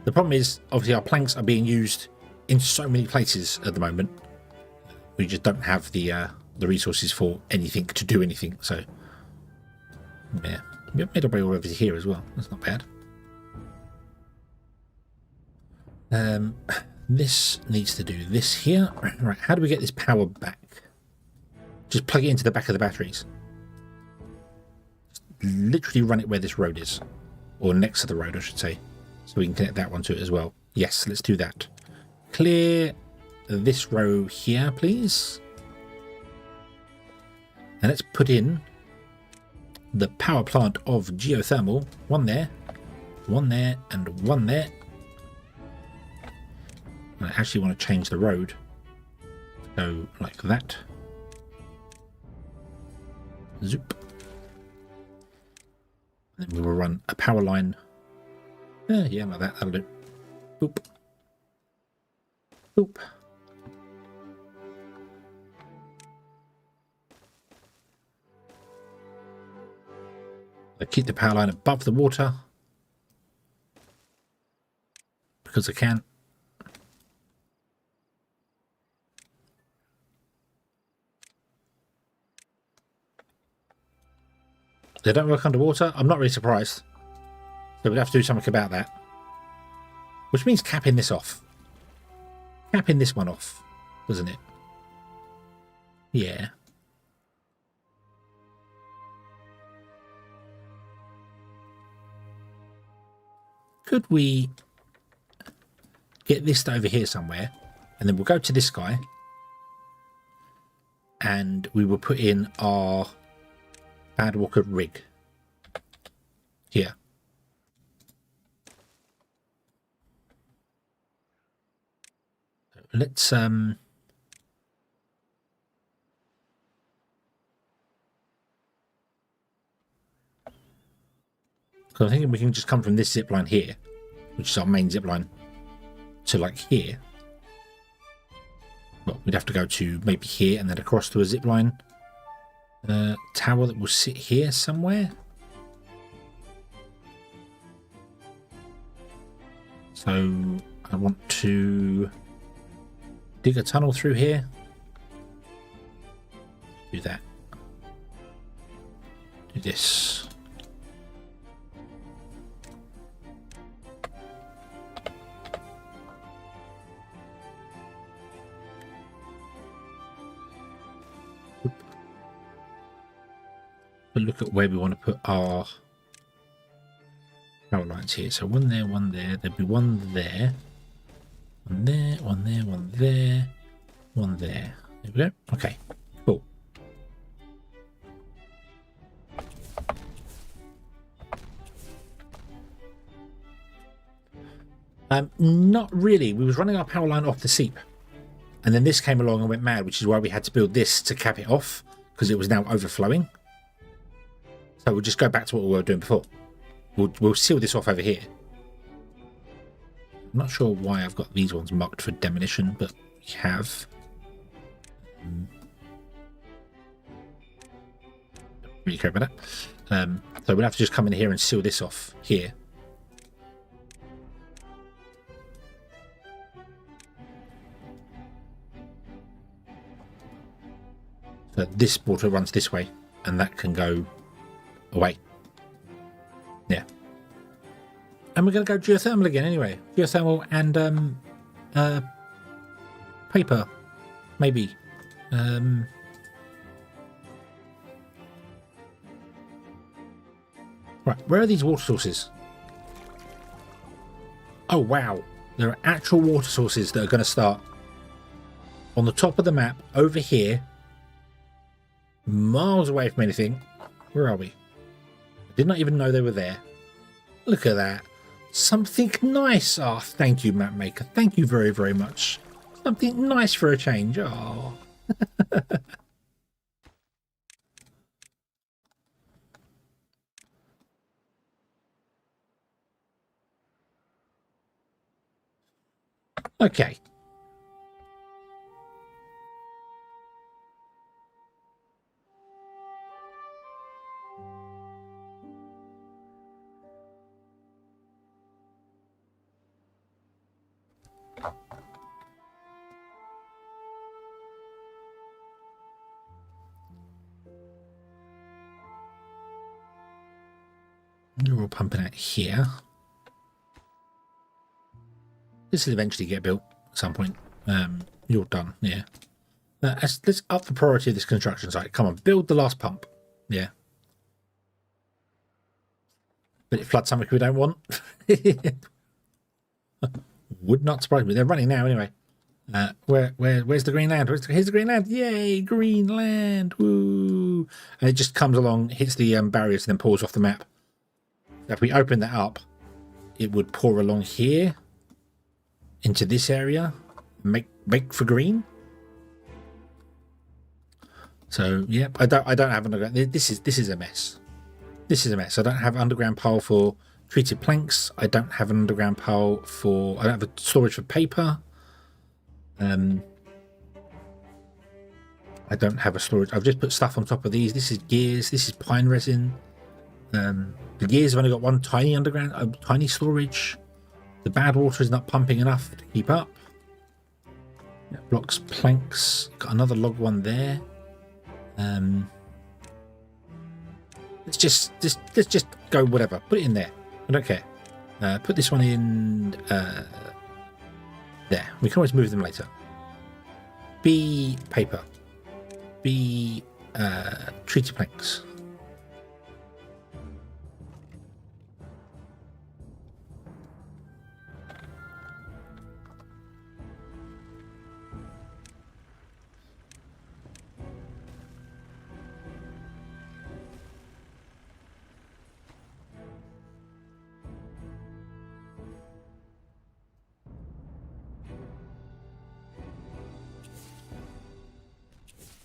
The problem is, obviously, our planks are being used in so many places at the moment. We just don't have the resources for anything to do anything. So, yeah, we've made our way all over here as well. That's not bad. This needs to do this here. Right, how do we get this power back? Just plug it into the back of the batteries. Just literally run it where this road is. Or next to the road, I should say. So we can connect that one to it as well. Yes, let's do that. Clear this row here, please. And let's put in the power plant of geothermal. One there, and one there. I actually want to change the road. Go like that. Zoop. And then we will run a power line. Yeah, like that. That'll do. Boop. Boop. I keep the power line above the water because I can. They don't work underwater. I'm not really surprised. So we'd have to do something about that. Which means capping this off. Capping this one off, doesn't it? Yeah. Could we get this over here somewhere? And then we'll go to this guy. And we will put in our bad walker rig. Here. Let's because I'm thinking we can just come from this zip line here, which is our main zip line, to like here. Well, we'd have to go to maybe here and then across to a zip line tower that will sit here somewhere. So I want to dig a tunnel through here. Do that. Do this. But look at where we want to put our power lines here. So one there, one there. There'd be one there. One there, one there, one there, one there. There we go. Okay, cool. Not really. We was running our power line off the seep. And then this came along and went mad, which is why we had to build this to cap it off, because it was now overflowing. So we'll just go back to what we were doing before. We'll seal this off over here. I'm not sure why I've got these ones marked for demolition, but we have. Don't really care about that. So we'll have to just come in here and seal this off here. So this water runs this way, and that can go away. Yeah. And we're going to go geothermal again anyway. Geothermal and paper, maybe. Right, where are these water sources? Oh, wow. There are actual water sources that are going to start on the top of the map over here, miles away from anything. Where are we? I did not even know they were there. Look at that. Something nice. Oh, thank you, map maker. Thank you very, very much. Something nice for a change. Oh. Okay. You're all pumping out here. This will eventually get built at some point. You're done, yeah. Let's up the priority of this construction site. Come on, build the last pump. Yeah. But it floods something we don't want. Would not surprise me. They're running now anyway. Where's the green land? Here's the green land. Yay, green land. Woo. And it just comes along, hits the barriers, and then pulls off the map. If we open that up, it would pour along here into this area, make for green. So yeah, I don't have underground. This is a mess. This is a mess. I don't have underground pile for treated planks. I don't have an underground pile for. I don't have a storage for paper. I don't have a storage. I've just put stuff on top of these. This is gears. This is pine resin. The gears have only got one tiny underground, tiny storage. The bad water is not pumping enough to keep up. Yeah, blocks, planks. Got another log one there. Let's just go whatever. Put it in there. I don't care. Put this one in there. We can always move them later. B paper. B treated planks.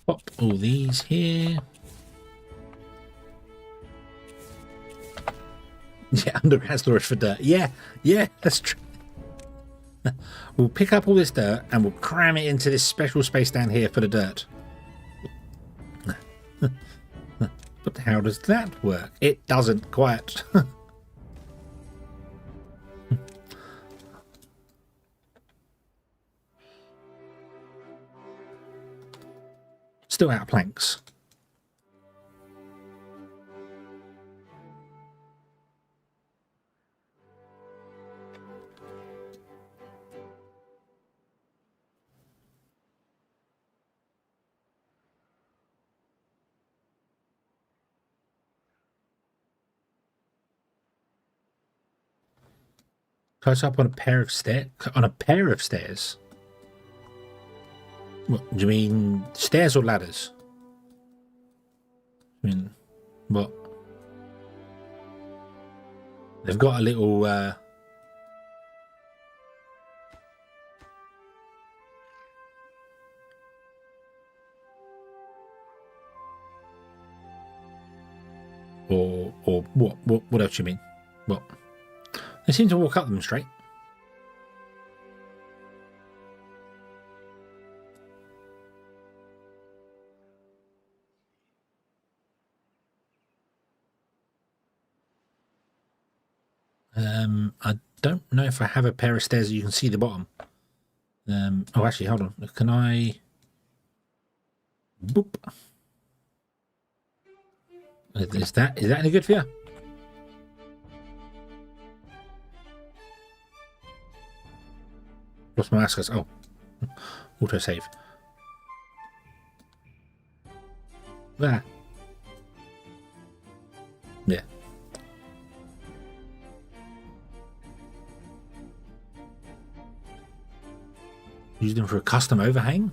Pop all these here. Yeah, underground storage for dirt. Yeah, that's true. We'll pick up all this dirt and we'll cram it into this special space down here for the dirt. But how does that work? It doesn't quite. Still out of planks. Close up on a pair of stairs. On a pair of stairs. What, do you mean stairs or ladders? I mean, what? They've got a little or what else do you mean? What? They seem to walk up them straight. I don't know if I have a pair of stairs that you can see the bottom. Oh, actually, hold on. Can I? Boop. Is that any good for you? Lost my mask. Oh, auto save. There. Yeah. Use them for a custom overhang?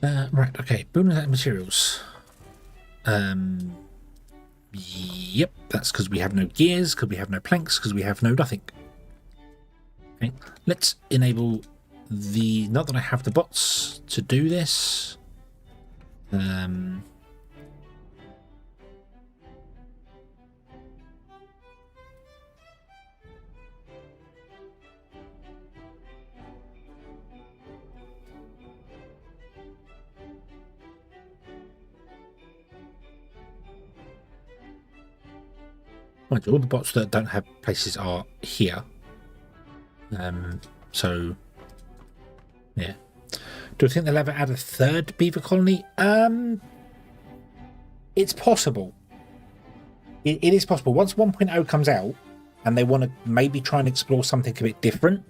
Right, okay. Building out materials. Yep, that's because we have no gears, because we have no planks, because we have no nothing. Okay, let's enable the... Not that I have the bots to do this. Mind you, all the bots that don't have places are here. So, yeah. Do I think they'll ever add a third beaver colony? It's possible. It is possible. Once 1.0 comes out and they want to maybe try and explore something a bit different,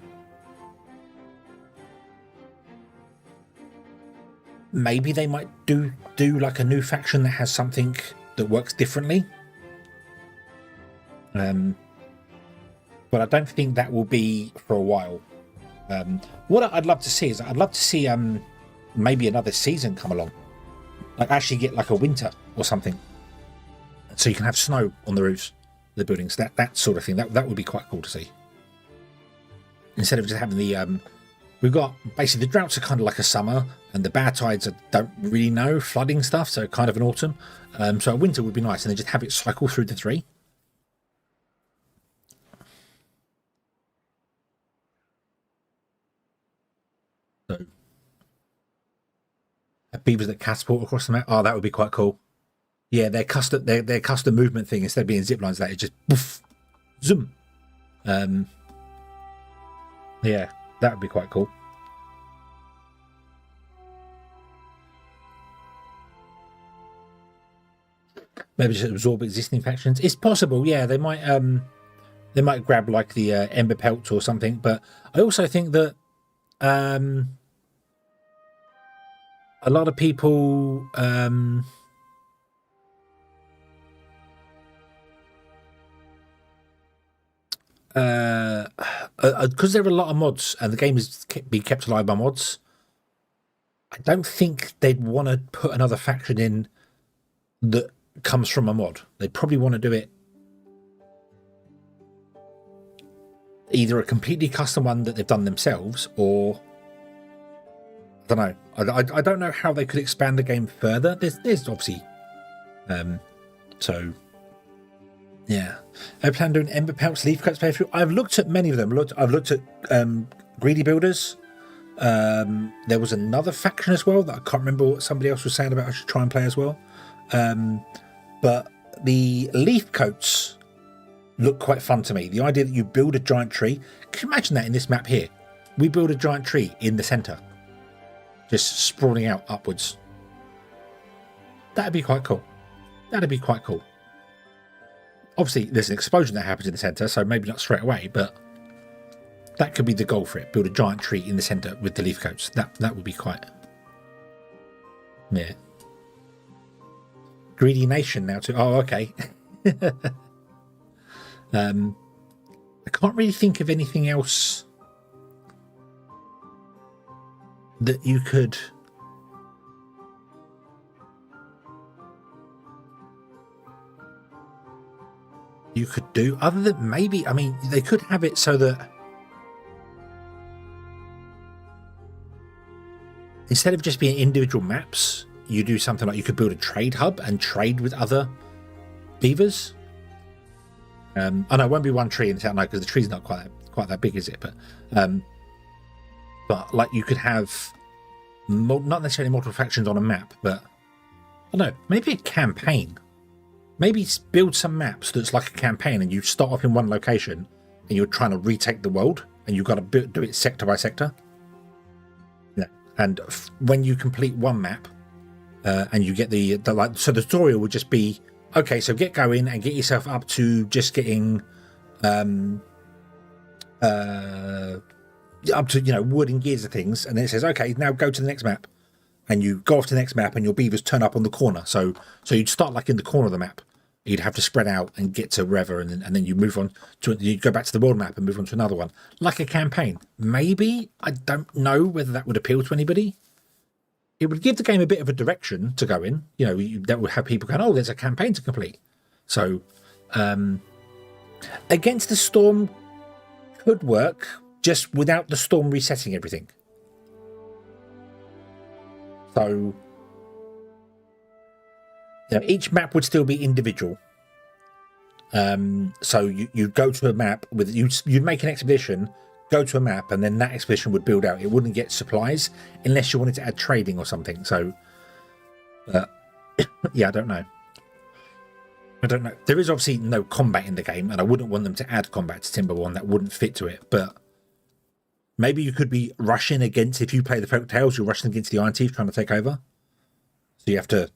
maybe they might do like a new faction that has something that works differently. But I don't think that will be for a while. What I'd love to see is I'd love to see maybe another season come along, like actually get like a winter or something, so you can have snow on the roofs of the buildings. That sort of thing. That would be quite cool to see. Instead of just having the we've got basically the droughts are kind of like a summer, and the bad tides are, don't really know, flooding stuff, so kind of an autumn. So a winter would be nice, and then just have it cycle through the three. So, beavers that catapult across the map. Oh, that would be quite cool. Yeah, their custom movement thing, instead of being zip lines, that it just poof, zoom. Yeah, that would be quite cool. Maybe just absorb existing factions. It's possible. Yeah, they might grab like the ember pelt or something. But I also think that a lot of people because there are a lot of mods and the game is being kept alive by mods, I don't think they'd want to put another faction in that comes from a mod. They'd probably want to do it either a completely custom one that they've done themselves, or I don't know. I don't know how they could expand the game further. There's obviously so yeah. I plan doing ember pelts, leaf cuts playthrough. I've looked at many of them. I've looked at greedy builders. There was another faction as well that I can't remember what somebody else was saying about I should try and play as well. But the leaf coats look quite fun to me. The idea that you build a giant tree. Can you imagine that in this map here? We build a giant tree in the center, just sprawling out upwards. That'd be quite cool. That'd be quite cool. Obviously, there's an explosion that happens in the center, so maybe not straight away, but that could be the goal for it. Build a giant tree in the center with the leaf coats. That would be quite... Yeah. Greedy nation now too. Oh, okay. I can't really think of anything else that you could do other than maybe, I mean, they could have it so that instead of just being individual maps, you do something like you could build a trade hub and trade with other beavers. I know it won't be one tree in the town, no, because the tree's not quite that big, is it? But like you could have not necessarily multiple factions on a map, but I don't know, maybe a campaign. Maybe build some maps that's like a campaign, and you start off in one location, and you're trying to retake the world, and you've got to do it sector by sector. Yeah, and when you complete one map, and you get the like, so the tutorial would just be, okay, so get going and get yourself up to just getting up to, you know, wood and gears and things, and then it says, okay, now go to the next map, and you go off to the next map, and your beavers turn up on the corner. So you'd start like in the corner of the map. You'd have to spread out and get to wherever, and then you move on to, you go back to the world map and move on to another one, like a campaign. Maybe, I don't know whether that would appeal to anybody. it would give the game a bit of a direction to go in. You know, that would have people going, oh, there's a campaign to complete. So, Against the Storm could work, just without the storm resetting everything. So, you know, each map would still be individual. So you'd go to a map with you'd make an expedition, go to a map, and then that expedition would build out. It wouldn't get supplies unless you wanted to add trading or something. So, yeah, I don't know. There is obviously no combat in the game, and I wouldn't want them to add combat to Timberborn. That wouldn't fit to it. But maybe you could be rushing against, if you play the Folktales, you're rushing against the Iron Teeth trying to take over. So you have to,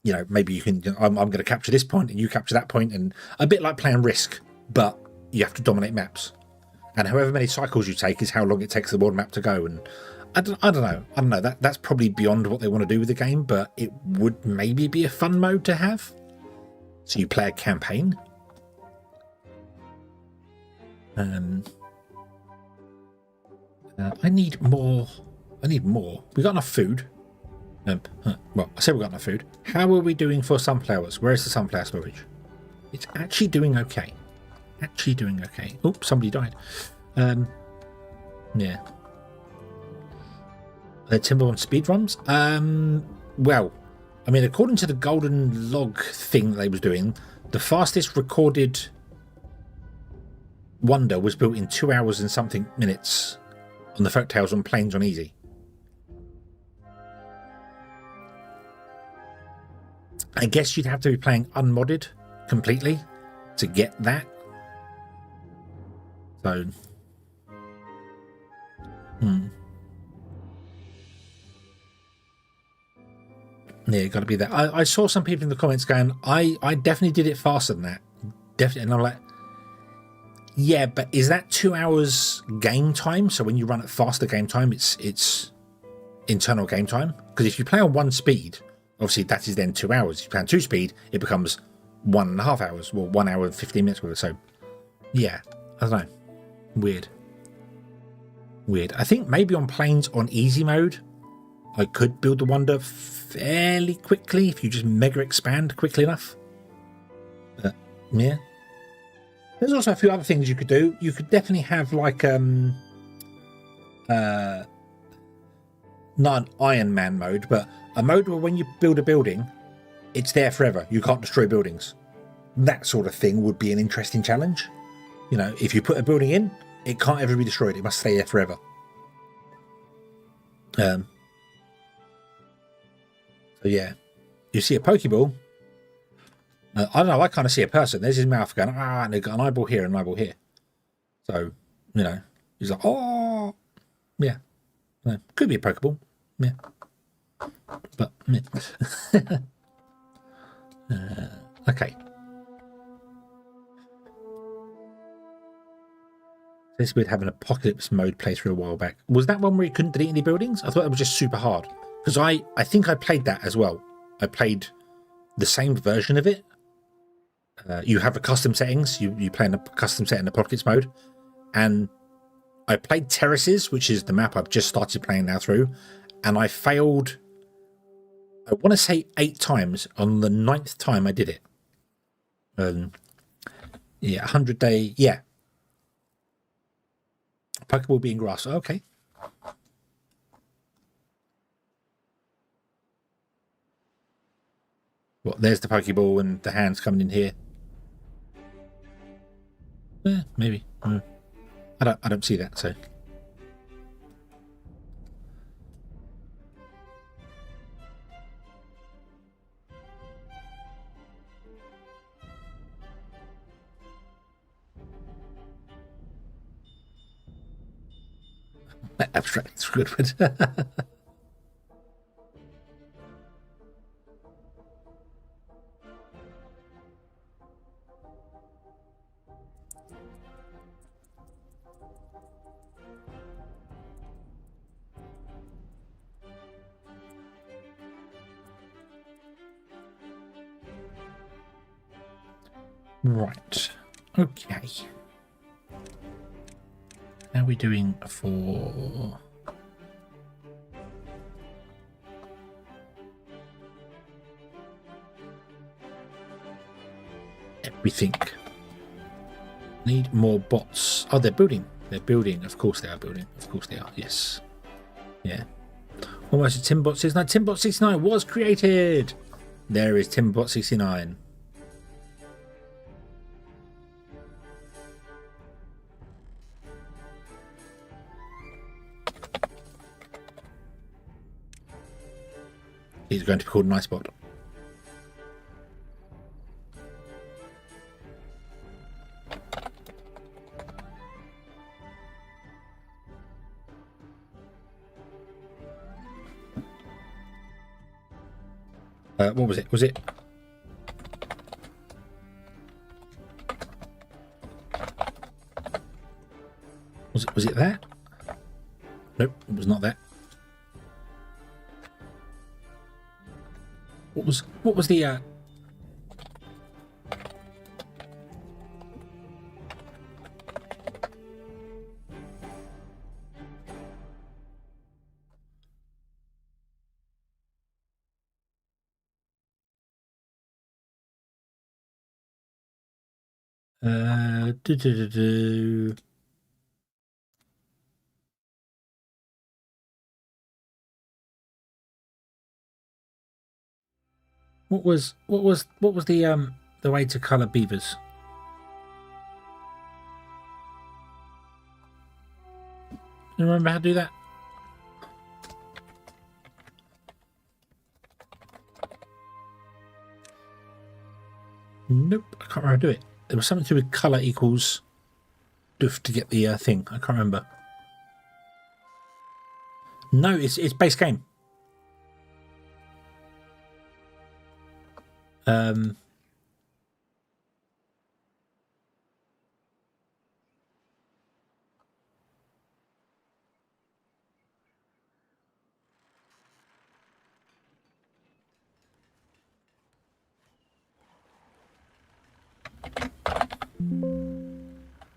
you know, maybe you can, I'm going to capture this point and you capture that point, and a bit like playing Risk, but you have to dominate maps. And however many cycles you take is how long it takes the world map to go. And I don't know. That's probably beyond what they want to do with the game, but it would maybe be a fun mode to have. So you play a campaign. I need more. We got enough food. Well, I said we got enough food. How are we doing for sunflowers? Where is the sunflower storage? It's actually doing okay. Oops, somebody died. Yeah. Timberborn speedruns? Well, I mean, according to the golden log thing they was doing, the fastest recorded wonder was built in 2 hours and something minutes on the Folktales on Plains on easy. I guess you'd have to be playing unmodded completely to get that. So, yeah, got to be that. I saw some people in the comments going, I definitely did it faster than that. Definitely. And I'm like, yeah, but is that 2 hours game time? So when you run at faster game time, it's internal game time? Because if you play on 1 speed, obviously that is then 2 hours. If you play on 2 speed, it becomes 1.5 hours. Well, 1 hour and 15 minutes with it. So, yeah, I don't know. Weird. I think maybe on Plains on easy mode, I could build the wonder fairly quickly if you just mega expand quickly enough. But, yeah. There's also a few other things you could do. You could definitely have like not an Iron Man mode, but a mode where when you build a building, it's there forever. You can't destroy buildings. That sort of thing would be an interesting challenge. You know, if you put a building in, it can't ever be destroyed. It must stay there forever. So yeah, you see a Pokeball. I don't know. I kind of see a person. There's his mouth going, and they've got an eyeball here and an eyeball here. So, you know, he's like, oh, yeah. Could be a Pokeball. Yeah. But, yeah. Okay. This would have an apocalypse mode playthrough a while back. Was that one where you couldn't delete any buildings? I thought it was just super hard. Because I think I played that as well. I played the same version of it. You have a custom settings. You play in a custom set in the apocalypse mode. And I played Terraces, which is the map I've just started playing now through. And I failed, I want to say 8 times. On the 9th time I did it. Yeah, 100-day, yeah. Pokeball being grass. Okay. Well, there's the Pokeball and the hands coming in here. Maybe. I don't see that, so. Abstract Squidward. Right. Okay. How are we doing for... we think. Need more bots. Oh, they're building. They're building. Of course they are building. Of course they are. Yes. Yeah. Almost a Timbot 69. Timbot 69 was created. There is Timbot 69. He's going to be called Nicebot. What was it? Was it? Was it that? Nope, it was not that. What was the do, do, do, do. What was the way to colour beavers? You remember how to do that? Nope, I can't remember how to do it. There was something to do with colour equals doof to get the thing. I can't remember. No, it's base game.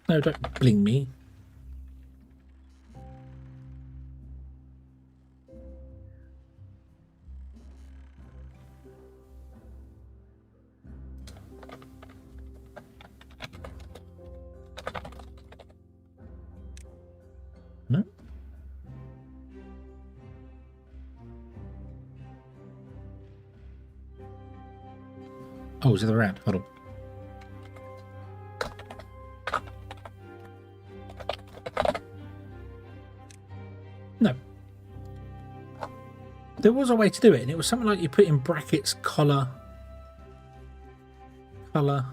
No, don't bling me. No. Oh, is it around? Hold on. No. There was a way to do it, and it was something like you put in brackets colour. Do,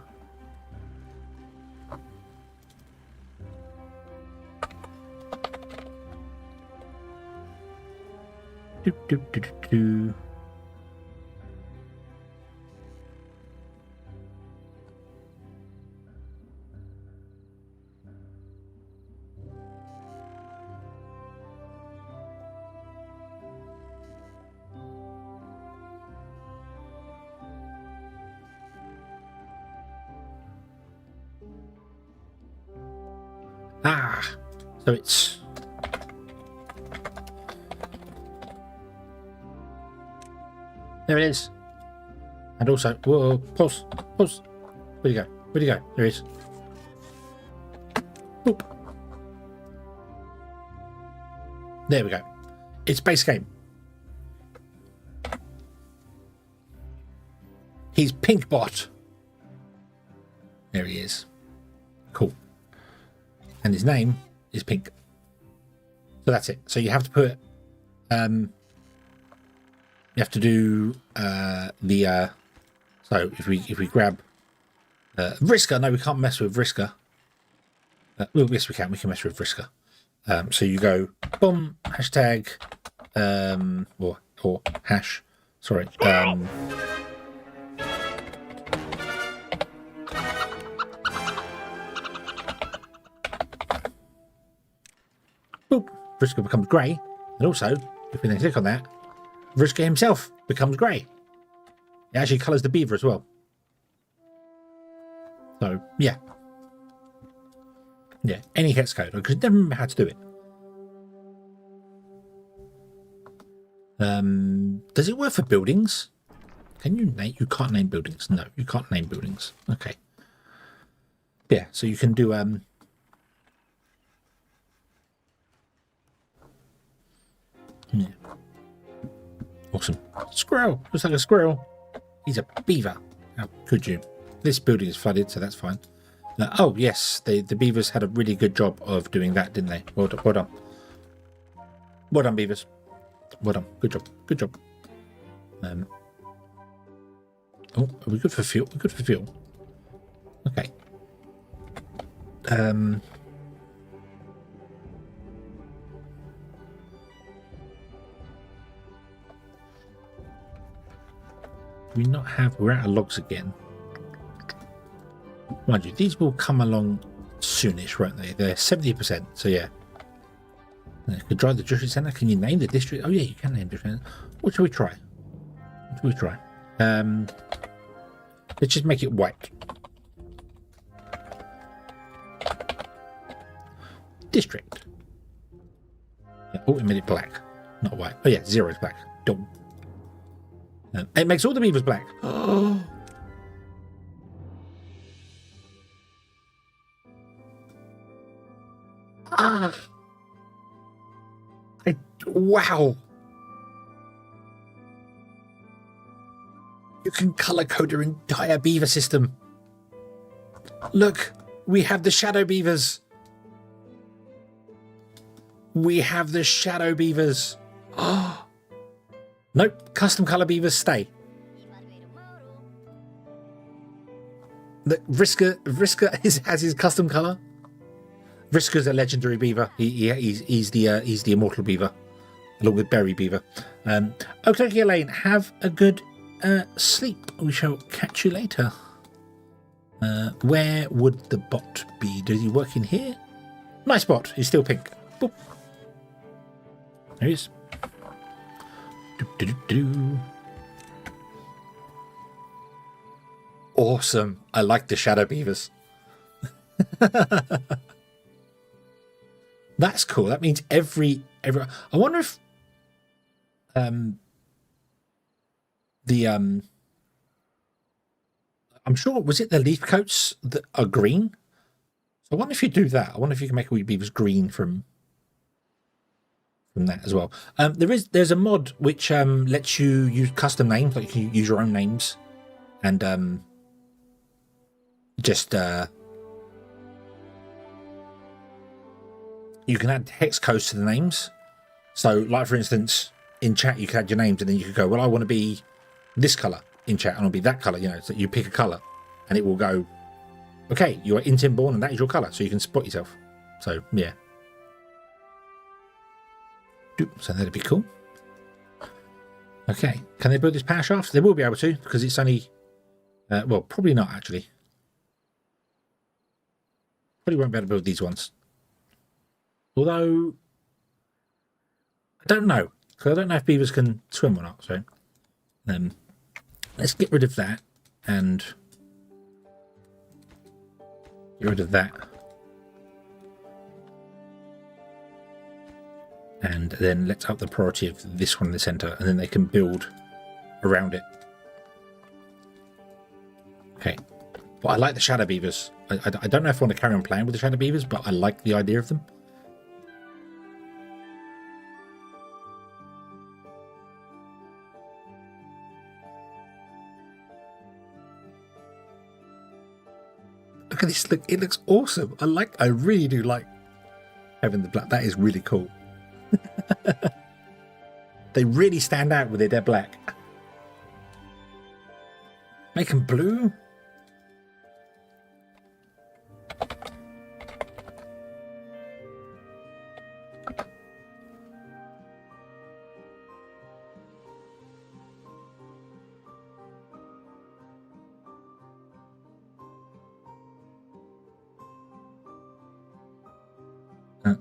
do, do, do, do. Ah, so it's there. It is, and also whoa, pause. Where'd you go? There he is. Boop. There we go. It's base game. He's Pinkbot. There he is. Cool. And his name is Pink. So that's it. So you have to put you have to do so if we grab Vriska. No, we can't mess with Vriska. Well, yes we can mess with Vriska. So you go boom hashtag or hash, sorry, boop, Vriska becomes grey, and also if we then click on that, Vriska himself becomes grey. It actually colours the beaver as well. So yeah, any hex code. I could never remember how to do it. Does it work for buildings? Can you name? You can't name buildings. No, you can't name buildings. Okay. Yeah, so you can do yeah. Awesome. Squirrel! Looks like a squirrel. He's a beaver. How could you? This building is flooded, so that's fine. Oh, yes, the beavers had a really good job of doing that, didn't they? Well done. Well done. Well done, beavers. Well done. Good job. Good job. Oh, are we good for fuel? We're good for fuel. Okay. We not have. We're out of logs again. Mind you, these will come along soonish, won't they? They're 70%. So yeah. Could drive the district centre. Can you name the district? Oh yeah, you can name the district. What shall we try? What shall we try? Let's just make it white. District. Oh, it made it black, not white. Oh yeah, 0 is black. Dumb. It makes all the beavers black. Oh. Ah. Wow. You can color code your entire beaver system. Look, we have the shadow beavers. We have the shadow beavers. Oh. Nope, custom color beavers stay. Look, Vriska has his custom color. Vriska's a legendary beaver. He's the immortal beaver, along with Berry Beaver. Okay, Elaine, have a good sleep. We shall catch you later. Where would the bot be? Does he work in here? Nice bot. He's still pink. Boop. There he is. Awesome. I like the shadow beavers. That's cool. That means every I wonder if I'm sure, was it the leaf coats that are green? So I wonder if you do that. I wonder if you can make all your beavers green from that as well. There's a mod which lets you use custom names, like you can use your own names, and just you can add hex codes to the names. So, like for instance, in chat you can add your names, and then you could go, well, I want to be this color in chat, and I'll be that color. You know, so you pick a color, and it will go, okay, you are in TIMBERBORN, and that is your color, so you can spot yourself. So yeah. So that'd be cool. Okay, can they build this power shaft? They will be able to, because it's only, well, probably not actually. Probably won't be able to build these ones. Although, I don't know, because I don't know if beavers can swim or not. So, let's get rid of that and get rid of that. And then let's up the priority of this one in the center, and then they can build around it. Okay. But I like the shadow beavers. I don't know if I want to carry on playing with the shadow beavers, but I like the idea of them. Look at this. Look, it looks awesome. I really do like having the black. That is really cool. They really stand out with it. They're black. Make them blue.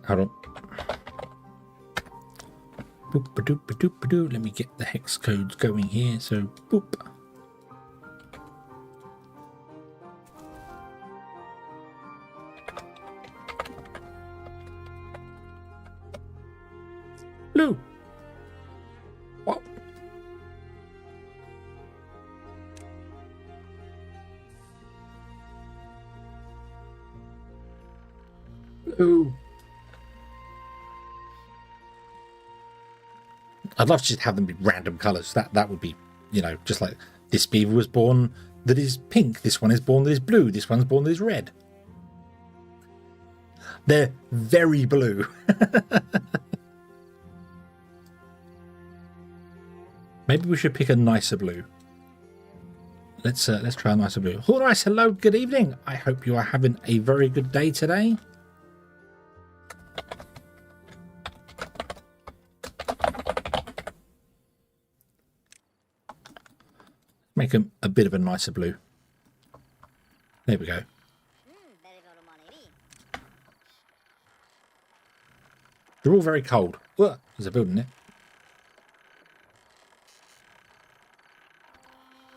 Hold on. Boop, ba-doop, ba-doop, ba-doo. Let me get the hex codes going here. So, boop. Blue. Wow. Ooh. I'd love to just have them be random colours. That would be, you know, just like this beaver was born that is pink. This one is born that is blue. This one's born that is red. They're very blue. Maybe we should pick a nicer blue. Let's try a nicer blue. All right, hello, good evening. I hope you are having a very good day today. Make them a bit of a nicer blue. There we go. They're all very cold. Ugh, there's a building there.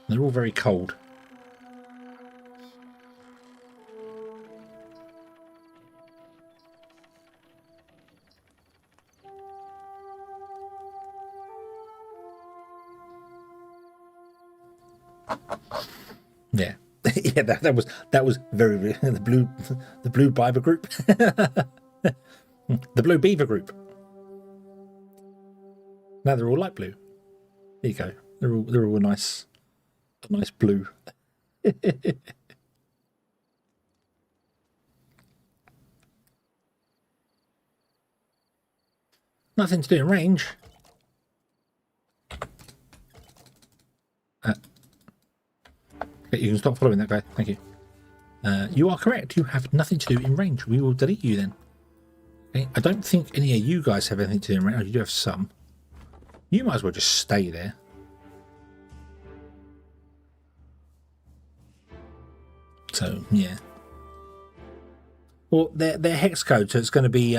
They're all very cold. Yeah. Yeah, that was very the blue beaver group. The blue beaver group. Now they're all light blue. There you go. They're all a nice blue. Nothing to do in range. You can stop following that guy. Thank you. You are correct. You have nothing to do in range. We will delete you then. Okay. I don't think any of you guys have anything to do in range. Oh, you do have some. You might as well just stay there. So, yeah. Well, they're hex code, so it's going to be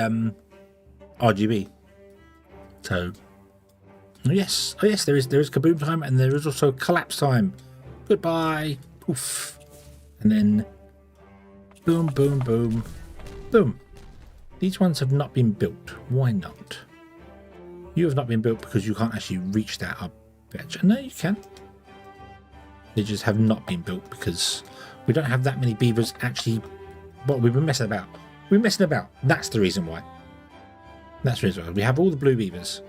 RGB. So, yes. Oh, yes, there is kaboom time, and there is also collapse time. Goodbye. Poof. And then boom, boom, boom, boom. These ones have not been built. Why not? You have not been built because you can't actually reach that up. No, you can. They just have not been built because we don't have that many beavers actually. What we've been messing about. We're messing about. That's the reason why. That's the reason why. We have all the blue beavers.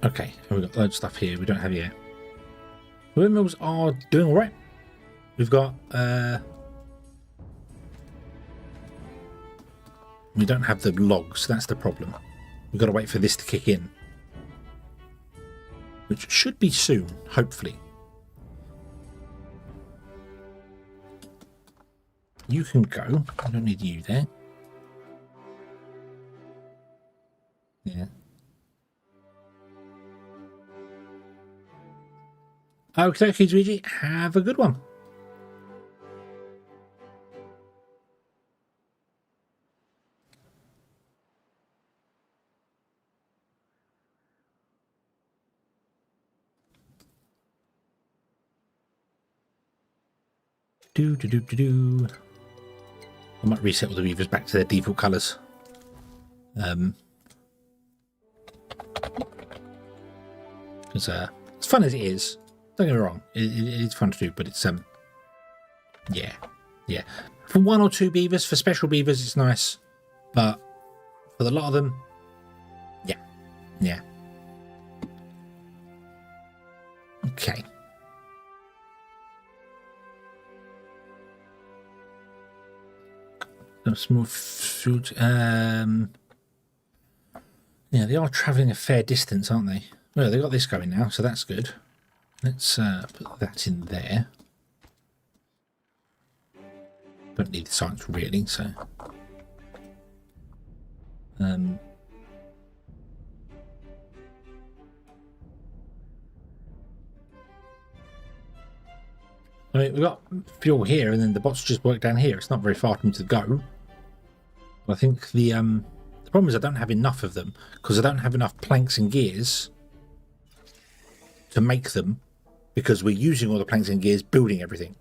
Okay, we've got loads of stuff here we don't have here. The windmills are doing all right. We've got we don't have the logs. That's the problem. We've got to wait for this to kick in, which should be soon, hopefully. You can go. I don't need you there. Yeah. Okay, Luigi, have a good one. I might reset all the beavers back to their default colours. Because as fun as it is, don't get me wrong, it's fun to do, but it's yeah. For one or two beavers, for special beavers, it's nice, but for a lot of them, yeah. Okay. Some small food. Yeah, they are travelling a fair distance, aren't they? Well, they got this going now, so that's good. Let's put that in there. Don't need the science really, so. Oh mean, we've got fuel here, and then the bots just work down here. It's not very far for them to go. I think the problem is I don't have enough of them, because I don't have enough planks and gears to make them, because we're using all the planks and gears building everything.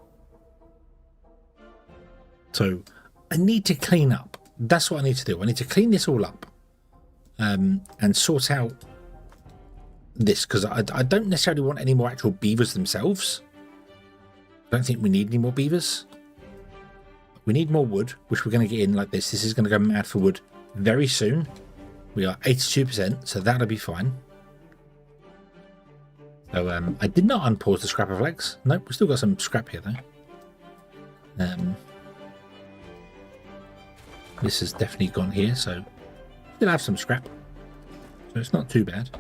So I need to clean up. That's what I need to do. I need to clean this all up and sort out this, because I don't necessarily want any more actual beavers themselves. I don't think we need any more beavers. We need more wood, which we're going to get in like this. This is going to go mad for wood very soon. We are 82%, so that'll be fine. So I did not unpause the scrap of legs. Nope, we still got some scrap here though. This has definitely gone here, so still have some scrap. So it's not too bad.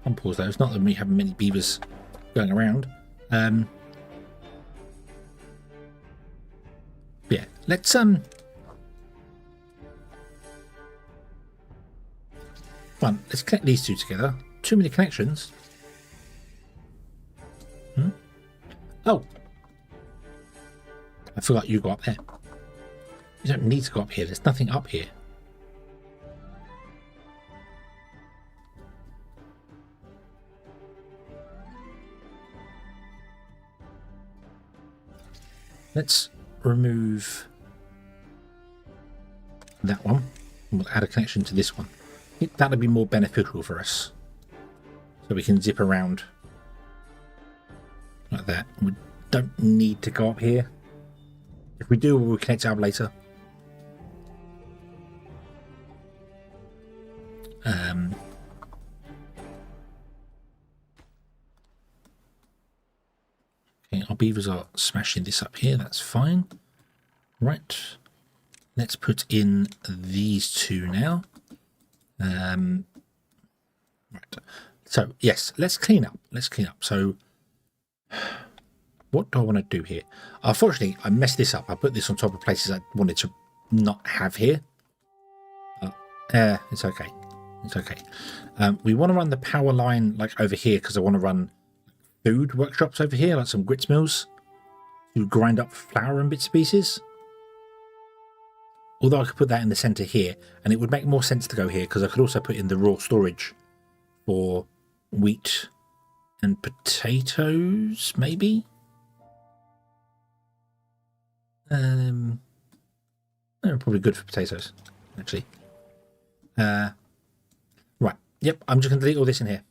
Unpause though. It's not that we have many beavers going around. Yeah, let's fine, let's connect these two together. Too many connections. Oh, I forgot you go up there. You don't need to go up here. There's nothing up here. Let's remove that one. And we'll add a connection to this one. I think that'll be more beneficial for us. So we can zip around like that. We don't need to go up here. If we do, we'll connect up later. Okay, our beavers are smashing this up here. That's fine. Right. Let's put in these two now. Right. So, yes, let's clean up. Let's clean up. So, what do I want to do here? Unfortunately, I messed this up. I put this on top of places I wanted to not have here. It's okay. It's okay. We want to run the power line like over here, because I want to run food workshops over here, like some grits mills to grind up flour and bits and pieces. Although I could put that in the center here, and it would make more sense to go here, because I could also put in the raw storage for wheat and potatoes, maybe. They're probably good for potatoes, actually. Right. Yep. I'm just going to delete all this in here.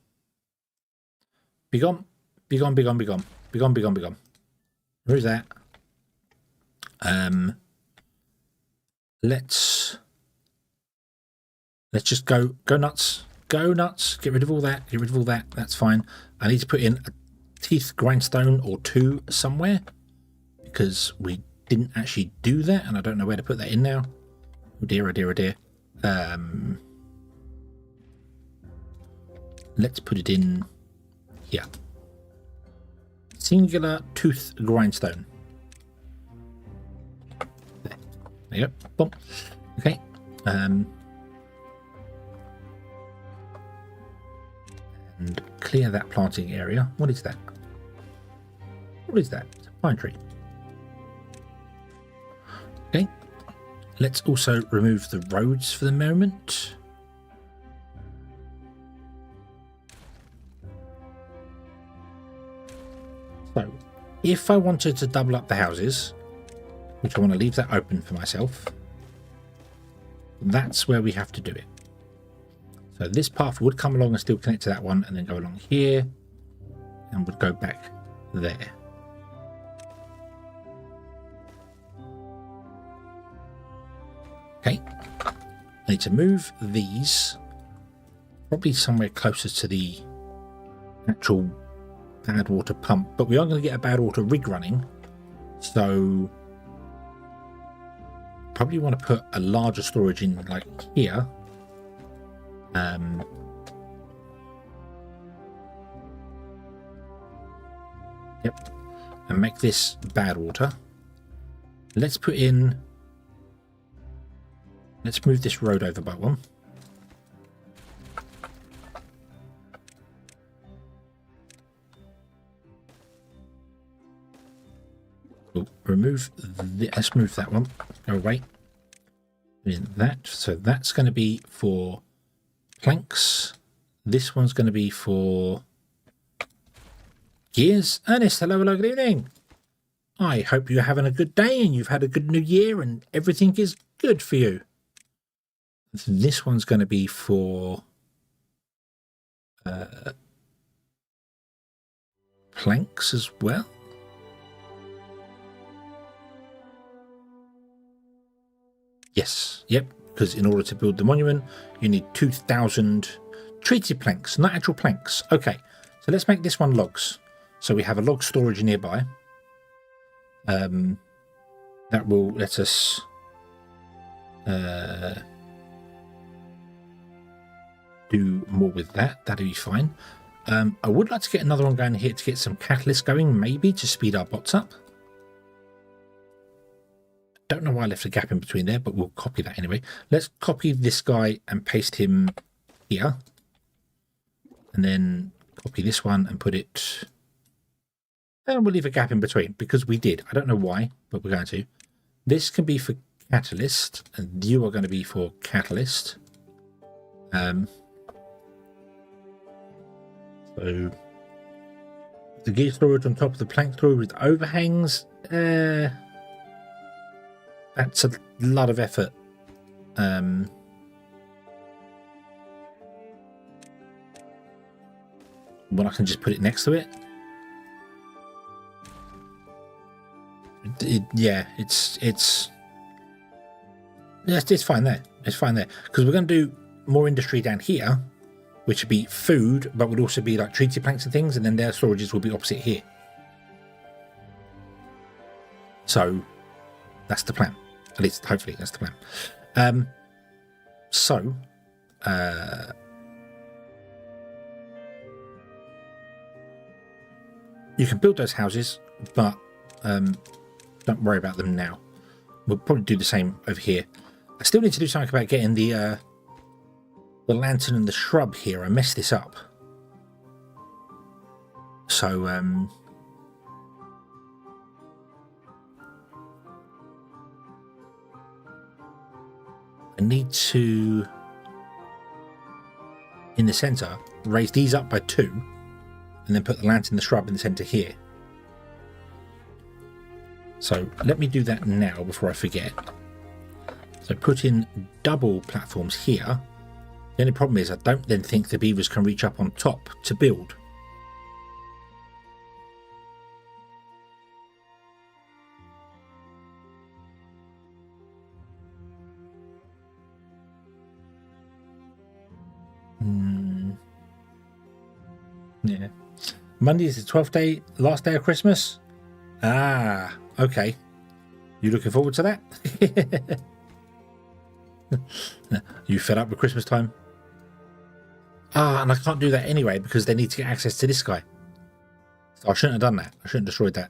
Be gone. Be gone. Be gone. Be gone. Be gone. Be gone. Be gone. Where's that? Let's just go nuts. Go nuts. Get rid of all that. Get rid of all that. That's fine. I need to put in a teeth grindstone or two somewhere, because we didn't actually do that, and I don't know where to put that in now. Oh dear, oh dear, oh dear. Let's put it in here. Singular tooth grindstone. There you go. Boom. Okay. And clear that planting area. What is that? What is that? It's a pine tree. Okay. Let's also remove the roads for the moment. So, if I wanted to double up the houses, which I want to leave that open for myself, that's where we have to do it. So this path would come along and still connect to that one, and then go along here, and would go back there. Okay, I need to move these probably somewhere closer to the actual bad water pump, but we are going to get a bad water rig running, so probably want to put a larger storage in like here. Yep, and make this bad water. Let's put in, let's move this road over by one. remove let's move that one. Go away. That. So that's going to be for planks. This one's going to be for gears. Ernest, hello, hello, good evening. I hope you're having a good day and you've had a good new year and everything is good for you. This one's going to be for planks as well. Yes, yep, because in order to build the monument, you need 2,000 treated planks, not actual planks. Okay, so let's make this one logs. So we have a log storage nearby. That will let us do more with that. That'll be fine. I would like to get another one going here to get some catalyst going, maybe to speed our bots up. Don't know why I left a gap in between there, but we'll copy that anyway. Let's copy this guy and paste him here. And then copy this one and put it... And we'll leave a gap in between, because we did. I don't know why, but we're going to. This can be for catalyst, and you are going to be for catalyst. So the gear storage on top of the plank storage with overhangs. That's a lot of effort. Well, I can just put it next to it. Yeah, it's fine there. It's fine there because we're going to do more industry down here, which would be food, but would also be like treated planks and things, and then their storages will be opposite here. So that's the plan. At least, hopefully, that's the plan. You can build those houses, but don't worry about them now. We'll probably do the same over here. I still need to do something about getting the lantern and the shrub here. I messed this up. So, I need to, in the center, raise these up by 2 and then put the lantern and the shrub in the center here. So let me do that now before I forget. So put in double platforms here. The only problem is I don't then think the beavers can reach up on top to build. Yeah. Monday is the 12th day, last day of Christmas. Ah, okay. You looking forward to that? You fed up with Christmas time? Ah, and I can't do that anyway because they need to get access to this guy. So I shouldn't have done that. I shouldn't have destroyed that.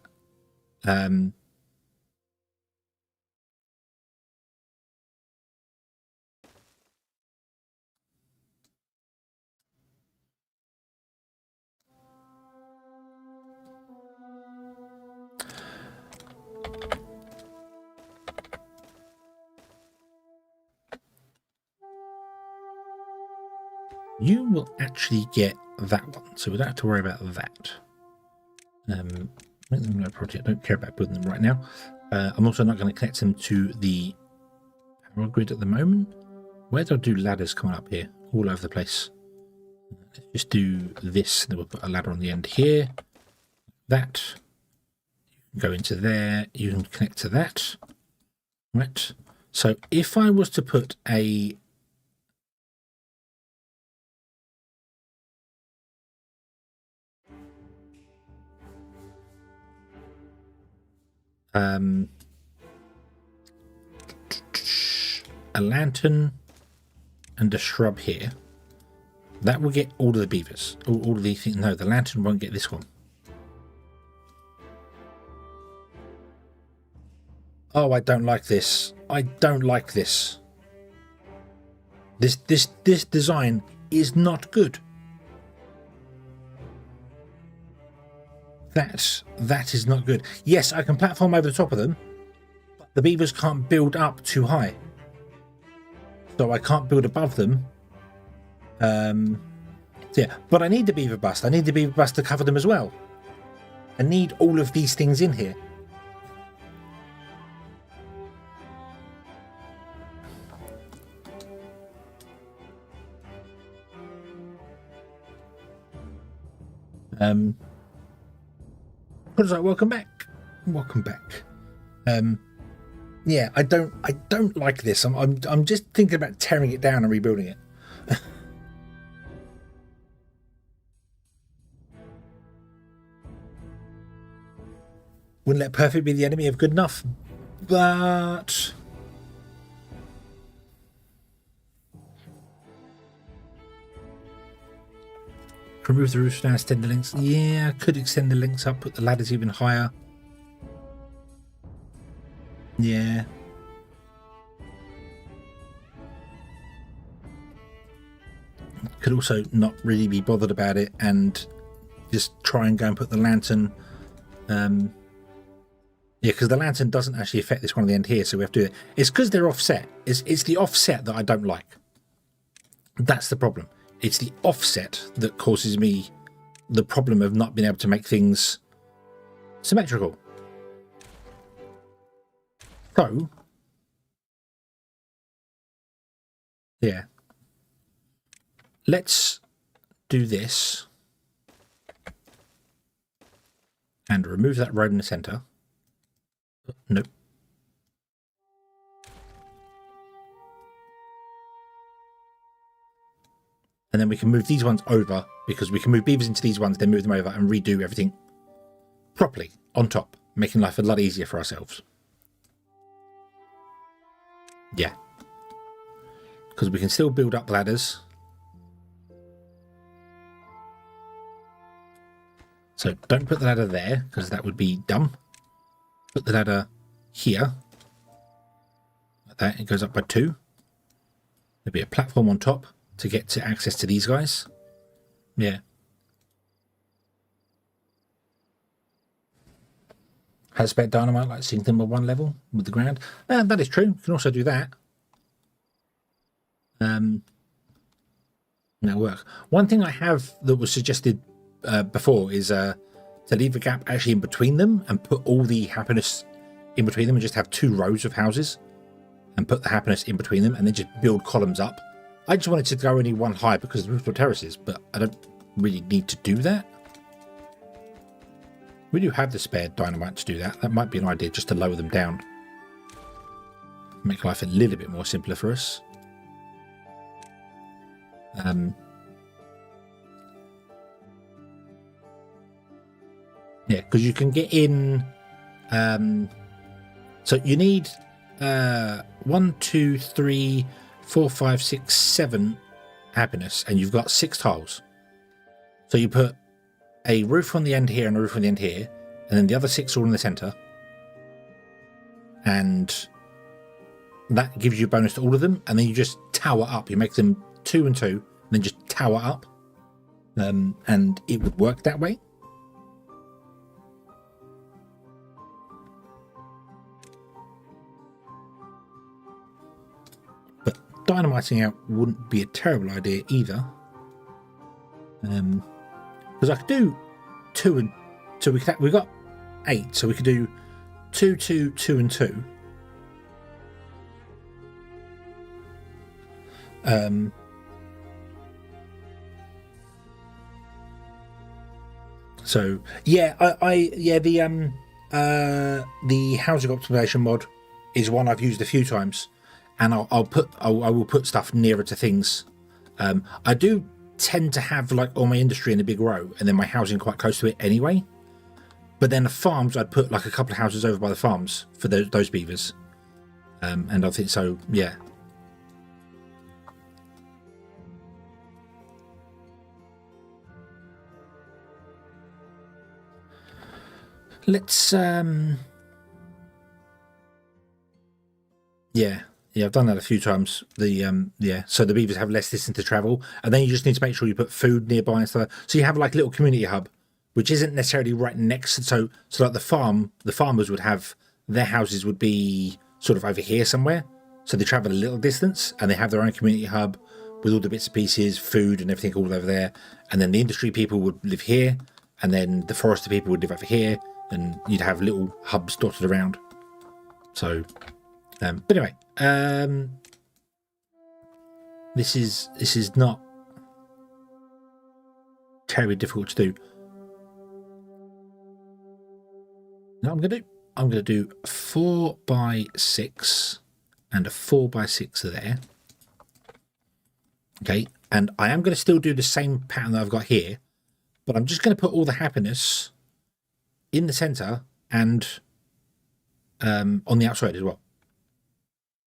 You will actually get that one, so we don't have to worry about that. Project. I don't care about building them right now. I'm also not going to connect them to the power grid at the moment. Where do I do ladders coming up here? All over the place. Let's just do this, then we'll put a ladder on the end here. That. You can go into there. You can connect to that. Right. So if I was to put a lantern and a shrub here, that will get all of the beavers. All of these things. No, the lantern won't get this one. Oh, I don't like this. I don't like this. This design is not good. That is not good. Yes, I can platform over the top of them, but the beavers can't build up too high. So I can't build above them. Yeah, but I need the beaver bust. I need the beaver bust to cover them as well. I need all of these things in here. What is that? Welcome back. Welcome back. Yeah, I don't like this. I'm just thinking about tearing it down and rebuilding it. Wouldn't let perfect be the enemy of good enough, but remove the roof now, extend the links. Yeah, I could extend the links up, put the ladders even higher. Yeah. Could also not really be bothered about it and just try and go and put the lantern. Yeah, because the lantern doesn't actually affect this one at the end here, so we have to do it. It's because they're offset. It's the offset that I don't like. That's the problem. It's the offset that causes me the problem of not being able to make things symmetrical. So, yeah. Let's do this and remove that road in the center. Nope. And then we can move these ones over, because we can move beavers into these ones, then move them over and redo everything properly on top, making life a lot easier for ourselves. Yeah. Because we can still build up ladders. So don't put the ladder there, because that would be dumb. Put the ladder here. Like that, it goes up by 2. There'll be a platform on top to get to access to these guys. Yeah. Has spare dynamite, like seeing them at one level with the ground. That is true. You can also do that. That'll work. One thing I have that was suggested before is to leave a gap actually in between them and put all the happiness in between them and just have 2 rows of houses and put the happiness in between them and then just build columns up. I just wanted to go only one high because of the rooftop terraces, but I don't really need to do that. We do have the spare dynamite to do that. That might be an idea, just to lower them down. Make life a little bit more simpler for us. Yeah, because you can get in. So you need 1, 2, 3, 4, 5, 6, 7 happiness, and you've got 6 tiles. So you put a roof on the end here and a roof on the end here, and then the other 6 are all in the center, and that gives you a bonus to all of them. And then you just tower up. You make them 2 and 2, and then just tower up, and it would work that way. Dynamiting out wouldn't be a terrible idea either, because I could do 2 and so we've got 8, so we could do 2, 2, 2 and 2. So yeah, the housing optimization mod is one I've used a few times. And I will put stuff nearer to things. I do tend to have like all my industry in a big row, and then my housing quite close to it anyway. But then the farms, I'd put like a couple of houses over by the farms for those beavers. And I think so. Yeah. Let's. Yeah. Yeah, I've done that a few times. Yeah, so the beavers have less distance to travel, and then you just need to make sure you put food nearby and stuff. So you have like a little community hub which isn't necessarily right next. So like the farmers would have their houses would be sort of over here somewhere. So they travel a little distance and they have their own community hub with all the bits and pieces, food and everything all over there. And then the industry people would live here, and then the forester people would live over here, and you'd have little hubs dotted around. So, but anyway, this is not terribly difficult to do. Now I'm gonna do 4x6 and a 4x6 there. Okay, and I am going to still do the same pattern that I've got here, but I'm just going to put all the happiness in the center and on the outside as well.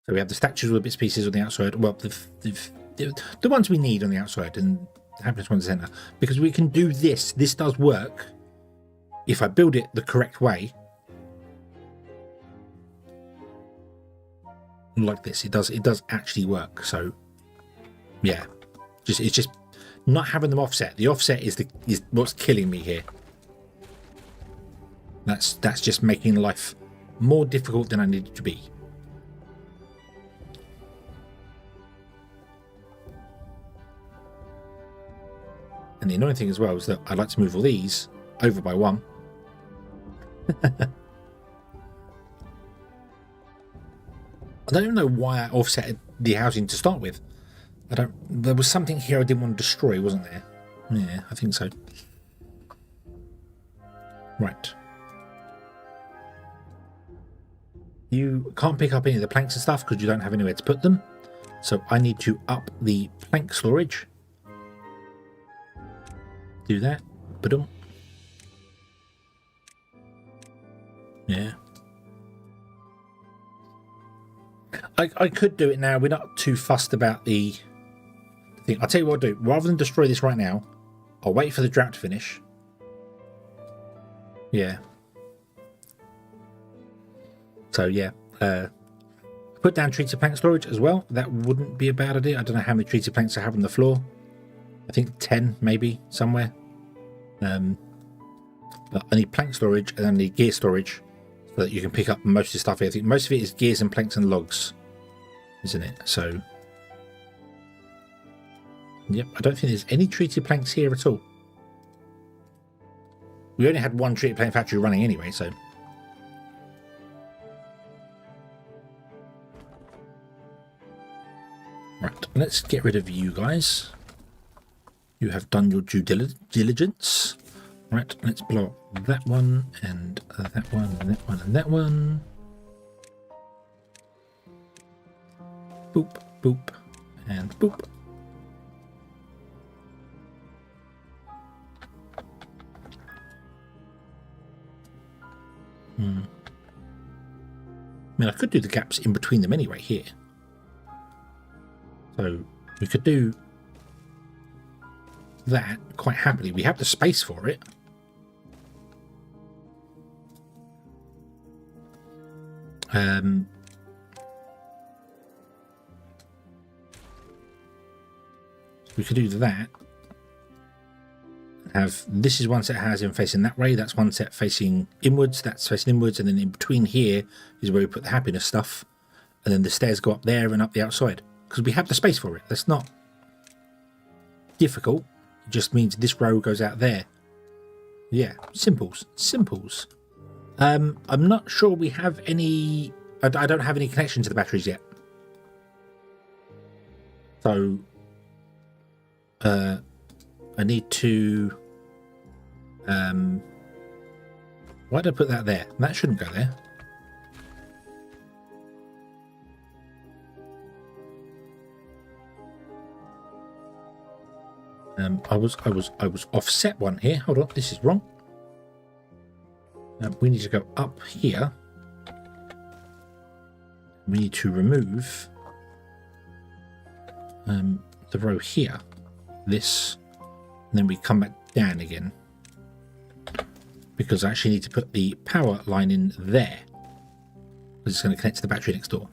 So we have the statues with bits and pieces on the outside. Well, the ones we need on the outside, and the happiness one in the center, because we can do this. This does work if I build it the correct way. Like this, it does actually work. So yeah, it's just not having them offset. The offset is what's killing me here. That's just making life more difficult than I need it to be. And the annoying thing as well is that I like to move all these over by one. I don't even know why I offset the housing to start with. There was something here I didn't want to destroy, wasn't there? Yeah, I think so. Right. You can't pick up any of the planks and stuff because you don't have anywhere to put them. So I need to up the plank storage. Do that. Ba-dum. Yeah. I could do it now. We're not too fussed about the thing. I'll tell you what I'll do. Rather than destroy this right now, I'll wait for the drought to finish. Yeah. So, yeah. Put down treated plank storage as well. That wouldn't be a bad idea. I don't know how many treated planks I have on the floor. I think 10, maybe, somewhere. But I need plank storage and I need gear storage so that you can pick up most of the stuff here. I think most of it is gears and planks and logs, isn't it? So, yep, I don't think there's any treated planks here at all. We only had one treated plank factory running anyway, so. Right, let's get rid of you guys. You have done your due diligence. Right, let's blow up that one, and that one, and that one, and that one. Boop, boop, and boop. I mean, I could do the gaps in between them anyway here. So we could do that quite happily. We have the space for it. We could do that. Have this is one set has him facing that way. That's one set facing inwards. That's facing inwards, and then in between here is where we put the happiness stuff, and then the stairs go up there and up the outside because we have the space for it. That's not difficult. It just means this row goes out there. Yeah, simples. I'm not sure we have any. I don't have any connection to the batteries yet. So I need to. Why did I put that there? That shouldn't go there. I was offset one here. Hold on, this is wrong. We need to go up here. We need to remove the row here. This, and then we come back down again because I actually need to put the power line in there because it's going to connect to the battery next door.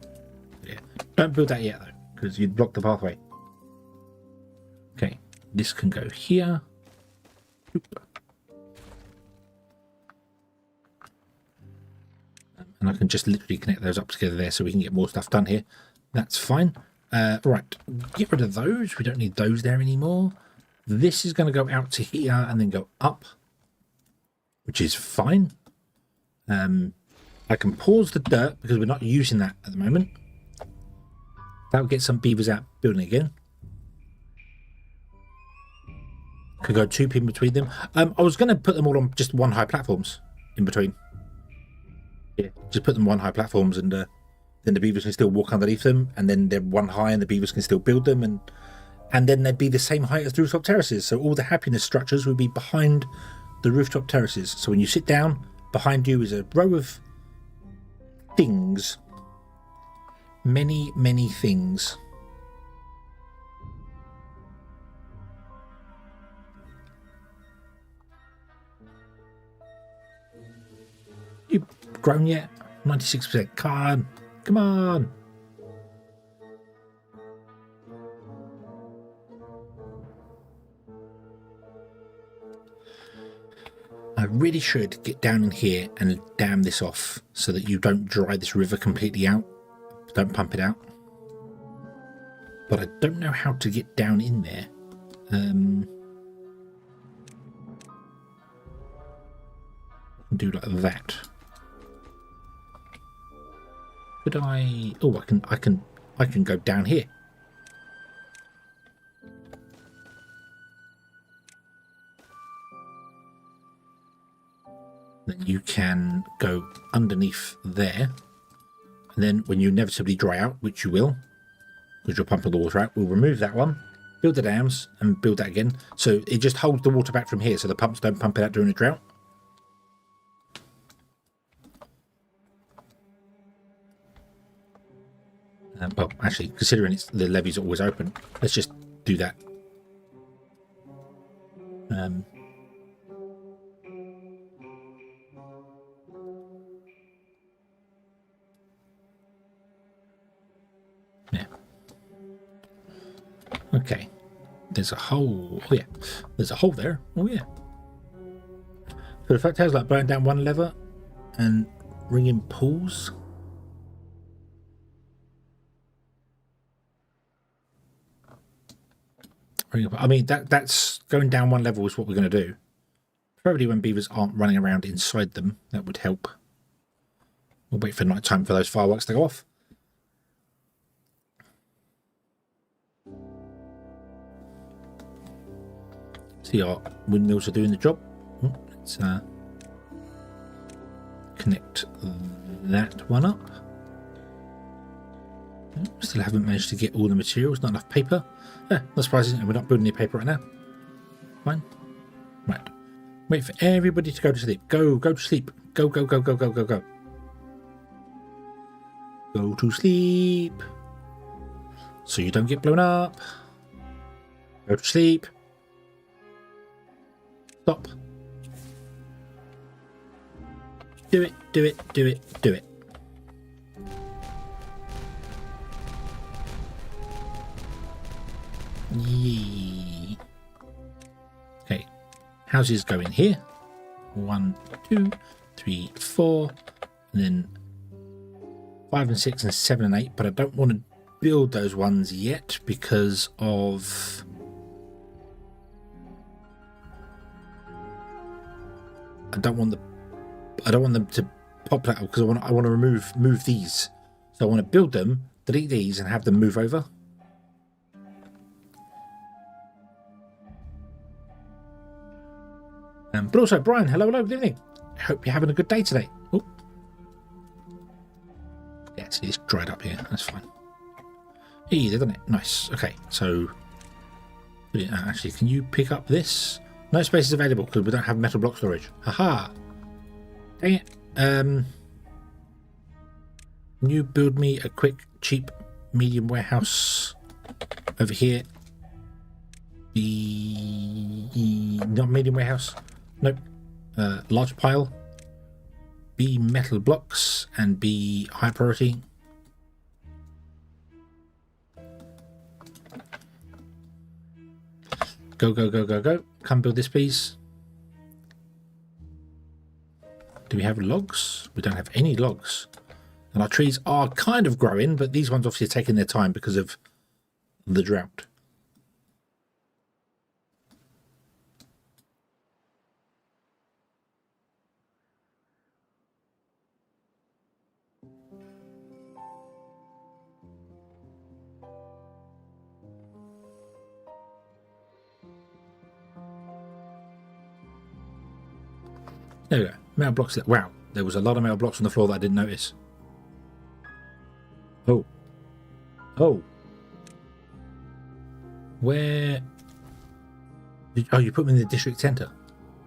Yeah, don't build that yet though because you'd block the pathway. Okay, this can go here. Oop. And I can just literally connect those up together there so we can get more stuff done here. That's fine. Right, get rid of those. We don't need those there anymore. This is going to go out to here and then go up, which is fine. I can pause the dirt because we're not using that at the moment. That'll get some beavers out building again. Could go 2 pin between them. I was going to put them all on just 1 high platforms in between. Yeah, just put them 1 high platforms, and then the beavers can still walk underneath them, and then they're 1 high, and the beavers can still build them, and then they'd be the same height as the rooftop terraces. So all the happiness structures would be behind the rooftop terraces. So when you sit down, behind you is a row of things. Many, many things. You grown yet? 96%. Come on. Come on. I really should get down in here and dam this off so that you don't dry this river completely out. Don't pump it out. But I don't know how to get down in there. Do like that. Could I? Oh, I can go down here. Then you can go underneath there, and then when you inevitably dry out, which you will, because you're pumping the water out, we'll remove that one, build the dams, and build that again. So it just holds the water back from here, so the pumps don't pump it out during a drought. Well, actually, considering the levees are always open, let's just do that. Yeah. Okay. There's a hole. Oh, yeah. There's a hole there. Oh, yeah. So the fact is, like burning down 1 lever and ringing pools. I mean, that's going down 1 level is what we're going to do. Probably when beavers aren't running around inside them, that would help. We'll wait for night time for those fireworks to go off. See, our windmills are doing the job. Let's connect that one up. Still haven't managed to get all the materials, not enough paper. Not surprising, and we're not building any paper right now. Fine. Right. Wait for everybody to go to sleep. Go to sleep. Go. Go to sleep. So you don't get blown up. Go to sleep. Stop. Do it. Yee. Okay, houses go in here. 1, 2, 3, 4, and then 5 and 6 and 7 and 8. But I don't want to build those ones yet because of I don't want them to pop that because I want to move these. So I want to build them, delete these, and have them move over. But also, Brian, hello, good evening. I hope you're having a good day today. Oh, yeah, it's dried up here. That's fine. Hey, they've done it. Nice. Okay, so actually, can you pick up this? No space is available because we don't have metal block storage. Haha. Dang it. Can you build me a quick, cheap, medium warehouse over here? Not medium warehouse. Nope. Large pile. B metal blocks and B high priority. Go. Come build this, please. Do we have logs? We don't have any logs. And our trees are kind of growing, but these ones obviously are taking their time because of the drought. There we go. Metal blocks. Wow, there was a lot of metal blocks on the floor that I didn't notice. Oh. Oh. Where? Oh, you put them in the district centre.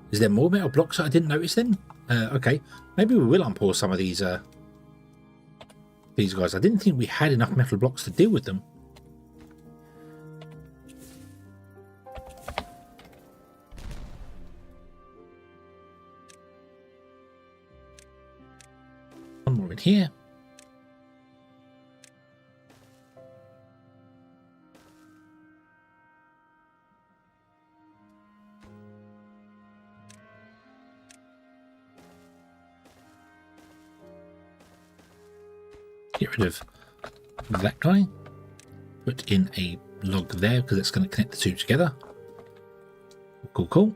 Is there more metal blocks that I didn't notice then? Okay. Maybe we will unpause some of these guys. I didn't think we had enough metal blocks to deal with them. One more in here. Get rid of that guy. Put in a log there because it's going to connect the two together. Cool, cool.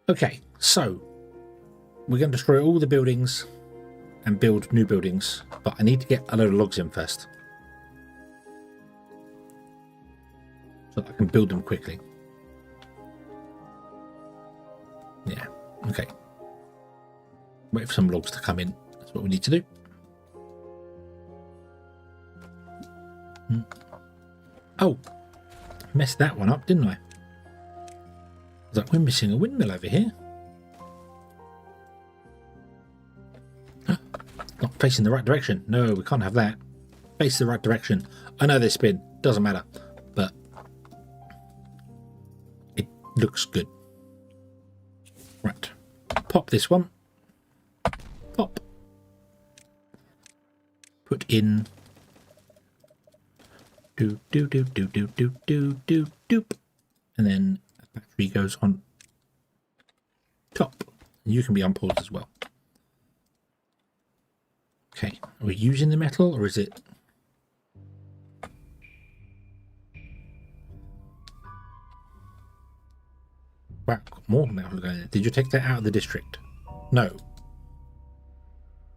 Okay, so we're going to destroy all the buildings and build new buildings, but I need to get a load of logs in first so that I can build them quickly. Yeah, okay. Wait for some logs to come in. That's what we need to do. Oh, messed that one up, didn't I? It's like we're missing a windmill over here. Not facing the right direction. No, we can't have that. Face the right direction. I know they spin. Doesn't matter. But it looks good. Right. Pop this one. Pop. Put in. Do do do do do do do do doop. And then a battery goes on top. And you can be unpaused as well. Okay, are we using the metal or is it? Wow, got more metal going in. Did you take that out of the district? No.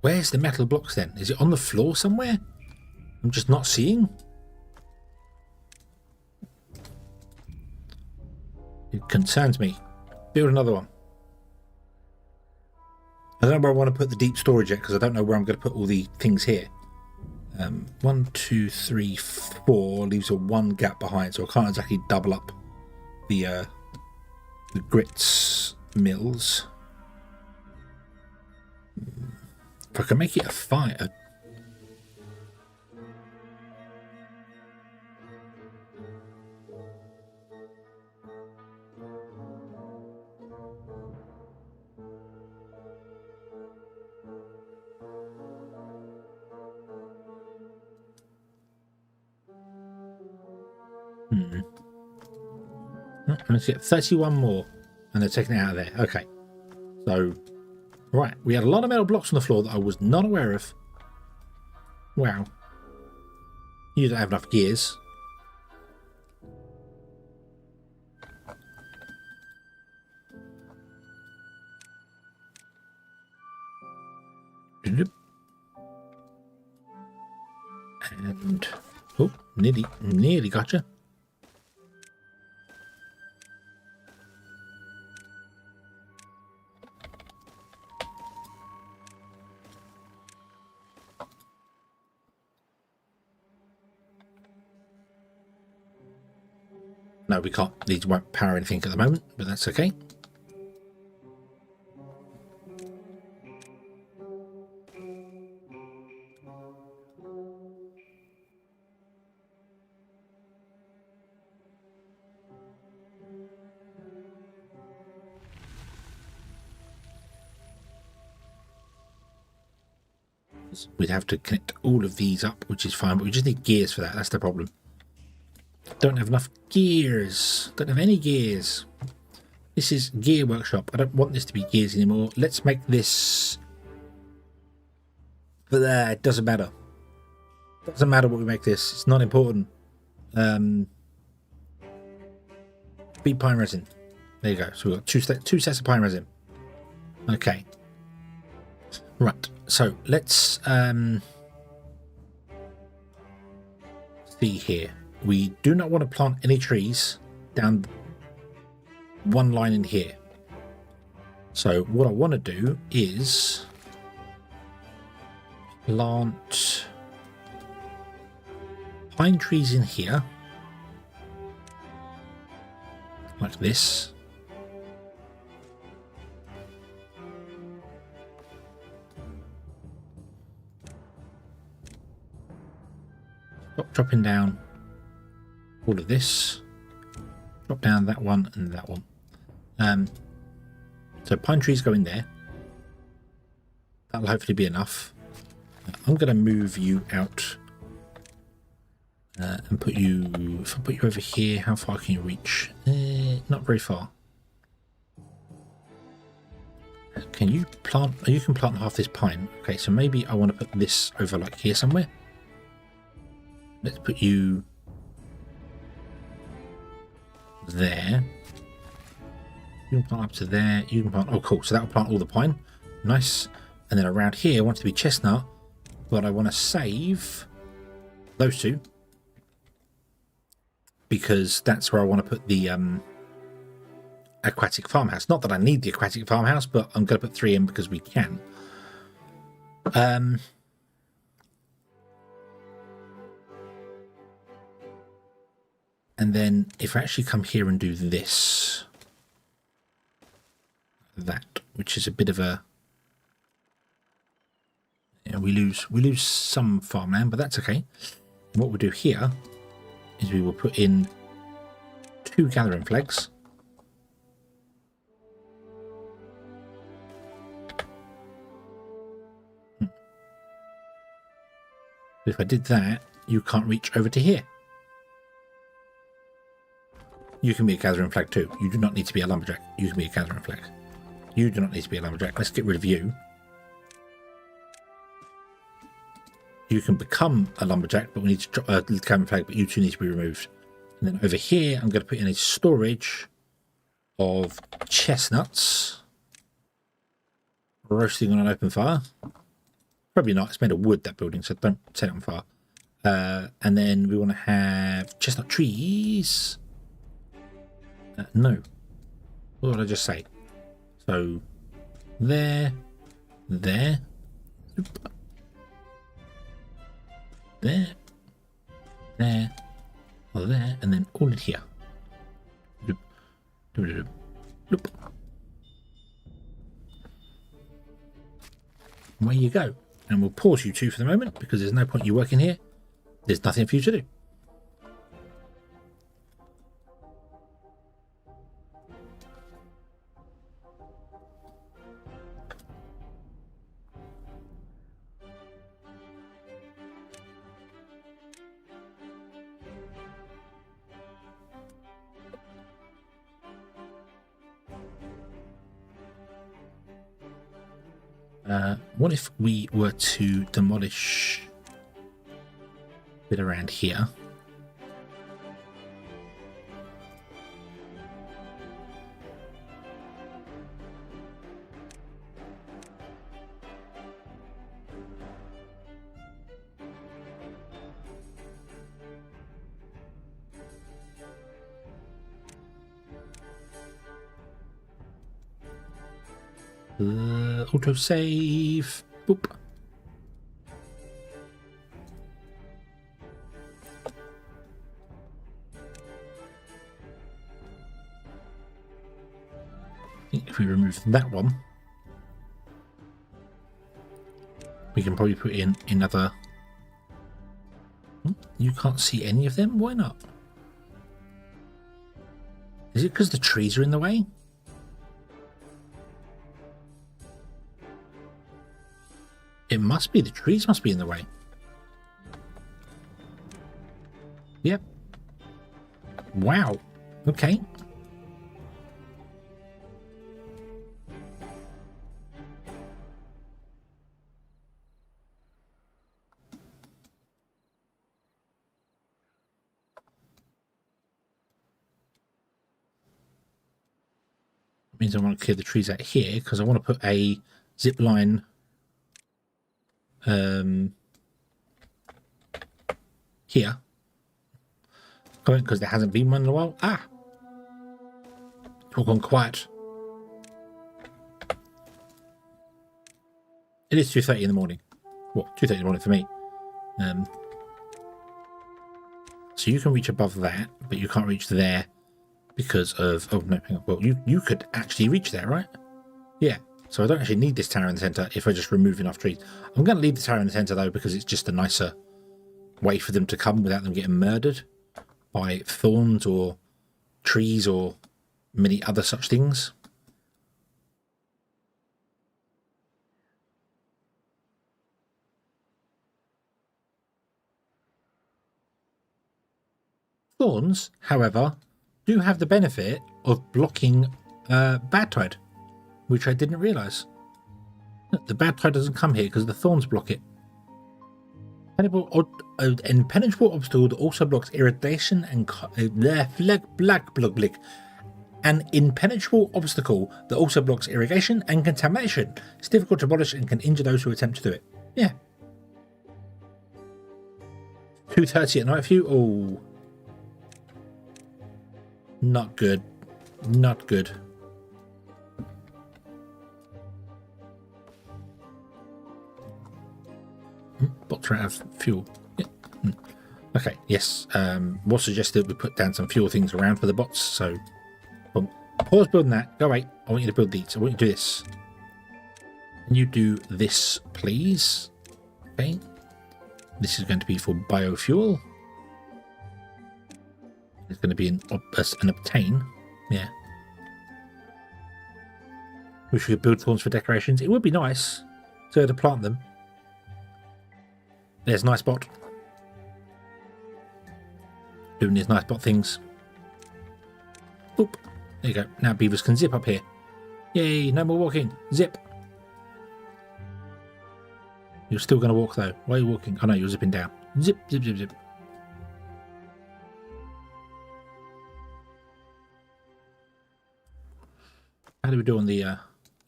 Where's the metal blocks then? Is it on the floor somewhere? I'm just not seeing. It concerns me. Build another one. I don't know where I want to put the deep storage yet because I don't know where I'm going to put all the things here. 1, 2, 3, 4 leaves a 1 gap behind, so I can't exactly double up the grits mills. If I can make it a 5. Let's get 31 more, and they're taking it out of there. Okay, so right, we had a lot of metal blocks on the floor that I was not aware of. Wow, you don't have enough gears. And oh, nearly gotcha. No, we can't. These won't power anything at the moment, but that's okay. We'd have to connect all of these up, which is fine, but we just need gears for that. That's the problem. Don't have enough gears. Don't have any gears. This is gear workshop. I don't want this to be gears anymore. Let's make this... But it doesn't matter. Doesn't matter what we make this. It's not important. Bead pine resin. There you go. So we've got two sets of pine resin. Okay. Right. So let's see here. We do not want to plant any trees down one line in here. So what I want to do is plant pine trees in here, like this. Stop dropping down all of this. Drop down that one and that one. So pine trees go in there. That'll hopefully be enough. I'm going to move you out and put you. If I put you over here, how far can you reach? Not very far. Can you plant? You can plant half this pine. Okay, so maybe I want to put this over like here somewhere. Let's put you there. You can plant up to there. You can plant. Oh, cool. So that will plant all the pine. Nice. And then around here, I want it to be chestnut, but I want to save those two because that's where I want to put the aquatic farmhouse. Not that I need the aquatic farmhouse, but I'm going to put 3 in because we can. And then if I actually come here and do this, that, which is a bit of a, yeah, we lose some farmland, but that's okay. And what we'll do here is we will put in 2 gathering flags. If I did that, you can't reach over to here. You can be a gathering flag too. You do not need to be a lumberjack. You can be a gathering flag. You do not need to be a lumberjack. Let's get rid of you. You can become a lumberjack, but we need to drop a gathering flag, but you two need to be removed. And then over here, I'm going to put in a storage of chestnuts roasting on an open fire. Probably not. It's made of wood, that building, so don't set it on fire. And then we want to have chestnut trees. No. What did I just say? So, there, there, there, there, or there, and then all in here. Loop, loop, loop, loop. Away you go. And we'll pause you two for the moment because there's no point you working here. There's nothing for you to do. What if we were to demolish a bit around here? Auto save. Boop. I think if we remove that one, we can probably put in another. You can't see any of them? Why not? Is it because the trees are in the way? It must be. The trees must be in the way. Yep. Wow. Okay. Means I want to clear the trees out here because I want to put a zip line here. Because there hasn't been one in a while. Ah! It's all gone quiet. It is 2:30 in the morning. Well, 2:30 in the morning for me. So you can reach above that, but you can't reach there because of... Oh, no, hang on. Well, you could actually reach there, right? Yeah. So I don't actually need this tower in the centre if I just remove enough trees. I'm going to leave the tower in the centre, though, because it's just a nicer way for them to come without them getting murdered by thorns or trees or many other such things. Thorns, however, do have the benefit of blocking bad tide, which I didn't realise. The bad tide doesn't come here because the thorns block it. An impenetrable obstacle that also blocks irrigation and an impenetrable obstacle that also blocks irrigation and contamination. It's difficult to demolish and can injure those who attempt to do it. Yeah. 2:30 at night for you? Oh. Not good. Not good. Bots are out of fuel. Yeah. Okay, yes. We'll suggest that we put down some fuel things around for the bots. So, pause building that. Go away. I want you to build these. I want you to do this. Can you do this, please? Okay. This is going to be for biofuel. It's going to be an obtain. Yeah. Wish we could build thorns for decorations. It would be nice to plant them. There's nice bot. Doing these nice bot things. Oop. There you go. Now beavers can zip up here. Yay, no more walking. Zip. You're still going to walk though. Why are you walking? Oh no, you're zipping down. Zip, zip, zip, zip. How do we do on the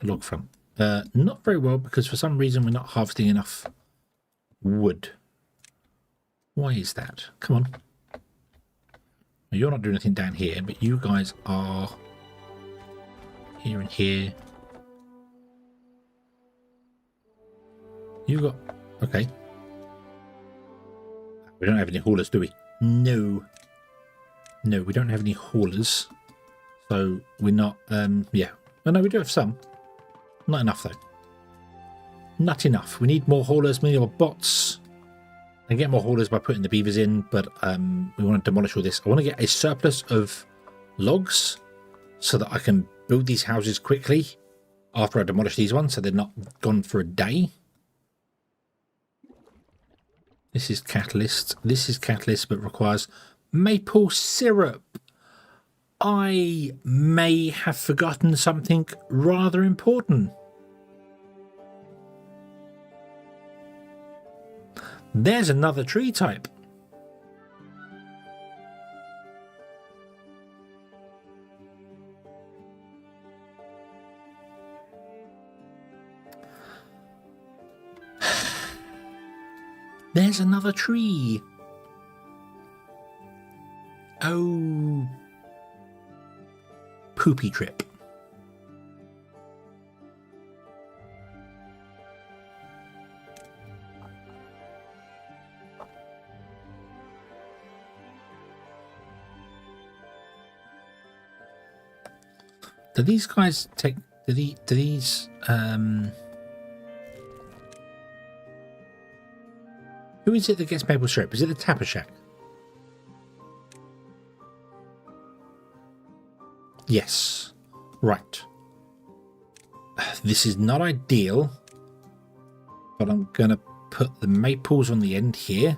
log front? Not very well, because for some reason we're not harvesting enough wood. Why is that? Come on. Now, you're not doing anything down here, but you guys are here and here. You got... Okay. We don't have any haulers, do we? No. No, we don't have any haulers. So we're not... yeah. Oh, no, we do have some. Not enough, though. Not enough. We need more haulers, we need more bots. I can get more haulers by putting the beavers in, but we want to demolish all this. I want to get a surplus of logs so that I can build these houses quickly after I demolish these ones, so they're not gone for a day. This is catalyst. This is catalyst, but requires maple syrup. I may have forgotten something rather important. There's another tree type. There's another tree. Oh. Poopy trip. Do these guys take... Do these... Who is it that gets maple syrup? Is it the Tapper Shack? Yes. Right. This is not ideal, but I'm going to put the maples on the end here.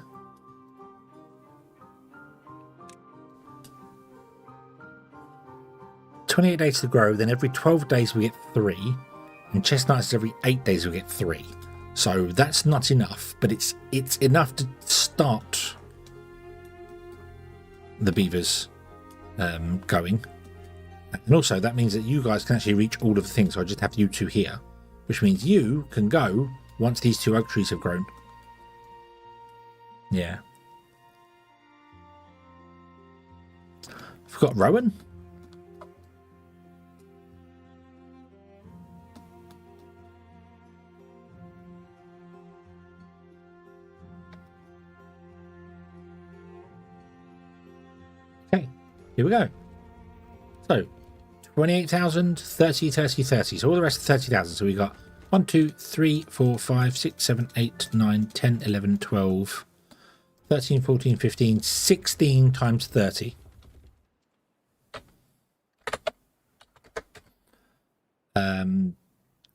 "28 days to grow, then every 12 days we get 3, and chestnuts every 8 days we get 3. So that's not enough, but it's enough to start the beavers going. And also, that means that you guys can actually reach all of the things. So I just have you two here, which means you can go once these 2 oak trees have grown. Yeah. Forgot Rowan. Okay, here we go. So 28,000, 30, 30, 30. So all the rest of 30,000. So we got 1, 2, 3, 4, 5, 6, 7, 8, 9, 10, 11, 12, 13, 14, 15, 16 times 30.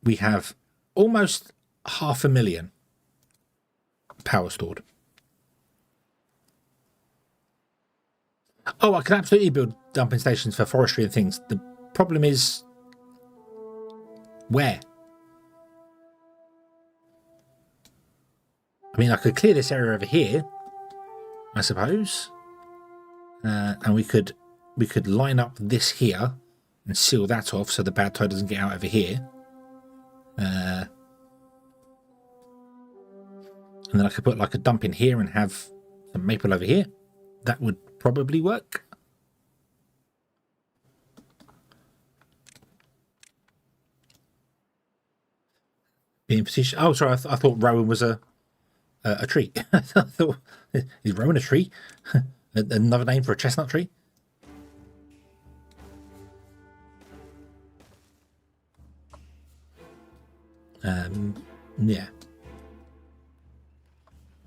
We have almost 500,000 power stored. Oh, I can absolutely build dumping stations for forestry and things. The problem is where? I mean, I could clear this area over here, I suppose, and we could line up this here and seal that off so the bad tide doesn't get out over here. And then I could put like a dump in here and have some maple over here. That would probably work. Being position. Oh, sorry. I thought Rowan was a tree. I thought, is Rowan a tree? Another name for a chestnut tree? Yeah.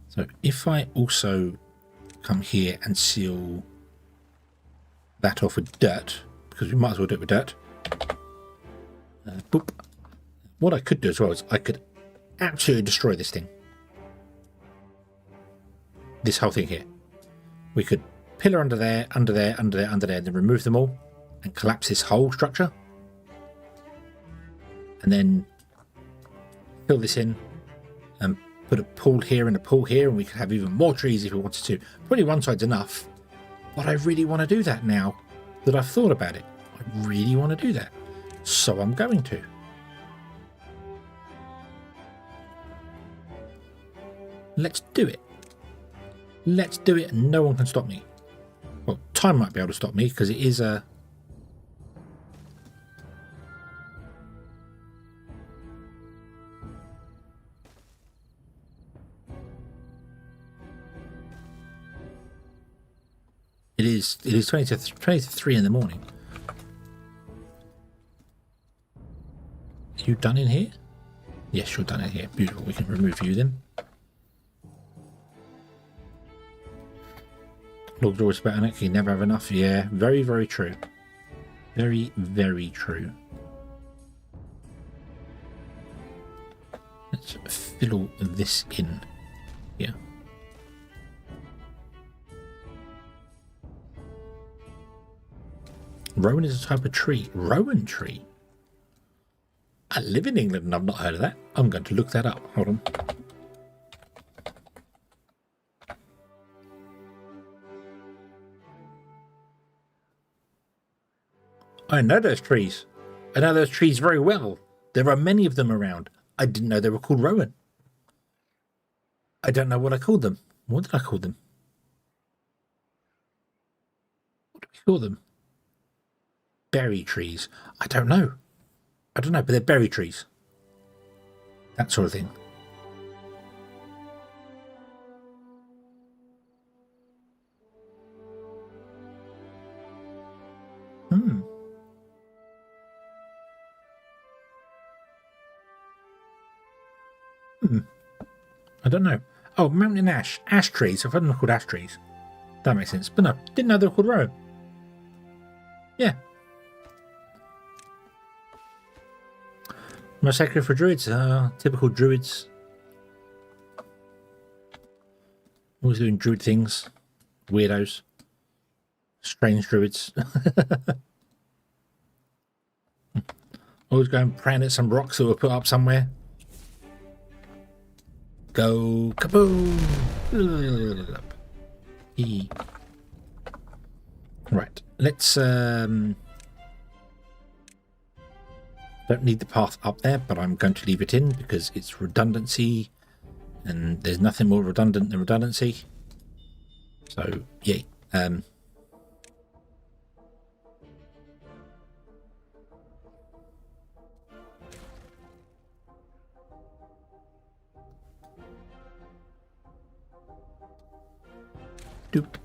So if I also come here and seal that off with dirt, because we might as well do it with dirt. Boop. What I could do as well is I could absolutely destroy this thing. This whole thing here. We could pillar under there, under there, under there, under there, and then remove them all and collapse this whole structure. And then fill this in and put a pool here and a pool here, and we could have even more trees if we wanted to. Probably one side's enough, but I really want to do that now that I've thought about it. I really want to do that, so I'm going to. Let's do it. Let's do it, and no one can stop me. Well, time might be able to stop me because it is a... It is 20 to 3 in the morning. Are you done in here? Yes, you're done in here. Beautiful. We can remove you then. Log's always better, Nick. You never have enough. Yeah, very, very true. Very, very true. Let's fill this in here. Rowan is a type of tree. Rowan tree? I live in England and I've not heard of that. I'm going to look that up. Hold on. I know those trees. I know those trees very well. There are many of them around. I didn't know they were called Rowan. I don't know what I called them. What did I call them? What do we call them? Berry trees. I don't know. I don't know, but they're berry trees. That sort of thing. I don't know. Oh, mountain ash. Ash trees. I've heard them called ash trees. That makes sense. But no, didn't know they were called Rowan. Yeah. Most sacred for druids. Typical druids. Always doing druid things. Weirdos. Strange druids. Always going praying at some rocks that were put up somewhere. Go kaboom! Right, let's Don't need the path up there, but I'm going to leave it in because it's redundancy, and there's nothing more redundant than redundancy. So, yay. Doop.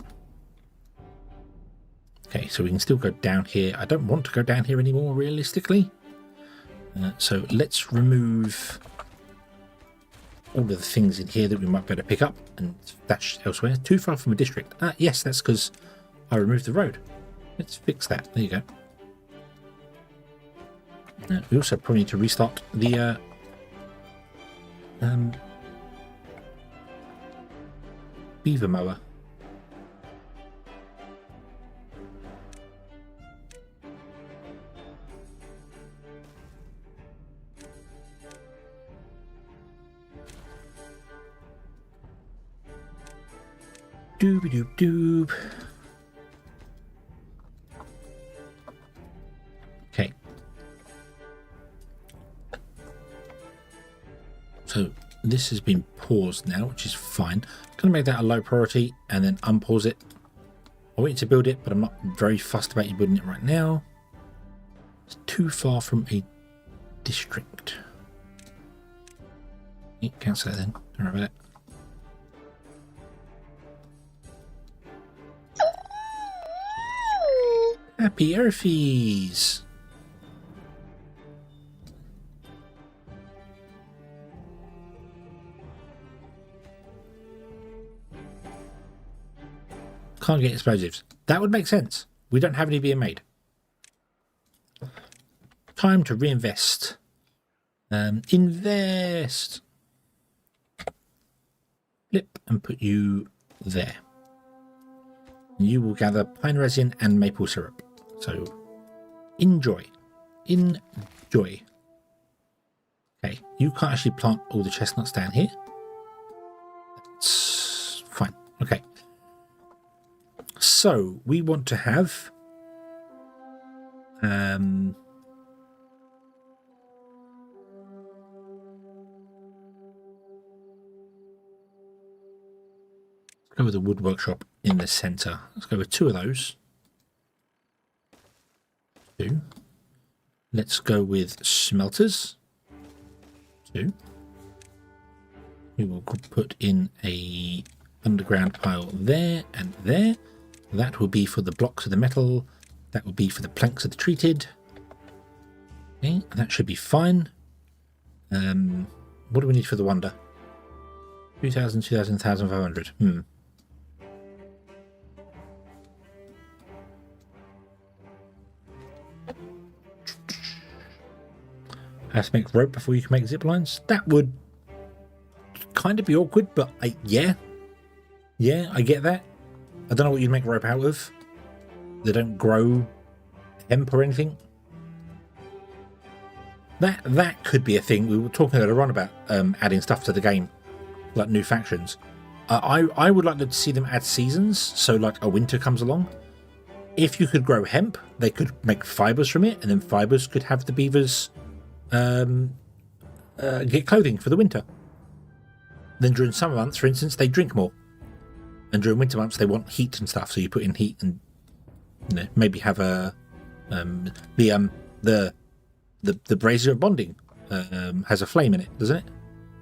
Okay, so we can still go down here. I don't want to go down here anymore, realistically. So let's remove all of the things in here that we might better pick up and stash elsewhere. Too far from a district. Yes, that's because I removed the road. Let's fix that. There you go. We also probably need to restart the beaver mower. Dooby doop doob. Okay. So this has been paused now, which is fine. I'm going to make that a low priority and then unpause it. I want you to build it, but I'm not very fussed about you building it right now. It's too far from a district. Cancel that then. Don't worry about it. Happy erfies. Can't get explosives. That would make sense. We don't have any being made. Time to reinvest. Invest. Flip and put you there. You will gather pine resin and maple syrup. So, enjoy. Enjoy. Okay, you can't actually plant all the chestnuts down here. That's fine. Okay. So, we want to have... go with the wood workshop in the center. Let's go with 2 of those. 2. Let's go with smelters. 2. We will put in a underground pile there and there. That will be for the blocks of the metal. That will be for the planks of the treated. Okay, that should be fine. What do we need for the wonder? 2,000, 2,000, 1,500. Have to make rope before you can make zip lines. That would kind of be awkward, but yeah, I get that. I don't know what you'd make rope out of. They don't grow hemp or anything. That could be a thing. We were talking earlier on about adding stuff to the game, like new factions. I would like to see them add seasons, so like a winter comes along. If you could grow hemp, they could make fibers from it, and then fibers could have the beavers get clothing for the winter. Then during summer months, for instance, they drink more, and during winter months they want heat and stuff. So you put in heat and maybe have a the brazier of bonding has a flame in it, doesn't it?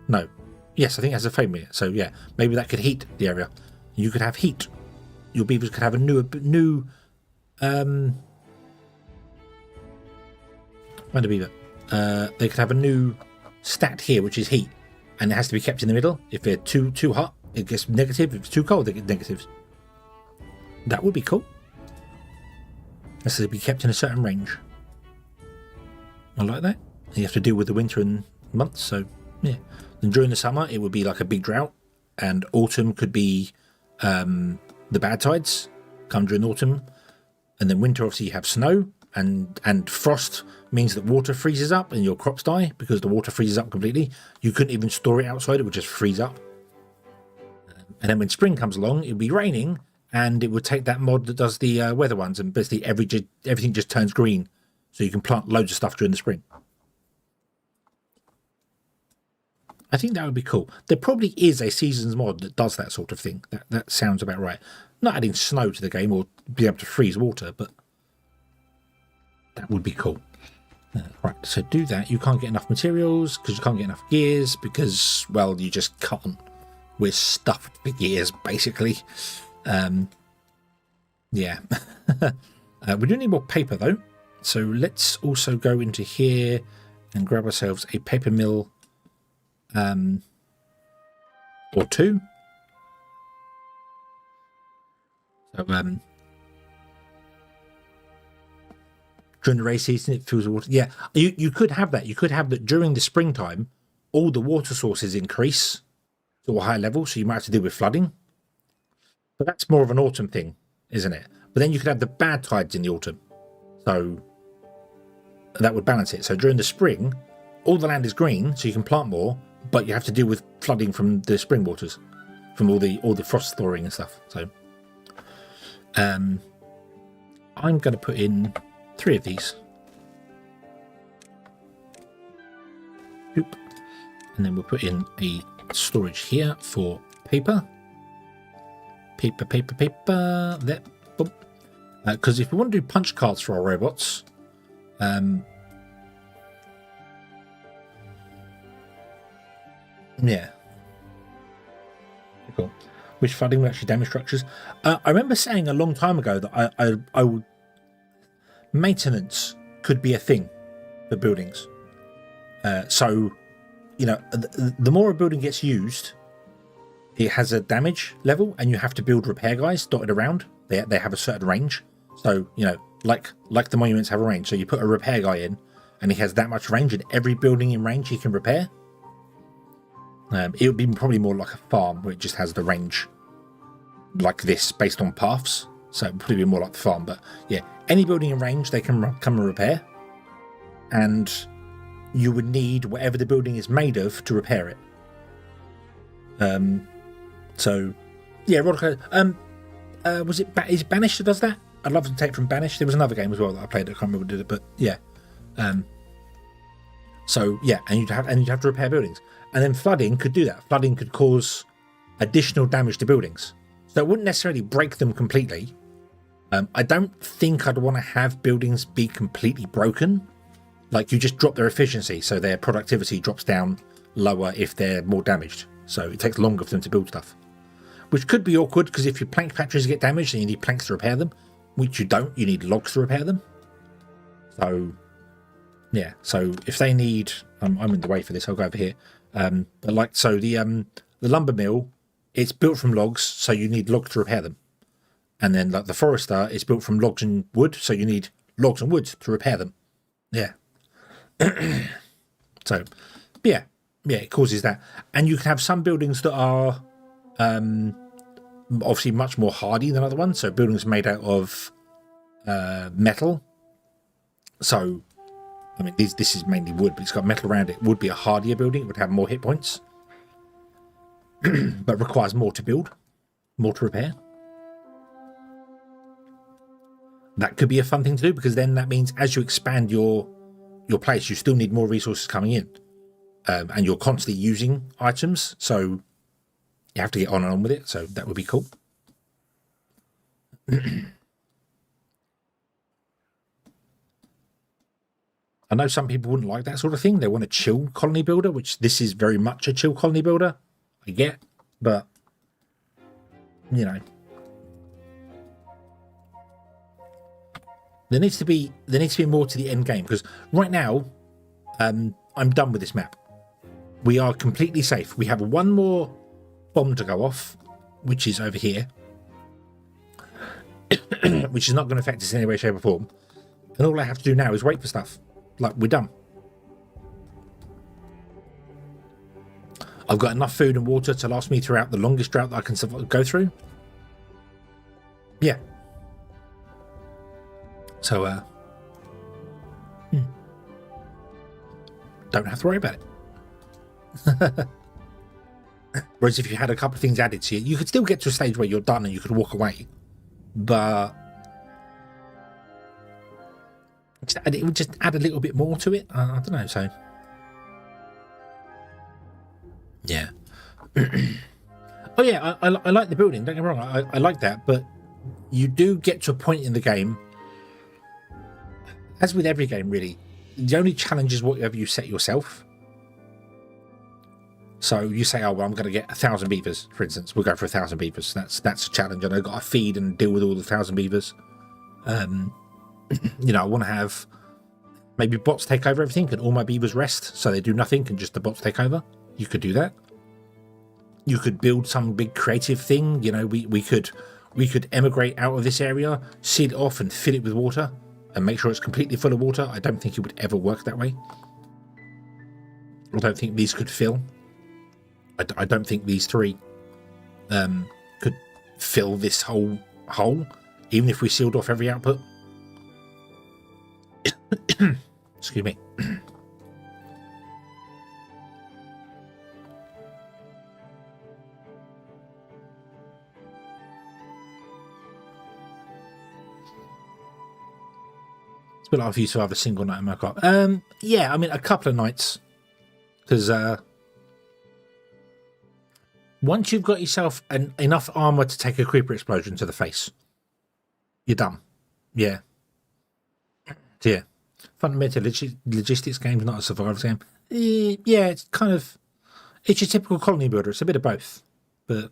No. Yes, I think it has a flame in it. So yeah, maybe that could heat the area. You could have heat. Your beavers could have a new find a beaver. They could have a new stat here, which is heat, and it has to be kept in the middle. If they're too hot, it gets negative. If it's too cold, they get negatives. That would be cool. Has to be kept in a certain range. I like that. You have to deal with the winter and months, so yeah. And during the summer, it would be like a big drought, and autumn could be the bad tides come during autumn, and then winter obviously you have snow. And frost means that water freezes up and your crops die because the water freezes up completely. You couldn't even store it outside, it would just freeze up. And then when spring comes along, it would be raining, and it would take that mod that does the weather ones, and basically everything just turns green. So you can plant loads of stuff during the spring. I think that would be cool. There probably is a seasons mod that does that sort of thing. That sounds about right. Not adding snow to the game or be able to freeze water, but that would be cool. Right, so do that. You can't get enough materials because you can't get enough gears because, well, you just can't. We're stuffed for gears, basically. Yeah. We do need more paper, though. So let's also go into here and grab ourselves a paper mill or two. So during the rainy season, it fills with water. Yeah, you could have that. You could have that during the springtime, all the water sources increase to a higher level, so you might have to deal with flooding. But that's more of an autumn thing, isn't it? But then you could have the bad tides in the autumn. So that would balance it. So during the spring, all the land is green, so you can plant more, but you have to deal with flooding from the spring waters, from all the frost thawing and stuff. So I'm going to put in 3 of these. Oop. And then we'll put in a storage here for paper. Paper. There. Because if we want to do punch cards for our robots, yeah. Cool. Which flooding will actually damage structures. I remember saying a long time ago that I would maintenance could be a thing for buildings. So, you know, the more a building gets used, it has a damage level, and you have to build repair guys dotted around. They have a certain range. So, you know, like the monuments have a range. So you put a repair guy in, and he has that much range, and every building in range he can repair. It would be probably more like a farm where it just has the range like this based on paths. So it would probably be more like the farm. But yeah, any building in range they can come and repair. And you would need whatever the building is made of to repair it. So yeah, Rodco, is it Banished that does that? I'd love to take from Banished. There was another game as well that I played. I can't remember who did it, but yeah. So yeah, and you'd have to repair buildings, and then flooding could do that. Flooding could cause additional damage to buildings, so it wouldn't necessarily break them completely. I don't think I'd want to have buildings be completely broken. Like, you just drop their efficiency, so their productivity drops down lower if they're more damaged. So it takes longer for them to build stuff, which could be awkward because if your plank factories get damaged, then you need planks to repair them, which you don't. You need logs to repair them. So yeah, so if they need, I'm in the way for this. I'll go over here. But like, so the lumber mill, it's built from logs, so you need logs to repair them. And then like the forester is built from logs and wood, so you need logs and wood to repair them. Yeah. So yeah, it causes that. And you can have some buildings that are obviously much more hardy than other ones. So buildings made out of metal. So I mean, this is mainly wood, but it's got metal around it. It would be a hardier building. It would have more hit points, but requires more to build, more to repair. That could be a fun thing to do, because then that means as you expand your place, you still need more resources coming in, and you're constantly using items, so you have to get on and on with it. So that would be cool. I know some people wouldn't like that sort of thing. They want a chill colony builder, which this is very much a chill colony builder. I get, but you know, there needs to be more to the end game, because right now, I'm done with this map. We are completely safe. We have one more bomb to go off, which is over here, which is not going to affect us in any way, shape, or form. And all I have to do now is wait for stuff. Like, we're done. I've got enough food and water to last me throughout the longest drought that I can go through. Yeah. So, don't have to worry about it. Whereas if you had a couple of things added to you could still get to a stage where you're done and you could walk away. But it would just add a little bit more to it. I don't know, so Yeah. Oh yeah, I like the building. Don't get me wrong, I like that, but you do get to a point in the game, as with every game really, the only challenge is whatever you set yourself. So you say, oh well, I'm going to get 1,000 beavers, for instance. We'll go for 1,000 beavers. That's a challenge, and I've got to feed and deal with all the 1,000 beavers. You know, I want to have maybe bots take over everything, and all my beavers rest, so they do nothing, and just the bots take over. You could do that. You could build some big creative thing. You know, we could emigrate out of this area, seal it off, and fill it with water, and make sure it's completely full of water. I don't think it would ever work that way. I don't think these could fill. I don't think these three could fill this whole hole, even if we sealed off every output. Excuse me. It's a bit like for you to have a single night in my car. Yeah, I mean a couple of nights, because once you've got yourself enough armor to take a creeper explosion to the face, you're done. Yeah. So yeah. Fundamental logistics game's not a survival game. Yeah, it's kind of, it's your typical colony builder. It's a bit of both, but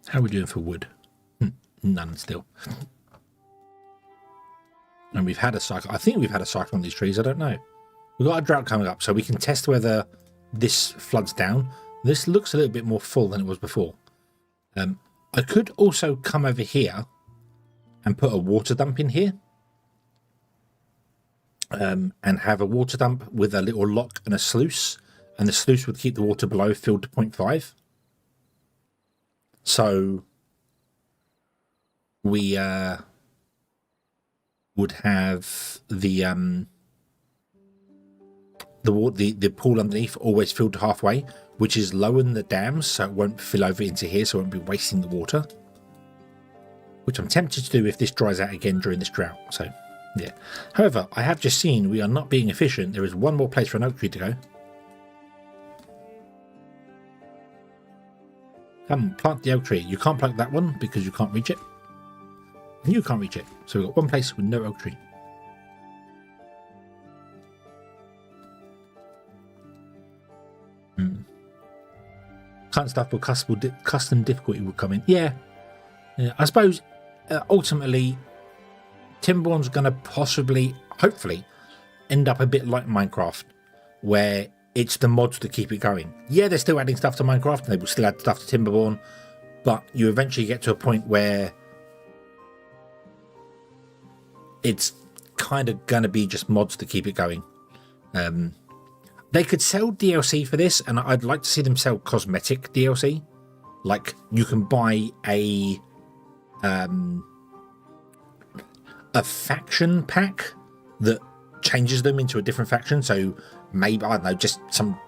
how are we doing for wood? None still. And we've had a cycle. I think we've had a cycle on these trees. I don't know. We've got a drought coming up, so we can test whether this floods down. This looks a little bit more full than it was before. I could also come over here and put a water dump in here. And have a water dump with a little lock and a sluice. And the sluice would keep the water below filled to 0.5. So we would have the pool underneath always filled to halfway, which is lower than the dams, so it won't fill over into here, so it won't be wasting the water. Which I'm tempted to do if this dries out again during this drought. So yeah. However, I have just seen we are not being efficient. There is one more place for an oak tree to go. Come, plant the oak tree. You can't plant that one because you can't reach it. And you can't reach it. So we've got one place with no oak tree. Can't stuff, but custom difficulty will come in. Yeah. I suppose ultimately Timberborn's going to possibly, hopefully, end up a bit like Minecraft, where it's the mods to keep it going. Yeah, they're still adding stuff to Minecraft, and they will still add stuff to Timberborn, but you eventually get to a point where it's kind of going to be just mods to keep it going. They could sell DLC for this, and I'd like to see them sell cosmetic DLC. Like, you can buy a faction pack that changes them into a different faction. So maybe, I don't know, just some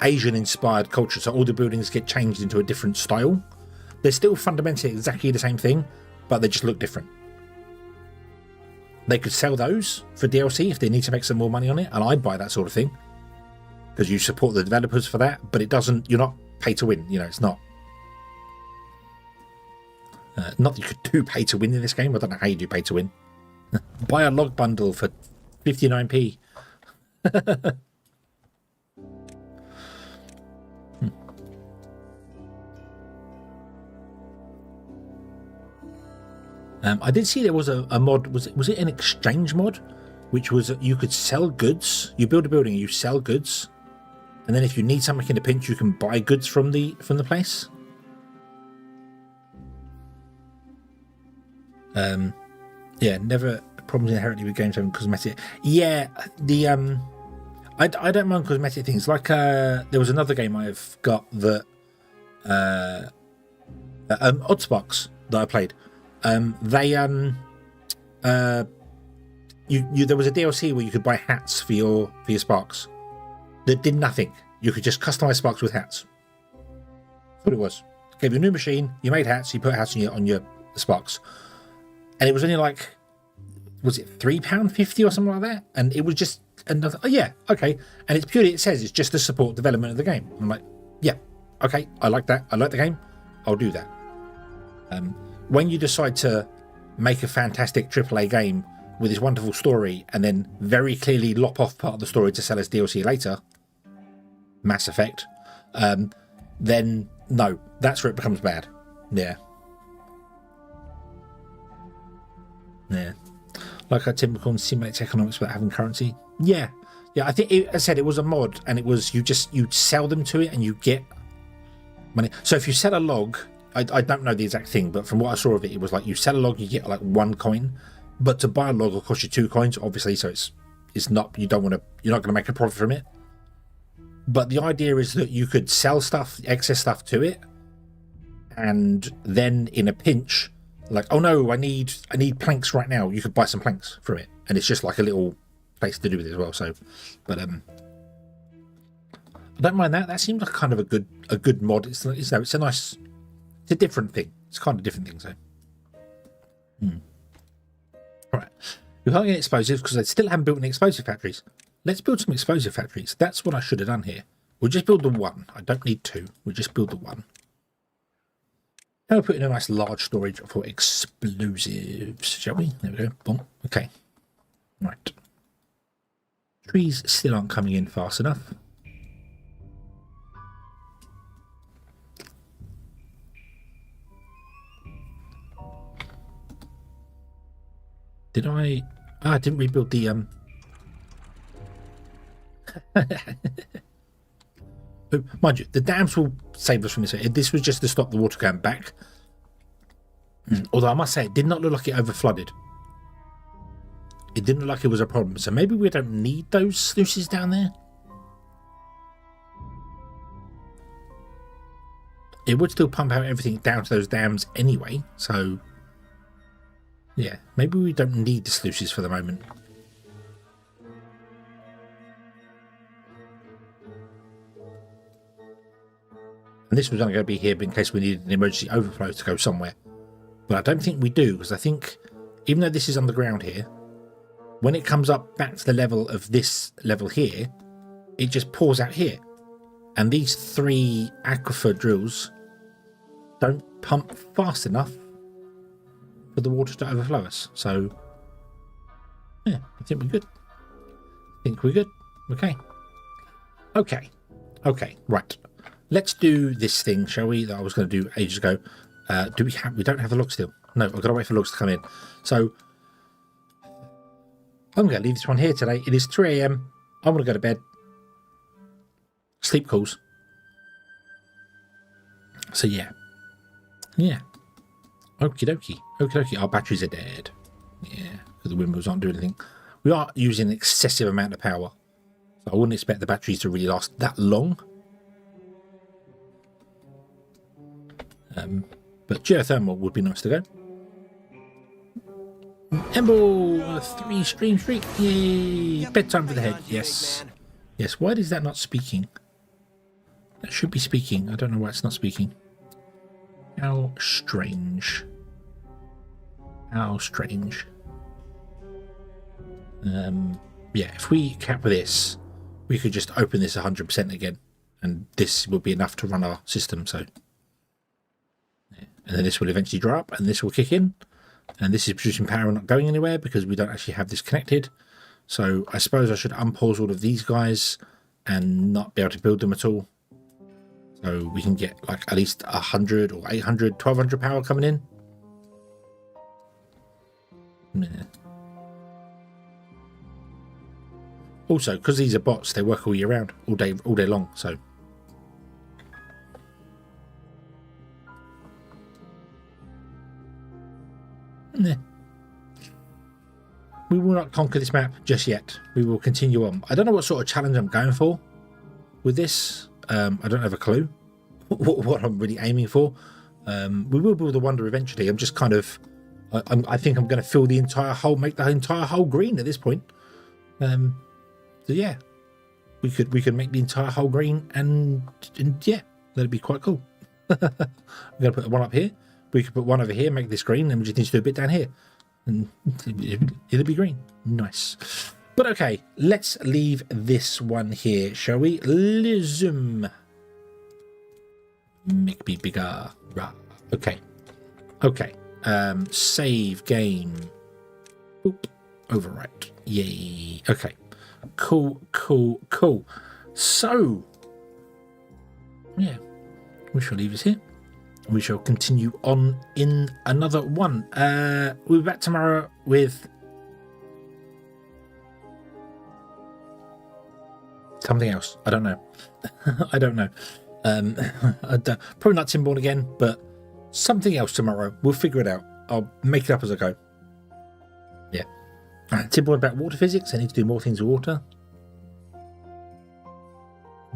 Asian-inspired culture. So all the buildings get changed into a different style. They're still fundamentally exactly the same thing, but they just look different. They could sell those for DLC if they need to make some more money on it, and I'd buy that sort of thing. Because you support the developers for that, but it doesn't, you're not pay to win, you know, it's not. Not that you could do pay to win in this game. I don't know how you do pay to win. Buy a log bundle for 59p. I did see there was a mod, was it an exchange mod? Which was you could sell goods. You build a building, you sell goods. And then if you need something in a pinch, you can buy goods from the place. Yeah, never problems inherently with games having cosmetic. Yeah, the I don't mind cosmetic things. Like there was another game I've got that Oddsparks that I played. There was a DLC where you could buy hats for your sparks that did nothing. You could just customize sparks with hats. That's what it was. gave you a new machine, you made hats, you put hats on your sparks, and it was only like, was it £3.50 or something like that? And it was just another. Oh yeah, okay. And it's purely, it says it's just to support development of the game. I'm like, yeah, okay, I like that. I like the game. I'll do that. When you decide to make a fantastic AAA game with this wonderful story and then very clearly lop off part of the story to sell as DLC later, Mass Effect, then no, that's where it becomes bad. Yeah. Like how Timbercorn simulates economics without having currency. Yeah, I think I said it was a mod, and it was you sell them to it and you get money. So if you sell a log, I don't know the exact thing, but from what I saw of it, it was like you sell a log, you get like 1 coin, but to buy a log will cost you 2 coins, obviously. So it's not, you're not going to make a profit from it. But the idea is that you could sell stuff, excess stuff to it, and then in a pinch, like, oh no, I need planks right now, you could buy some planks from it, and it's just like a little place to do with it as well. So, but I don't mind that. That seems like kind of a good mod. It's a nice, it's a different thing. It's kind of a different thing. So, all right, we can't get explosives because they still haven't built any explosive factories. Let's build some explosive factories. That's what I should have done here. We'll just build the 1. I don't need 2. We'll just build the 1. Now we'll put in a nice large storage for explosives, shall we? There we go. Boom. Okay. Right. Trees still aren't coming in fast enough. Did I? I didn't rebuild the mind you, the dams will save us from this. This was just to stop the water going back. Although I must say, it did not look like it over flooded. It didn't look like it was a problem. So maybe we don't need those sluices down there. It would still pump out everything down to those dams anyway. So yeah, maybe we don't need the sluices for the moment. And this was only going to be here in case we needed an emergency overflow to go somewhere. But I don't think we do, because I think, even though this is underground here, when it comes up back to the level of this level here, it just pours out here. And these 3 aquifer drills don't pump fast enough for the water to overflow us. So, yeah, I think we're good. Okay, right. Let's do this thing, shall we? That I was going to do ages ago. We don't have the log still. No, I've got to wait for logs to come in. So I'm going to leave this one here today. It is 3 AM. I want to go to bed. Sleep calls. So yeah. Okie dokie. Our batteries are dead. Yeah, because the windmills aren't doing anything. We are using an excessive amount of power. So I wouldn't expect the batteries to really last that long. But geothermal would be nice to go. Emble 3 stream streak. Yay! Bedtime for the head. Yes. Why is that not speaking? That should be speaking. I don't know why it's not speaking. How strange. Yeah, if we cap this, we could just open this 100% again, and this will be enough to run our system. So. And then this will eventually dry up, and this will kick in, and this is producing power and not going anywhere because we don't actually have this connected. So I suppose I should unpause all of these guys and not be able to build them at all, so we can get like at least 100 or 800, 1200 power coming in. Yeah. Also, because these are bots, they work all year round, all day long. So. Yeah. We will not conquer this map just yet. We will continue on. I don't know what sort of challenge I'm going for with this. I don't have a clue what I'm really aiming for. We will build a wonder eventually. I'm just kind of, I think I'm going to fill the entire hole, make the entire hole green at this point. So yeah, we could make the entire hole green, and yeah, that'd be quite cool. I'm going to put one up here. We could put one over here, make this green, and we just need to do a bit down here. And it'll be green. Nice. But okay, let's leave this one here, shall we? Zoom. Make me bigger. Rah. Okay. Okay. Save game. Oop. Overwrite. Yay. Okay. Cool, cool, cool. So, yeah, we shall leave this here. We shall continue on in another one. We'll be back tomorrow with something else. I don't know. I don't know. Probably not Timberborn again, but something else tomorrow. We'll figure it out. I'll make it up as I go. Yeah. Timberborn about water physics. I need to do more things with water.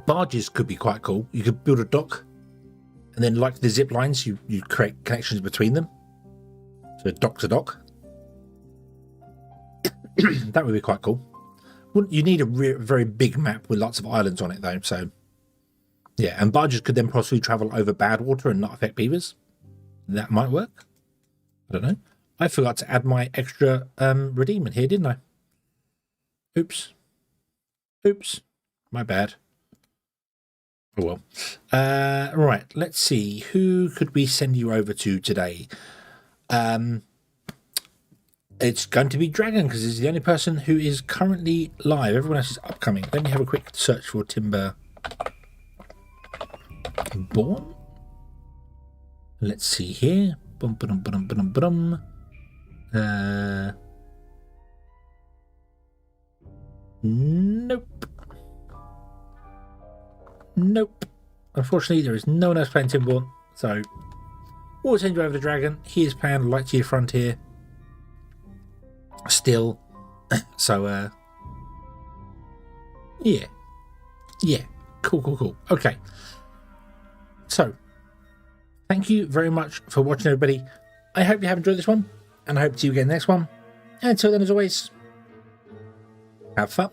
Barges could be quite cool. You could build a dock, and then like the zip lines, you create connections between them. So dock to dock. That would be quite cool. You need a very big map with lots of islands on it, though. So, yeah, and barges could then possibly travel over bad water and not affect beavers. That might work. I don't know. I forgot to add my extra redeemment here, didn't I? Oops. Oops. My bad. Oh well. Right, let's see. Who could we send you over to today? It's going to be Dragon, because he's the only person who is currently live. Everyone else is upcoming. Let me have a quick search for Timberborn. Let's see here. Nope. Nope. Unfortunately, there is no one else playing Timberborn, so we'll send you over to Dragon. He is playing Lightyear Frontier still. So, yeah. Yeah. Cool. Okay. So, thank you very much for watching, everybody. I hope you have enjoyed this one, and I hope to see you again next one. And until then, as always, have fun.